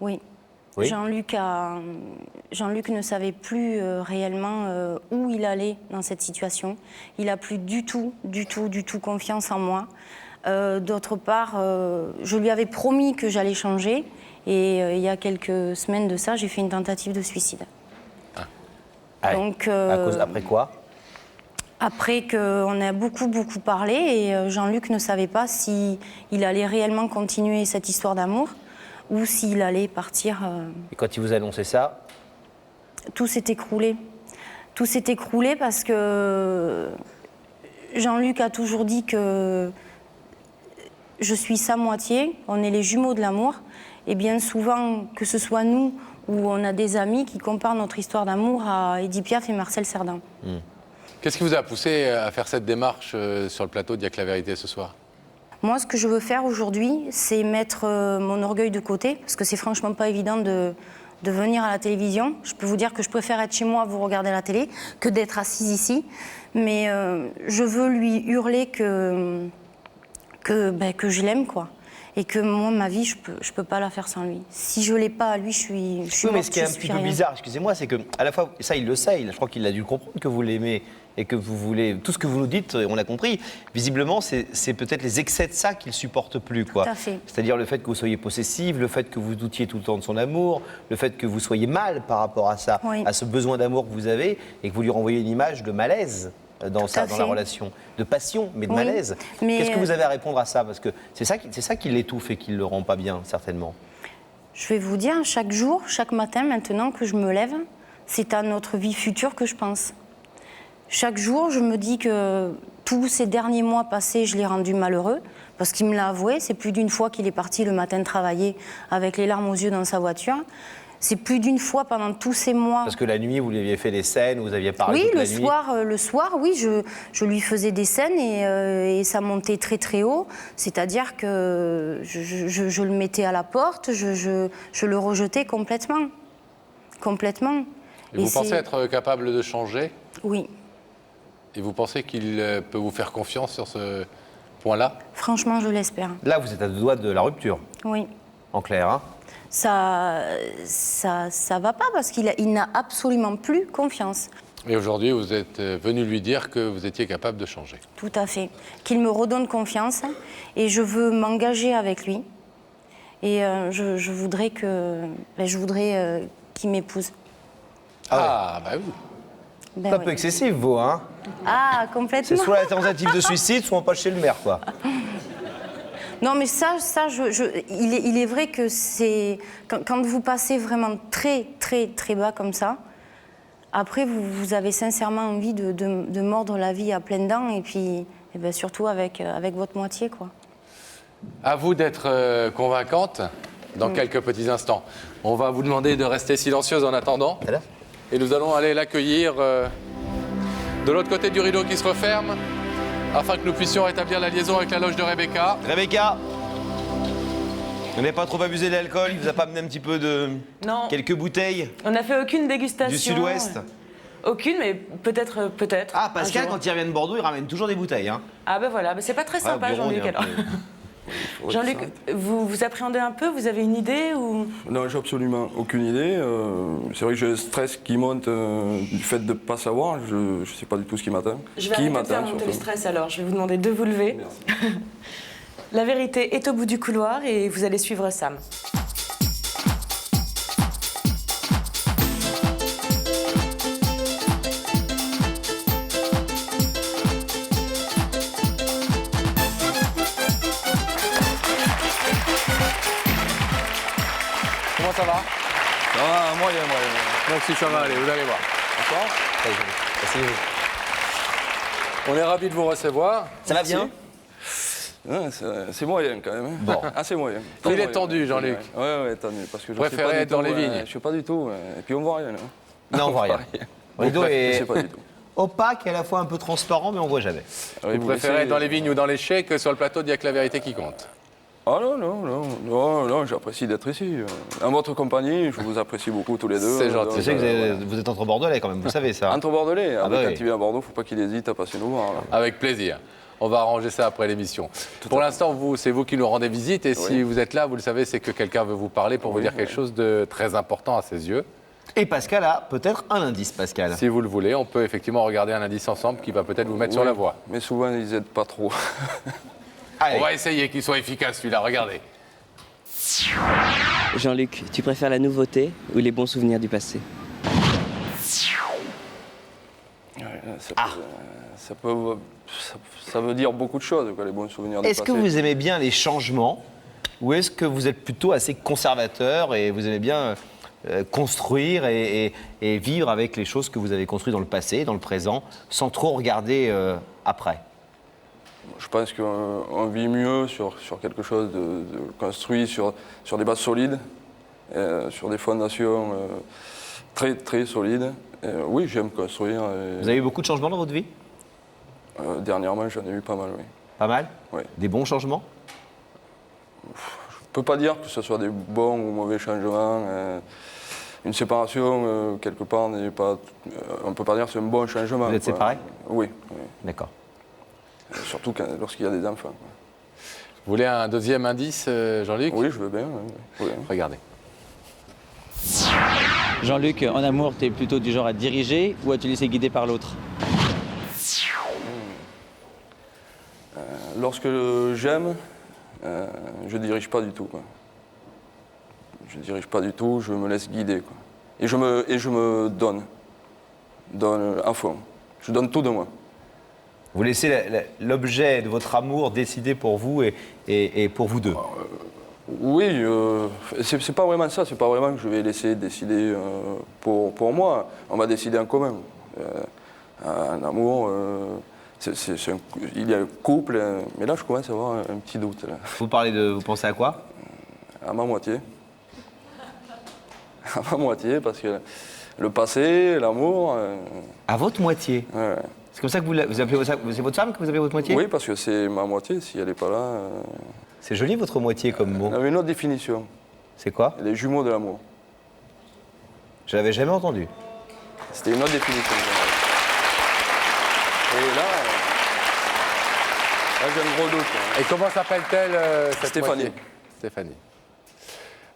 Oui. Jean-Luc ne savait plus réellement où il allait dans cette situation. Il n'a plus du tout confiance en moi. D'autre part, je lui avais promis que j'allais changer. Et il y a quelques semaines de ça, j'ai fait une tentative de suicide. Donc, après quoi? Après qu'on a beaucoup parlé et Jean-Luc ne savait pas s'il allait réellement continuer cette histoire d'amour ou s'il allait partir. Et quand il vous a annoncé ça? Tout s'est écroulé. Tout s'est écroulé parce que Jean-Luc a toujours dit que je suis sa moitié, on est les jumeaux de l'amour. Et bien souvent, que ce soit nous ou on a des amis qui comparent notre histoire d'amour à Édith Piaf et Marcel Cerdan. Qu'est-ce qui vous a poussé à faire cette démarche sur le plateau d'Y'a que la vérité ce soir? Moi, ce que je veux faire aujourd'hui, c'est mettre mon orgueil de côté, parce que c'est franchement pas évident de venir à la télévision. Je peux vous dire que je préfère être chez moi, vous regarder la télé, que d'être assise ici. Mais je veux lui hurler que je l'aime, quoi. et que moi, ma vie, je peux pas la faire sans lui. Si je l'ai pas à lui, je suis Oui, mais morte, ce qui est un je petit suis peu rien. bizarre, excusez-moi, c'est que à la fois, ça il le sait, je crois qu'il a dû le comprendre que vous l'aimez et que vous voulez, tout ce que vous nous dites, on l'a compris. Visiblement, c'est peut-être les excès de ça qu'il supporte plus, quoi. Tout à fait. C'est-à-dire le fait que vous soyez possessive, le fait que vous doutiez tout le temps de son amour, le fait que vous soyez mal par rapport à ça, Oui. à ce besoin d'amour que vous avez et que vous lui renvoyez une image de malaise dans Tout à la fait. relation, de passion, mais de Oui, malaise. mais- Qu'est-ce que vous avez à répondre à ça? Parce que c'est ça qui l'étouffe et qui le rend pas bien, certainement. Je vais vous dire, chaque jour, chaque matin, maintenant que je me lève, c'est à notre vie future que je pense. Chaque jour, je me dis que tous ces derniers mois passés, je l'ai rendu malheureux, parce qu'il me l'a avoué. C'est plus d'une fois qu'il est parti le matin travailler avec les larmes aux yeux dans sa voiture. C'est plus d'une fois pendant tous ces mois. Parce que la nuit, vous lui aviez fait des scènes, vous aviez parlé Oui, toute le la nuit. soir, oui, je lui faisais des scènes et ça montait très très haut. C'est-à-dire que je le mettais à la porte, je le rejetais complètement. Complètement. Et vous pensez c'est- être capable de changer? Oui, Et vous pensez qu'il peut vous faire confiance sur ce point-là? franchement, je l'espère. Là, vous êtes à deux doigts de la rupture, Oui. en clair. Hein. Ça va pas parce il n'a absolument plus confiance. Et aujourd'hui, vous êtes venu lui dire que vous étiez capable de changer. Tout à fait. Qu'il me redonne confiance et je veux m'engager avec lui. Et je voudrais qu'il m'épouse. Ah, bah oui. Ben C'est un oui. peu excessif, vous, hein? Ah, complètement. C'est soit la tentative de suicide, soit on passe chez le maire, quoi. Non, mais il est vrai que c'est quand vous passez vraiment très, très, très bas comme ça, après, vous avez sincèrement envie de mordre la vie à pleines dents et puis et ben, surtout avec votre moitié, quoi. À vous d'être convaincante dans quelques petits instants. On va vous demander de rester silencieuse en attendant. Et nous allons aller l'accueillir de l'autre côté du rideau qui se referme afin que nous puissions rétablir la liaison avec la loge de Rebecca. Rebecca, vous n'avez pas trop abusé de l'alcool? Il vous a pas amené un petit peu de... Non. Quelques bouteilles On n'a fait aucune dégustation. du Sud-Ouest? Aucune, mais peut-être. Ah, Pascal, un jour. quand il revient de Bordeaux, il ramène toujours des bouteilles, hein? Ah ben voilà, mais c'est pas très Ouais, sympa, au bureau, Jean-Luc. on est un Alors. peu- Jean-Luc, vous appréhendez un peu? Vous avez une idée ou... Non, j'ai absolument aucune idée. C'est vrai que j'ai le stress qui monte du fait de ne pas savoir. Je ne sais pas du tout ce qui m'attend. Je vais Qui arrêter de faire m'attend monter le surtout. stress alors. Je vais vous demander de vous lever. La vérité est au bout du couloir et vous allez suivre Sam. Comment ça va? Ça va, moyen. Donc si ça va aller, vous allez voir. D'accord? On est ravis de vous recevoir. Ça va bien? Ouais, c'est moyen quand même. Hein. Bon. Assez moyen. Il est tendu, Jean-Luc. Ouais, tendu. Parce que je Préférez sais pas du être dans tout, les vignes. Je sais pas du tout. Et puis on voit rien. Hein. Non, on voit rien. Le rideau Je est sais pas du tout. opaque et à la fois un peu transparent, mais on voit jamais. Vous préférez être dans les vignes ou dans les chais que sur le plateau, il n'y a que la vérité qui compte. Ah non, j'apprécie d'être ici. En votre compagnie, je vous apprécie beaucoup tous les deux. C'est gentil. Donc, Je sais que voilà. vous êtes entre Bordelais quand même, vous savez ça. Entre Bordelais. Ah bah Quand oui. il vient à Bordeaux, faut pas qu'il hésite à passer nous voir. Là. Avec plaisir. On va arranger ça après l'émission. Pour l'instant, c'est vous qui nous rendez visite. Et si vous êtes là, vous le savez, c'est que quelqu'un veut vous parler pour vous dire quelque chose de très important à ses yeux. Et Pascal a peut-être un indice, Pascal. Si vous le voulez, on peut effectivement regarder un indice ensemble qui va peut-être vous mettre sur la voie. Mais souvent, ils aident pas trop. On va essayer qu'il soit efficace, celui-là. Regardez. Jean-Luc, tu préfères la nouveauté ou les bons souvenirs du passé? Ça veut dire beaucoup de choses, quoi, les bons souvenirs du Est-ce que passé. vous aimez bien les changements ou est-ce que vous êtes plutôt assez conservateur et vous aimez bien construire et vivre avec les choses que vous avez construites dans le passé, dans le présent, sans trop regarder après? Je pense qu'on vit mieux sur quelque chose de construit sur des bases solides, sur des fondations très, très solides. Oui, j'aime construire. Vous avez eu beaucoup de changements dans votre vie? Dernièrement, j'en ai eu pas mal, oui. Pas mal? Oui. Des bons changements? Je ne peux pas dire que ce soit des bons ou mauvais changements. Une séparation, quelque part, n'est pas. On ne peut pas dire que c'est un bon changement. Vous êtes séparés? Oui. D'accord. Surtout lorsqu'il y a des enfants. Vous voulez un deuxième indice, Jean-Luc? Oui, je veux bien. Oui. Regardez. Jean-Luc, en amour, tu es plutôt du genre à diriger ou à te laisser guider par l'autre? Lorsque j'aime, je dirige pas du tout, quoi. Je dirige pas du tout, je me laisse guider, quoi. Et je me donne à fond. Je donne tout de moi. Vous laissez l'objet de votre amour décider pour vous et pour vous deux. Oui, c'est pas vraiment ça. C'est pas vraiment que je vais laisser décider pour moi. On va décider en commun. Un amour, il y a un couple, mais là je commence à avoir un petit doute. Là. Vous pensez à quoi? À ma moitié. À ma moitié, parce que le passé, l'amour. À votre moitié? Ouais. C'est comme ça que vous appelez ça? C'est votre femme que vous appelez votre moitié? Oui, parce que c'est ma moitié. Si elle n'est pas là. C'est joli votre moitié comme mot. On avait une autre définition. C'est quoi? Les jumeaux de l'amour. Je l'avais jamais entendu. C'était une autre définition. Et là j'ai un gros doute. Et comment s'appelle-t-elle cette Stéphanie. moitié? Stéphanie.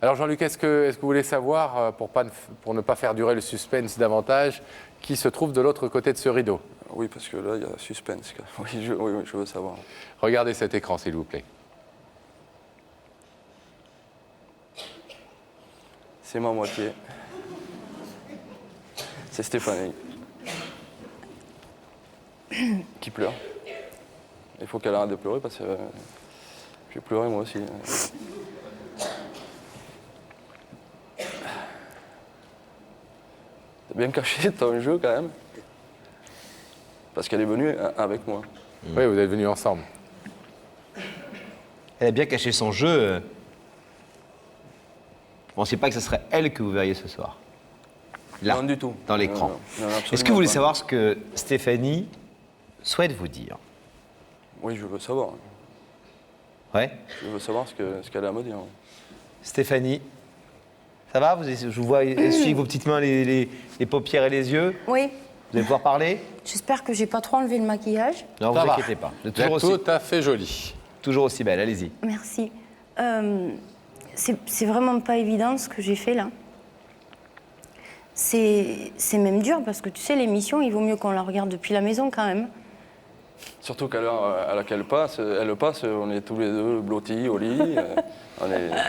Alors Jean-Luc, est-ce que vous voulez savoir, pour ne pas faire durer le suspense davantage, qui se trouve de l'autre côté de ce rideau? Oui, parce que là, il y a suspense. Oui, je veux savoir. Regardez cet écran, s'il vous plaît. C'est ma moitié. C'est Stéphanie. Qui pleure. Il faut qu'elle arrête de pleurer parce que je vais pleurer moi aussi. T'as bien caché ton jeu quand même. Parce qu'elle est venue avec moi. Oui, vous êtes venus ensemble. Elle a bien caché son jeu. Vous ne pensiez pas que ce serait elle que vous verriez ce soir? Là, non, du tout. Dans l'écran. Non, est-ce que vous voulez savoir ce que Stéphanie souhaite vous dire? Oui, je veux savoir. Ouais? Je veux savoir ce qu'elle a à me dire. Stéphanie, ça va? Je vous vois essuyer vos petites mains, les paupières et les yeux. Oui. Vous allez pouvoir parler? J'espère que j'ai pas trop enlevé le maquillage. Non, vous inquiétez pas. Vous êtes tout à fait jolie. Toujours aussi belle, allez-y. Merci. C'est vraiment pas évident ce que j'ai fait là. C'est même dur parce que tu sais, l'émission, il vaut mieux qu'on la regarde depuis la maison quand même. Surtout qu'à l'heure à laquelle elle passe, on est tous les deux blottis au lit.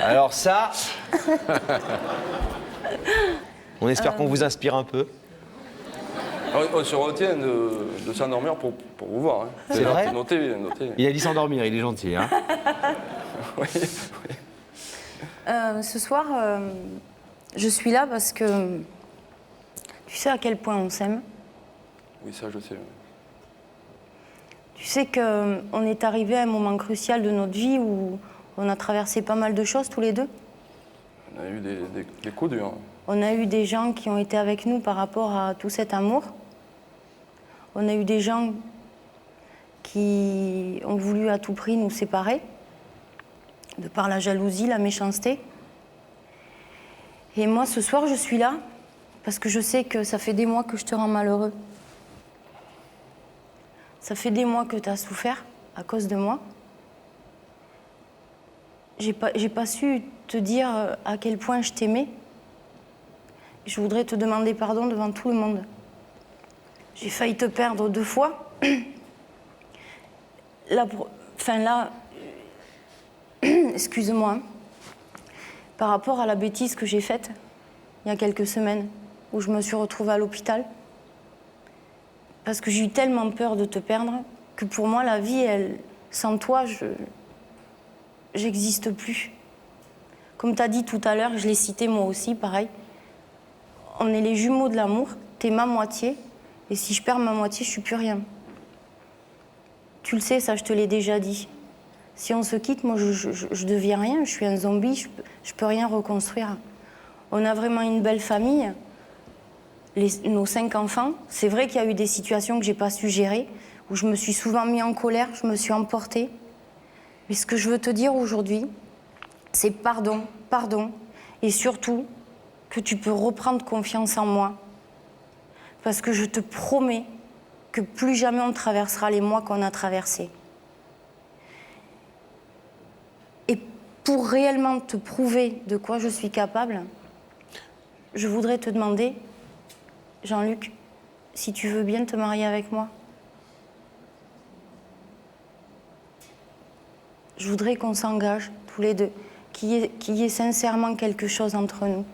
Alors ça, on espère qu'on vous inspire un peu. On se retient de s'endormir pour vous voir. Hein. C'est vrai? Notez. Il a dit s'endormir, il est gentil. Hein. Oui. Ce soir, je suis là parce que tu sais à quel point on s'aime. Oui, ça je sais. Tu sais qu'on est arrivé à un moment crucial de notre vie où on a traversé pas mal de choses tous les deux. On a eu des coups durs. On a eu des gens qui ont été avec nous par rapport à tout cet amour. On a eu des gens qui ont voulu à tout prix nous séparer, de par la jalousie, la méchanceté. Et moi, ce soir, je suis là parce que je sais que ça fait des mois que je te rends malheureux. Ça fait des mois que tu as souffert à cause de moi. J'ai pas su te dire à quel point je t'aimais. Je voudrais te demander pardon devant tout le monde. J'ai failli te perdre 2 fois. Là, excuse-moi, par rapport à la bêtise que j'ai faite il y a quelques semaines, où je me suis retrouvée à l'hôpital, parce que j'ai eu tellement peur de te perdre que pour moi, la vie, sans toi, j'existe plus. Comme tu as dit tout à l'heure, je l'ai cité moi aussi, pareil. On est les jumeaux de l'amour, t'es ma moitié, et si je perds ma moitié, je suis plus rien. Tu le sais, ça, je te l'ai déjà dit. Si on se quitte, moi, je deviens rien, je suis un zombie, je peux rien reconstruire. On a vraiment une belle famille, nos 5 enfants. C'est vrai qu'il y a eu des situations que j'ai pas su gérer, où je me suis souvent mis en colère, je me suis emportée. Mais ce que je veux te dire aujourd'hui, c'est pardon, et surtout que tu peux reprendre confiance en moi. Parce que je te promets que plus jamais on traversera les mois qu'on a traversés. pour réellement te prouver de quoi je suis capable, je voudrais te demander, Jean-Luc, si tu veux bien te marier avec moi. Je voudrais qu'on s'engage tous les deux, qu'il y ait sincèrement quelque chose entre nous.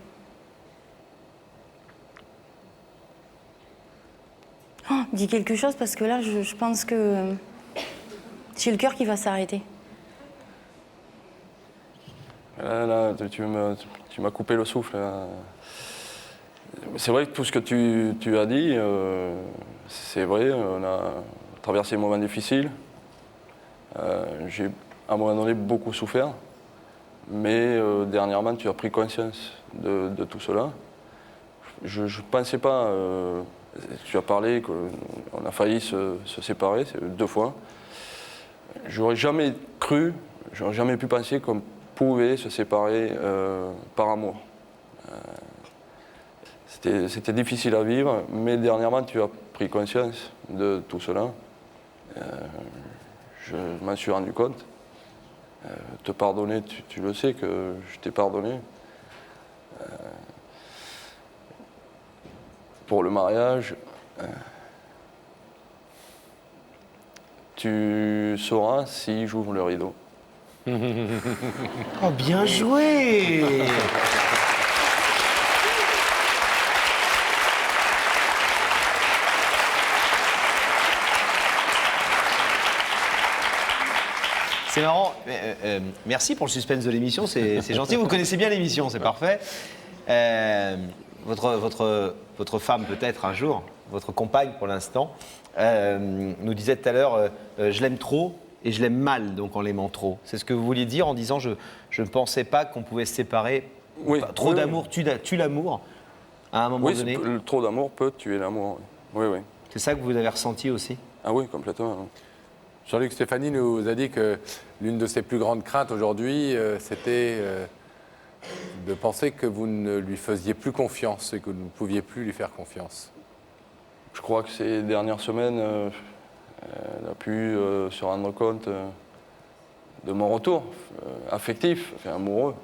Oh, dis quelque chose parce que là, je pense que j'ai le cœur qui va s'arrêter. Là, tu m'as coupé le souffle. Là. C'est vrai que tout ce que tu as dit, c'est vrai, on a traversé des moments difficiles. J'ai à un moment donné beaucoup souffert, mais dernièrement tu as pris conscience de tout cela. Je ne pensais pas, tu as parlé qu'on a failli se séparer 2 fois. J'aurais jamais cru, j'aurais jamais pu penser qu'on pouvait se séparer par amour. C'était difficile à vivre, mais dernièrement tu as pris conscience de tout cela. Je m'en suis rendu compte. Te pardonner, tu le sais que je t'ai pardonné. Pour le mariage, tu sauras si j'ouvre le rideau. Oh, bien joué. C'est marrant. Merci pour le suspense de l'émission, c'est gentil. Vous connaissez bien l'émission, c'est parfait. Votre femme, peut-être un jour, votre compagne pour l'instant, nous disait tout à l'heure je l'aime trop et je l'aime mal, donc en l'aimant trop. C'est ce que vous vouliez dire en disant je ne pensais pas qu'on pouvait se séparer. Oui, trop d'amour tue l'amour à un moment donné. Trop d'amour peut tuer l'amour. Oui, oui. C'est ça que vous avez ressenti aussi? Ah oui, complètement. Jean-Luc, Stéphanie nous a dit que l'une de ses plus grandes craintes aujourd'hui, c'était de penser que vous ne lui faisiez plus confiance et que vous ne pouviez plus lui faire confiance. Je crois que ces dernières semaines, elle a pu se rendre compte de mon retour affectif, amoureux.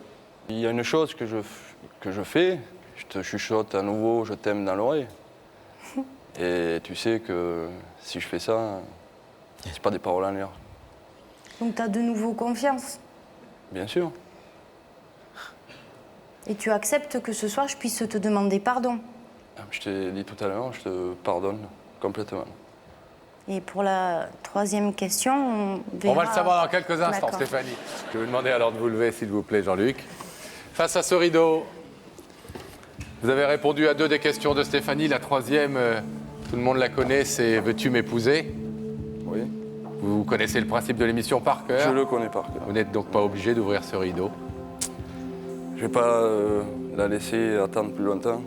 Il y a une chose que je fais, je te chuchote à nouveau, je t'aime dans l'oreille. Et tu sais que si je fais ça, c'est pas des paroles en l'air. Donc tu as de nouveau confiance. Bien sûr. Et tu acceptes que ce soir, je puisse te demander pardon. Je t'ai dit tout à l'heure, je te pardonne complètement. Et pour la 3e question, on verra... On va le savoir dans quelques instants, D'accord. Stéphanie. Je vais vous demander alors de vous lever, s'il vous plaît, Jean-Luc. Face à ce rideau, vous avez répondu à 2 des questions de Stéphanie. La 3e, tout le monde la connaît, c'est « Veux-tu m'épouser » Oui. Vous connaissez le principe de l'émission par cœur. Je le connais par cœur. Vous n'êtes donc pas obligé d'ouvrir ce rideau. Je vais pas la laisser attendre plus longtemps.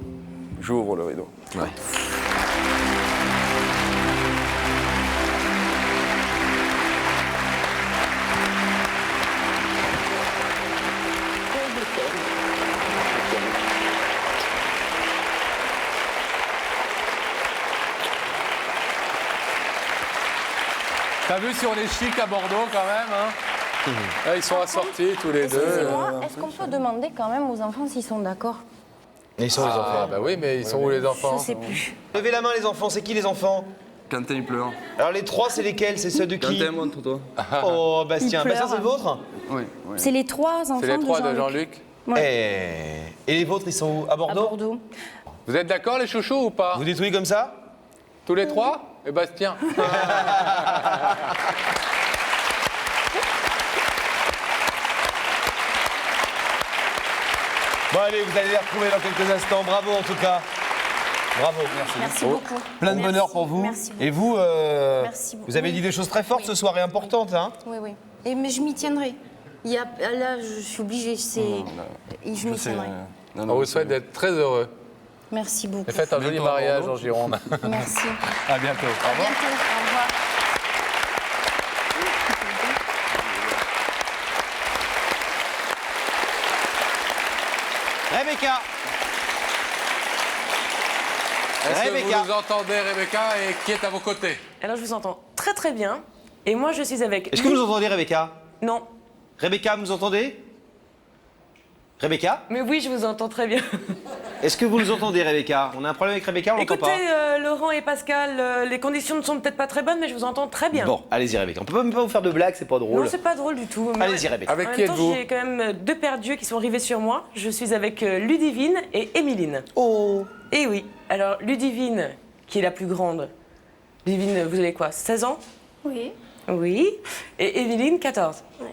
J'ouvre le rideau. Ouais. T'as vu si on est chic à Bordeaux quand même, hein? Là, ils sont assortis tous les deux. Excusez-moi, est-ce qu'on peut demander quand même aux enfants s'ils sont d'accord? Et ils sont les enfants. Bah oui, mais ils sont où les enfants? Je sais plus. Levez la main les enfants, c'est qui les enfants? Quentin, il pleure. Alors les 3, c'est lesquels? C'est ceux de qui? Quentin, montre-toi. Oh, Bastien. Il pleure. Bastien, c'est le vôtre? Oui. C'est les 3 enfants C'est les 3 de Jean-Luc. Jean-Luc. Ouais. Et les vôtres, ils sont où? À À Bordeaux? Bordeaux. Vous êtes d'accord les chouchous ou pas? Vous dites oui comme ça? Tous les 3? Et Bastien. Bon allez, vous allez les retrouver dans quelques instants. Bravo en tout cas. Bravo. Merci beaucoup. Plein de Merci. bonheur pour vous. Merci beaucoup. Et vous, Merci beaucoup. vous avez dit des choses très fortes ce soir et importantes, hein? Oui, oui. Mais je m'y tiendrai. Là, je suis obligée. Je m'y tiendrai. On vous souhaite d'être très heureux. Merci beaucoup. Et faites un joli mariage en Gironde. Merci. À bientôt. À bientôt. Au revoir. Rebecca. Est-ce que Rebecca. vous nous entendez, Rebecca, et qui est à vos côtés? Alors je vous entends très très bien. Et moi je suis avec... Est-ce que vous entendez Rebecca? Non. Rebecca, vous nous entendez? Rebecca? Mais oui, je vous entends très bien. Est-ce que vous nous entendez, Rebecca? On a un problème avec Rebecca, on l'entend Écoutez, pas. Laurent et Pascal, les conditions ne sont peut-être pas très bonnes, mais je vous entends très bien. Bon, allez-y, Rebecca. On peut même pas vous faire de blagues, c'est pas drôle. Non, c'est pas drôle du tout. Mais Allez-y, Rebecca. Avec en qui même temps, êtes-vous? j'ai quand même deux perdus qui sont arrivés sur moi. Je suis avec Ludivine et Émiline. Oh! Et oui. Alors, Ludivine, qui est la plus grande. Ludivine, vous avez quoi, 16 ans? Oui. Oui. Et Émiline, 14. Ouais.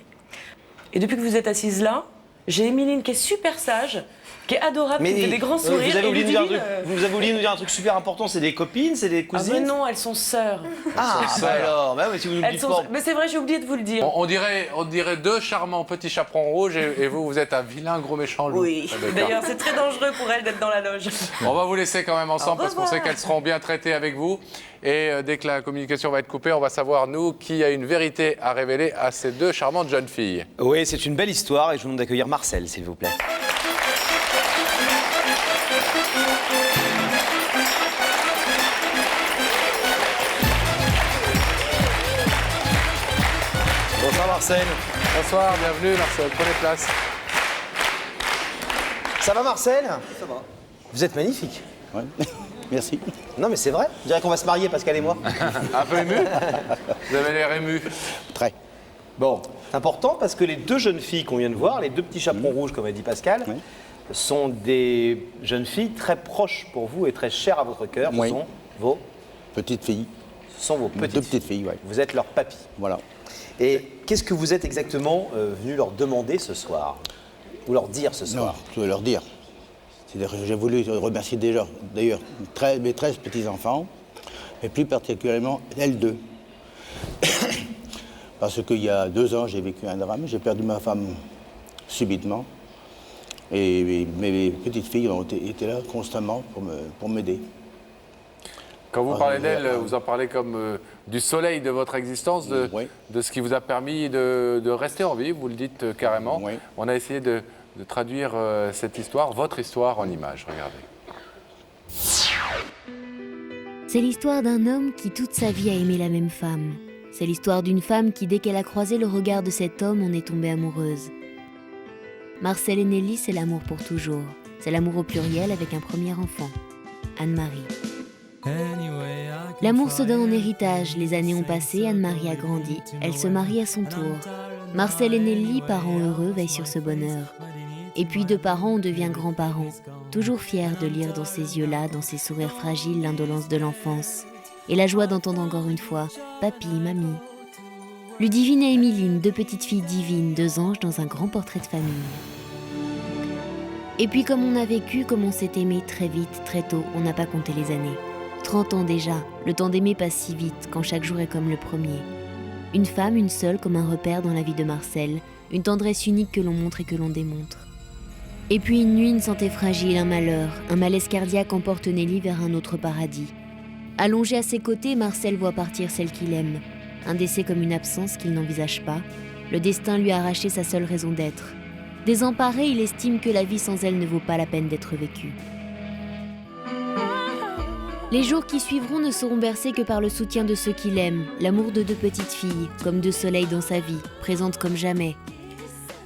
Et depuis que vous êtes assises là, j'ai Émiline qui est super sage, qui est adorable, qui fait des grands sourires. Vous avez et oublié de nous dire un Ludivine, truc. Vous avez oublié de nous dire un truc super important, c'est des copines, c'est des Ah cousines? mais non, elles sont sœurs. Ah, bah alors, bah ouais, si vous nous le Elles dites sont... pas. Mais c'est vrai, j'ai oublié de vous le dire. On dirait deux charmants petits chaperons rouges et vous êtes un vilain gros méchant loup. Oui. Ah, d'accord. D'ailleurs, c'est très dangereux pour elles d'être dans la loge. On va vous laisser quand même ensemble Au parce qu'on revoir. sait qu'elles seront bien traitées avec vous. Et dès que la communication va être coupée, on va savoir, nous, qui a une vérité à révéler à ces deux charmantes jeunes filles. Oui, c'est une belle histoire et je vous demande d'accueillir Marcel, s'il vous plaît. Bonsoir Marcel. Bonsoir, bienvenue Marcel, prenez place. Ça va Marcel? Ça va. Vous êtes magnifique. Ouais. Merci. Non mais c'est vrai, je dirais qu'on va se marier Pascal et moi. Un peu ému? Vous avez l'air ému. Très. Bon, c'est important parce que les deux jeunes filles qu'on vient de voir, les deux petits chaperons rouges comme a dit Pascal, sont des jeunes filles très proches pour vous et très chères à votre cœur. Ce sont vos petites filles. Ce sont vos petites Deux petites filles, oui. Vous êtes leur papy. Voilà. Et qu'est-ce que vous êtes exactement venu leur demander ce soir? Ou leur dire ce soir? Non, je veux leur dire. J'ai voulu remercier déjà, d'ailleurs, mes 13 petits-enfants, mais plus particulièrement elles deux. Parce qu'il y a 2 ans, j'ai vécu un drame, j'ai perdu ma femme subitement. Et mes petites filles ont été là constamment pour m'aider. Quand vous parlez d'elle, vous en parlez comme du soleil de votre existence, de ce qui vous a permis de rester en vie, vous le dites carrément. On a essayé de traduire cette histoire, votre histoire en images, regardez. C'est l'histoire d'un homme qui toute sa vie a aimé la même femme. C'est l'histoire d'une femme qui, dès qu'elle a croisé le regard de cet homme, en est tombée amoureuse. Marcel et Nelly, c'est l'amour pour toujours. C'est l'amour au pluriel avec un premier enfant, Anne-Marie. L'amour se donne en héritage. Les années ont passé, Anne-Marie a grandi. Elle se marie à son tour. Marcel et Nelly, parents heureux, veillent sur ce bonheur. Et puis de parents, on devient grands-parents. Toujours fiers de lire dans ces yeux-là, dans ces sourires fragiles, l'indolence de l'enfance. Et la joie d'entendre encore une fois « Papy, mamie ». Ludivine et Émiline, deux petites filles divines, deux anges dans un grand portrait de famille. Et puis comme on a vécu, comme on s'est aimé très vite, très tôt, on n'a pas compté les années. 30 ans déjà, le temps d'aimer passe si vite quand chaque jour est comme le premier. Une femme, une seule, comme un repère dans la vie de Marcel, une tendresse unique que l'on montre et que l'on démontre. Et puis une nuit, une santé fragile, un malheur, un malaise cardiaque emporte Nelly vers un autre paradis. Allongé à ses côtés, Marcel voit partir celle qu'il aime. Un décès comme une absence qu'il n'envisage pas. Le destin lui a arraché sa seule raison d'être. Désemparé, il estime que la vie sans elle ne vaut pas la peine d'être vécue. Les jours qui suivront ne seront bercés que par le soutien de ceux qu'il aime, l'amour de deux petites filles, comme deux soleils dans sa vie, présentes comme jamais.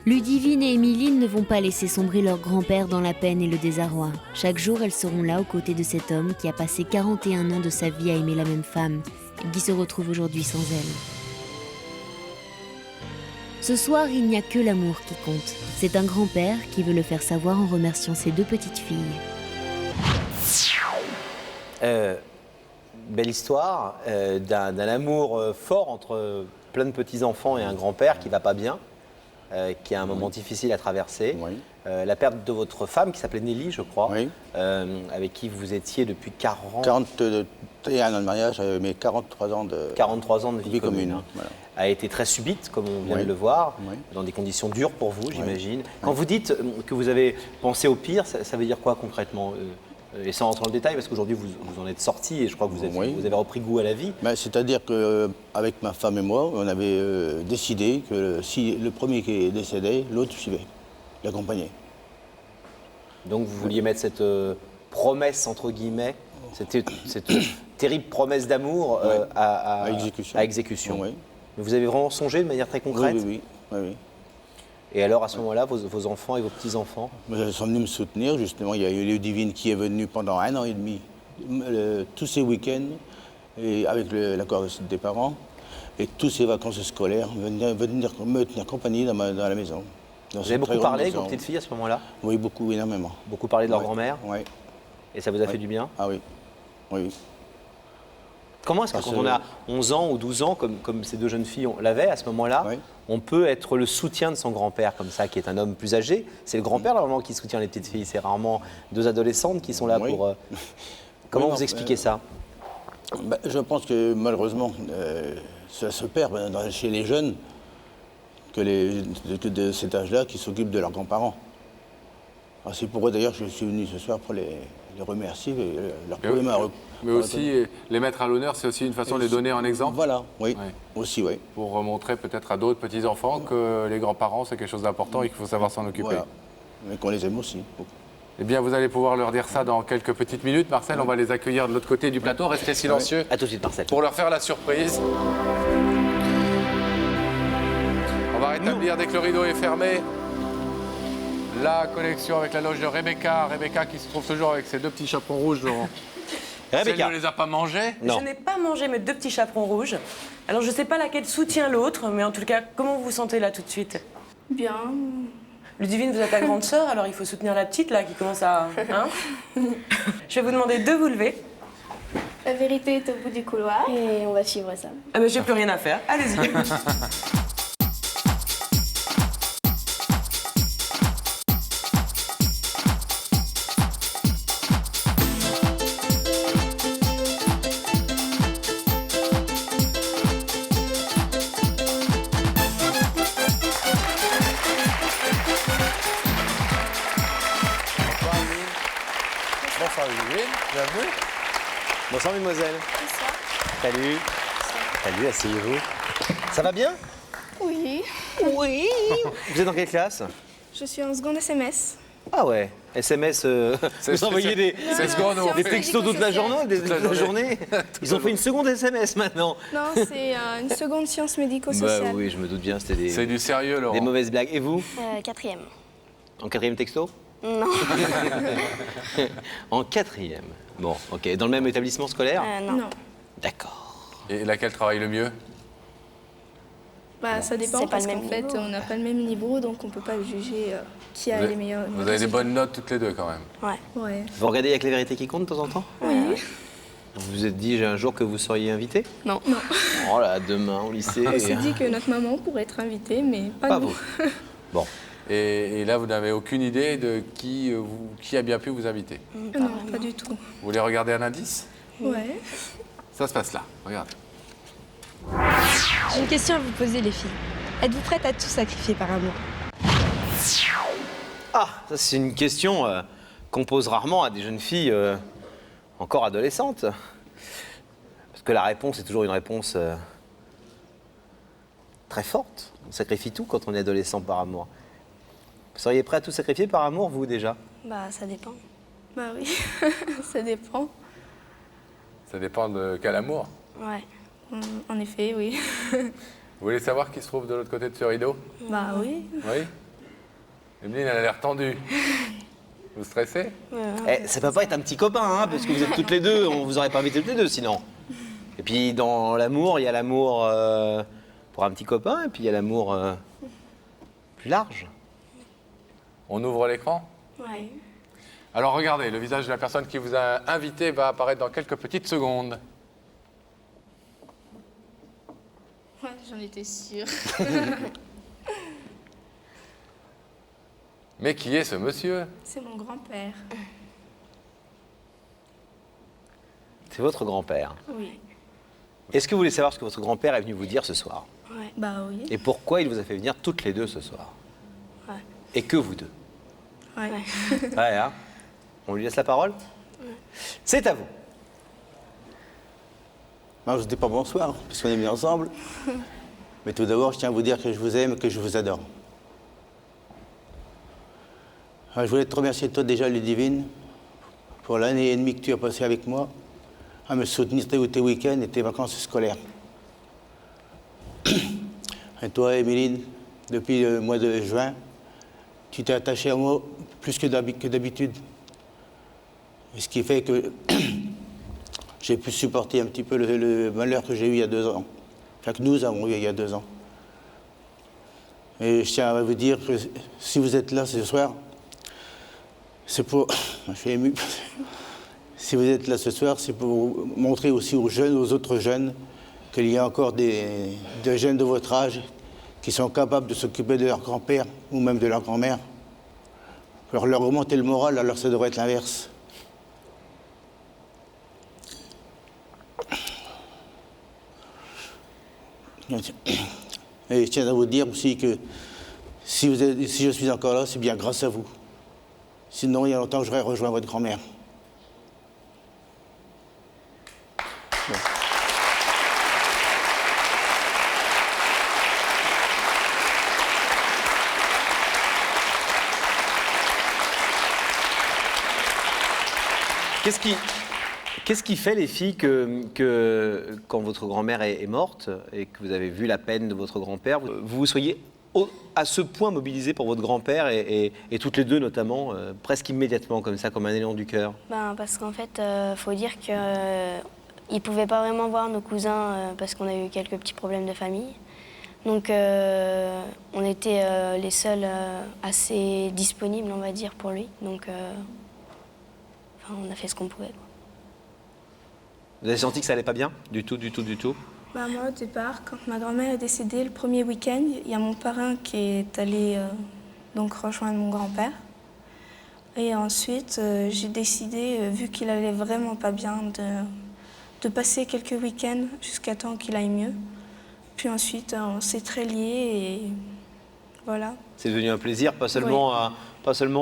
Ludivine et Émiline ne vont pas laisser sombrer leur grand-père dans la peine et le désarroi. Chaque jour, elles seront là aux côtés de cet homme qui a passé 41 ans de sa vie à aimer la même femme et qui se retrouve aujourd'hui sans elle. Ce soir, il n'y a que l'amour qui compte. C'est un grand-père qui veut le faire savoir en remerciant ses deux petites filles. Belle histoire d'un amour fort entre plein de petits-enfants et un grand-père qui va pas bien. Qui a un moment difficile à traverser. La perte de votre femme, qui s'appelait Nelly, je crois, avec qui vous étiez depuis 41 ans de mariage, mais 43 ans de vie commune. Voilà. A été très subite, comme on vient de le voir, dans des conditions dures pour vous, j'imagine. Quand vous dites que vous avez pensé au pire, ça veut dire quoi concrètement et sans rentrer dans le détail, parce qu'aujourd'hui vous en êtes sorti et je crois que vous avez repris goût à la vie. C'est-à-dire qu'avec ma femme et moi, on avait décidé que si le premier qui est décédé, l'autre suivait, l'accompagnait. Donc vous vouliez mettre cette promesse, entre guillemets, cette terrible promesse d'amour à exécution. Mais vous avez vraiment songé de manière très concrète? Oui. Et alors, à ce moment-là, vos enfants et vos petits-enfants? Ils sont venus me soutenir, justement. Il y a eu Ludivine qui est venue pendant 1 an et demi, tous ces week-ends, et avec l'accord des parents, et tous ces vacances scolaires, venir me tenir compagnie dans la maison. Vous avez beaucoup parlé avec vos petites filles à ce moment-là? Oui, beaucoup, énormément. Beaucoup parlé de leur grand-mère? Oui. Et ça vous a fait du bien? Ah oui. Oui. Comment est-ce que quand on a 11 ans ou 12 ans, comme ces deux jeunes filles l'avaient à ce moment-là, on peut être le soutien de son grand-père comme ça, qui est un homme plus âgé? C'est le grand-père normalement qui soutient les petites filles, c'est rarement deux adolescentes qui sont là pour... Comment vous expliquez ça? Je pense que malheureusement, ça se perd chez les jeunes que de cet âge-là qui s'occupent de leurs grands-parents. C'est pour eux d'ailleurs que je suis venu ce soir pour les remercier et leur prouver ma reconnaissance. Mais aussi, les mettre à l'honneur, c'est aussi une façon de les donner en exemple. Voilà, oui, aussi, oui. Pour montrer peut-être à d'autres petits-enfants que les grands-parents, c'est quelque chose d'important et qu'il faut savoir s'en occuper. Voilà, mais qu'on les aime aussi. Eh bien, vous allez pouvoir leur dire ça dans quelques petites minutes. Marcel, on va les accueillir de l'autre côté du plateau. Restez silencieux. À tout de suite, Marcel. Pour leur faire la surprise. On va rétablir dès que le rideau est fermé. La connexion avec la loge de Rebecca. Rebecca qui se trouve toujours avec ses deux petits chaperons rouges. Rebecca. Elle ne les a pas mangés? Je n'ai pas mangé mes deux petits chaperons rouges. Alors, je ne sais pas laquelle soutient l'autre, mais en tout cas, comment vous vous sentez là tout de suite? Bien. Ludivine, vous êtes la grande sœur, alors il faut soutenir la petite là qui commence à... Hein. Je vais vous demander de vous lever. La vérité est au bout du couloir et on va suivre ça. Ah ben j'ai plus rien à faire, allez-y. Bonsoir Ludivine, bienvenue. Bonsoir mesdemoiselles. Bonsoir. Salut. Salut, asseyez-vous. Ça va bien? Oui. Oui. Vous êtes dans quelle classe? Je suis en seconde SMS. Ah ouais, SMS, vous envoyez des textos toute la journée, Ils ont fait une seconde SMS maintenant. Non, c'est une seconde science médico-sociale. Bah oui, je me doute bien, c'était C'est du sérieux, Laurent. des mauvaises blagues. Et vous? 4e. En 4e texto? Non. En 4e. Bon, ok. Dans le même établissement scolaire? Non. D'accord. Et laquelle travaille le mieux? Bah, ça dépend parce qu'en fait, on n'a pas le même niveau, donc on peut pas juger qui a les meilleurs. Vous avez des bonnes notes toutes les deux quand même. Ouais. Vous regardez avec les vérités qui comptent de temps en temps? Oui. Vous vous êtes dit un jour que vous seriez invité? Non. Oh là, demain au lycée. On s'est dit que notre maman pourrait être invitée, mais pas nous. vous. Bon. Et là, vous n'avez aucune idée de qui a bien pu vous inviter? Non, pas du tout. Vous voulez regarder un indice? Ouais. Ça se passe là, regardez. J'ai une question à vous poser, les filles. Êtes-vous prêtes à tout sacrifier par amour? Ah, ça c'est une question qu'on pose rarement à des jeunes filles encore adolescentes. Parce que la réponse est toujours une réponse très forte. On sacrifie tout quand on est adolescent par amour. Vous seriez prêt à tout sacrifier par amour, vous, déjà? Bah, ça dépend. Bah oui, ça dépend. Ça dépend de quel amour. Ouais, en effet, oui. Vous voulez savoir qui se trouve de l'autre côté de ce rideau? Bah oui. Oui? Emeline, elle a l'air tendue. Vous stressez? Ça peut pas être un petit copain, hein, parce que vous êtes toutes les deux, on vous aurait pas invité toutes les deux sinon. Et puis dans l'amour, il y a l'amour pour un petit copain, et puis il y a l'amour plus large. On ouvre l'écran? Ouais. Alors regardez, le visage de la personne qui vous a invité va apparaître dans quelques petites secondes. Ouais, j'en étais sûre. Mais qui est ce monsieur? C'est mon grand-père. C'est votre grand-père. Oui. Est-ce que vous voulez savoir ce que votre grand-père est venu vous dire ce soir? Ouais. Bah oui. Et pourquoi il vous a fait venir toutes les deux ce soir? Ouais. Et que vous deux? Ouais. Ouais, hein? On lui laisse la parole? C'est à vous. Non, je ne dis pas bonsoir, parce qu'on est mis ensemble. Mais tout d'abord, je tiens à vous dire que je vous aime et que je vous adore. Je voulais te remercier toi déjà, Ludivine, pour l'année et demie que tu as passé avec moi, à me soutenir tes week-ends et tes vacances scolaires. Et toi, Émiline, depuis le mois de juin, tu t'es attaché à moi plus que d'habitude. Et ce qui fait que j'ai pu supporter un petit peu le malheur que j'ai eu il y a 2 ans. Enfin, que nous avons eu il y a 2 ans. Et je tiens à vous dire que si vous êtes là ce soir, c'est pour... Je suis ému. Si vous êtes là ce soir, c'est pour montrer aussi aux jeunes, aux autres jeunes, qu'il y a encore des jeunes de votre âge qui sont capables de s'occuper de leur grand-père ou même de leur grand-mère. Alors leur remonter le moral, alors ça devrait être l'inverse. Et je tiens à vous dire aussi que si je suis encore là, c'est bien grâce à vous. Sinon, il y a longtemps, j'aurais rejoint votre grand-mère. Qu'est-ce qui fait, les filles, que quand votre grand-mère est morte et que vous avez vu la peine de votre grand-père, vous soyez à ce point mobilisées pour votre grand-père et toutes les deux notamment, presque immédiatement comme ça, comme un élan du cœur? Parce qu'en fait, faut dire qu'ils ne pouvaient pas vraiment voir nos cousins parce qu'on a eu quelques petits problèmes de famille. Donc on était les seuls assez disponibles, on va dire, pour lui. Donc on a fait ce qu'on pouvait, quoi. Vous avez senti que ça allait pas bien? Du tout? Moi, au départ, quand ma grand-mère est décédée, le premier week-end, il y a mon parrain qui est allé donc rejoindre mon grand-père. Et ensuite, j'ai décidé, vu qu'il allait vraiment pas bien, de passer quelques week-ends jusqu'à temps qu'il aille mieux. Puis ensuite, on s'est très liés et voilà. C'est devenu un plaisir, pas seulement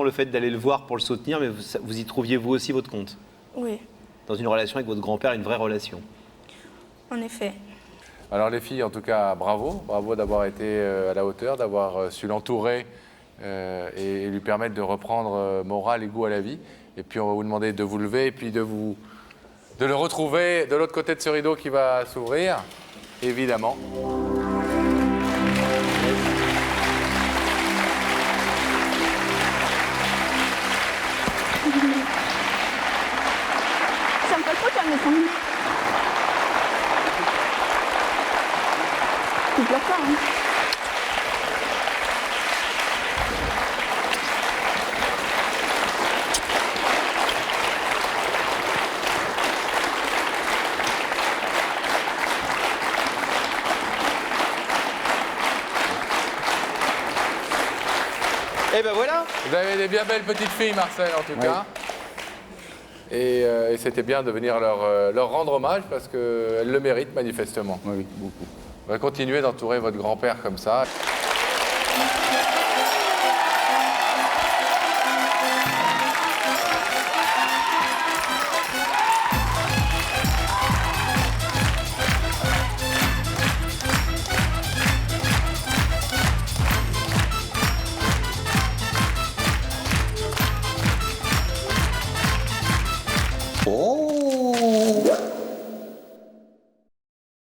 le fait d'aller le voir pour le soutenir, mais vous y trouviez vous aussi votre compte? Oui. Dans une relation avec votre grand-père, une vraie relation? En effet. Alors les filles, en tout cas, bravo d'avoir été à la hauteur, d'avoir su l'entourer et lui permettre de reprendre morale et goût à la vie. Et puis on va vous demander de vous lever et puis de le retrouver de l'autre côté de ce rideau qui va s'ouvrir, évidemment. Ça me fait trop calme, quand même. Tu pleures pas, hein? Et ben voilà. Vous avez des bien belles petites filles, Marcel, en tout cas. Et c'était bien de venir leur rendre hommage parce qu'elles le méritent manifestement. Oui, beaucoup. On va continuer d'entourer votre grand-père comme ça.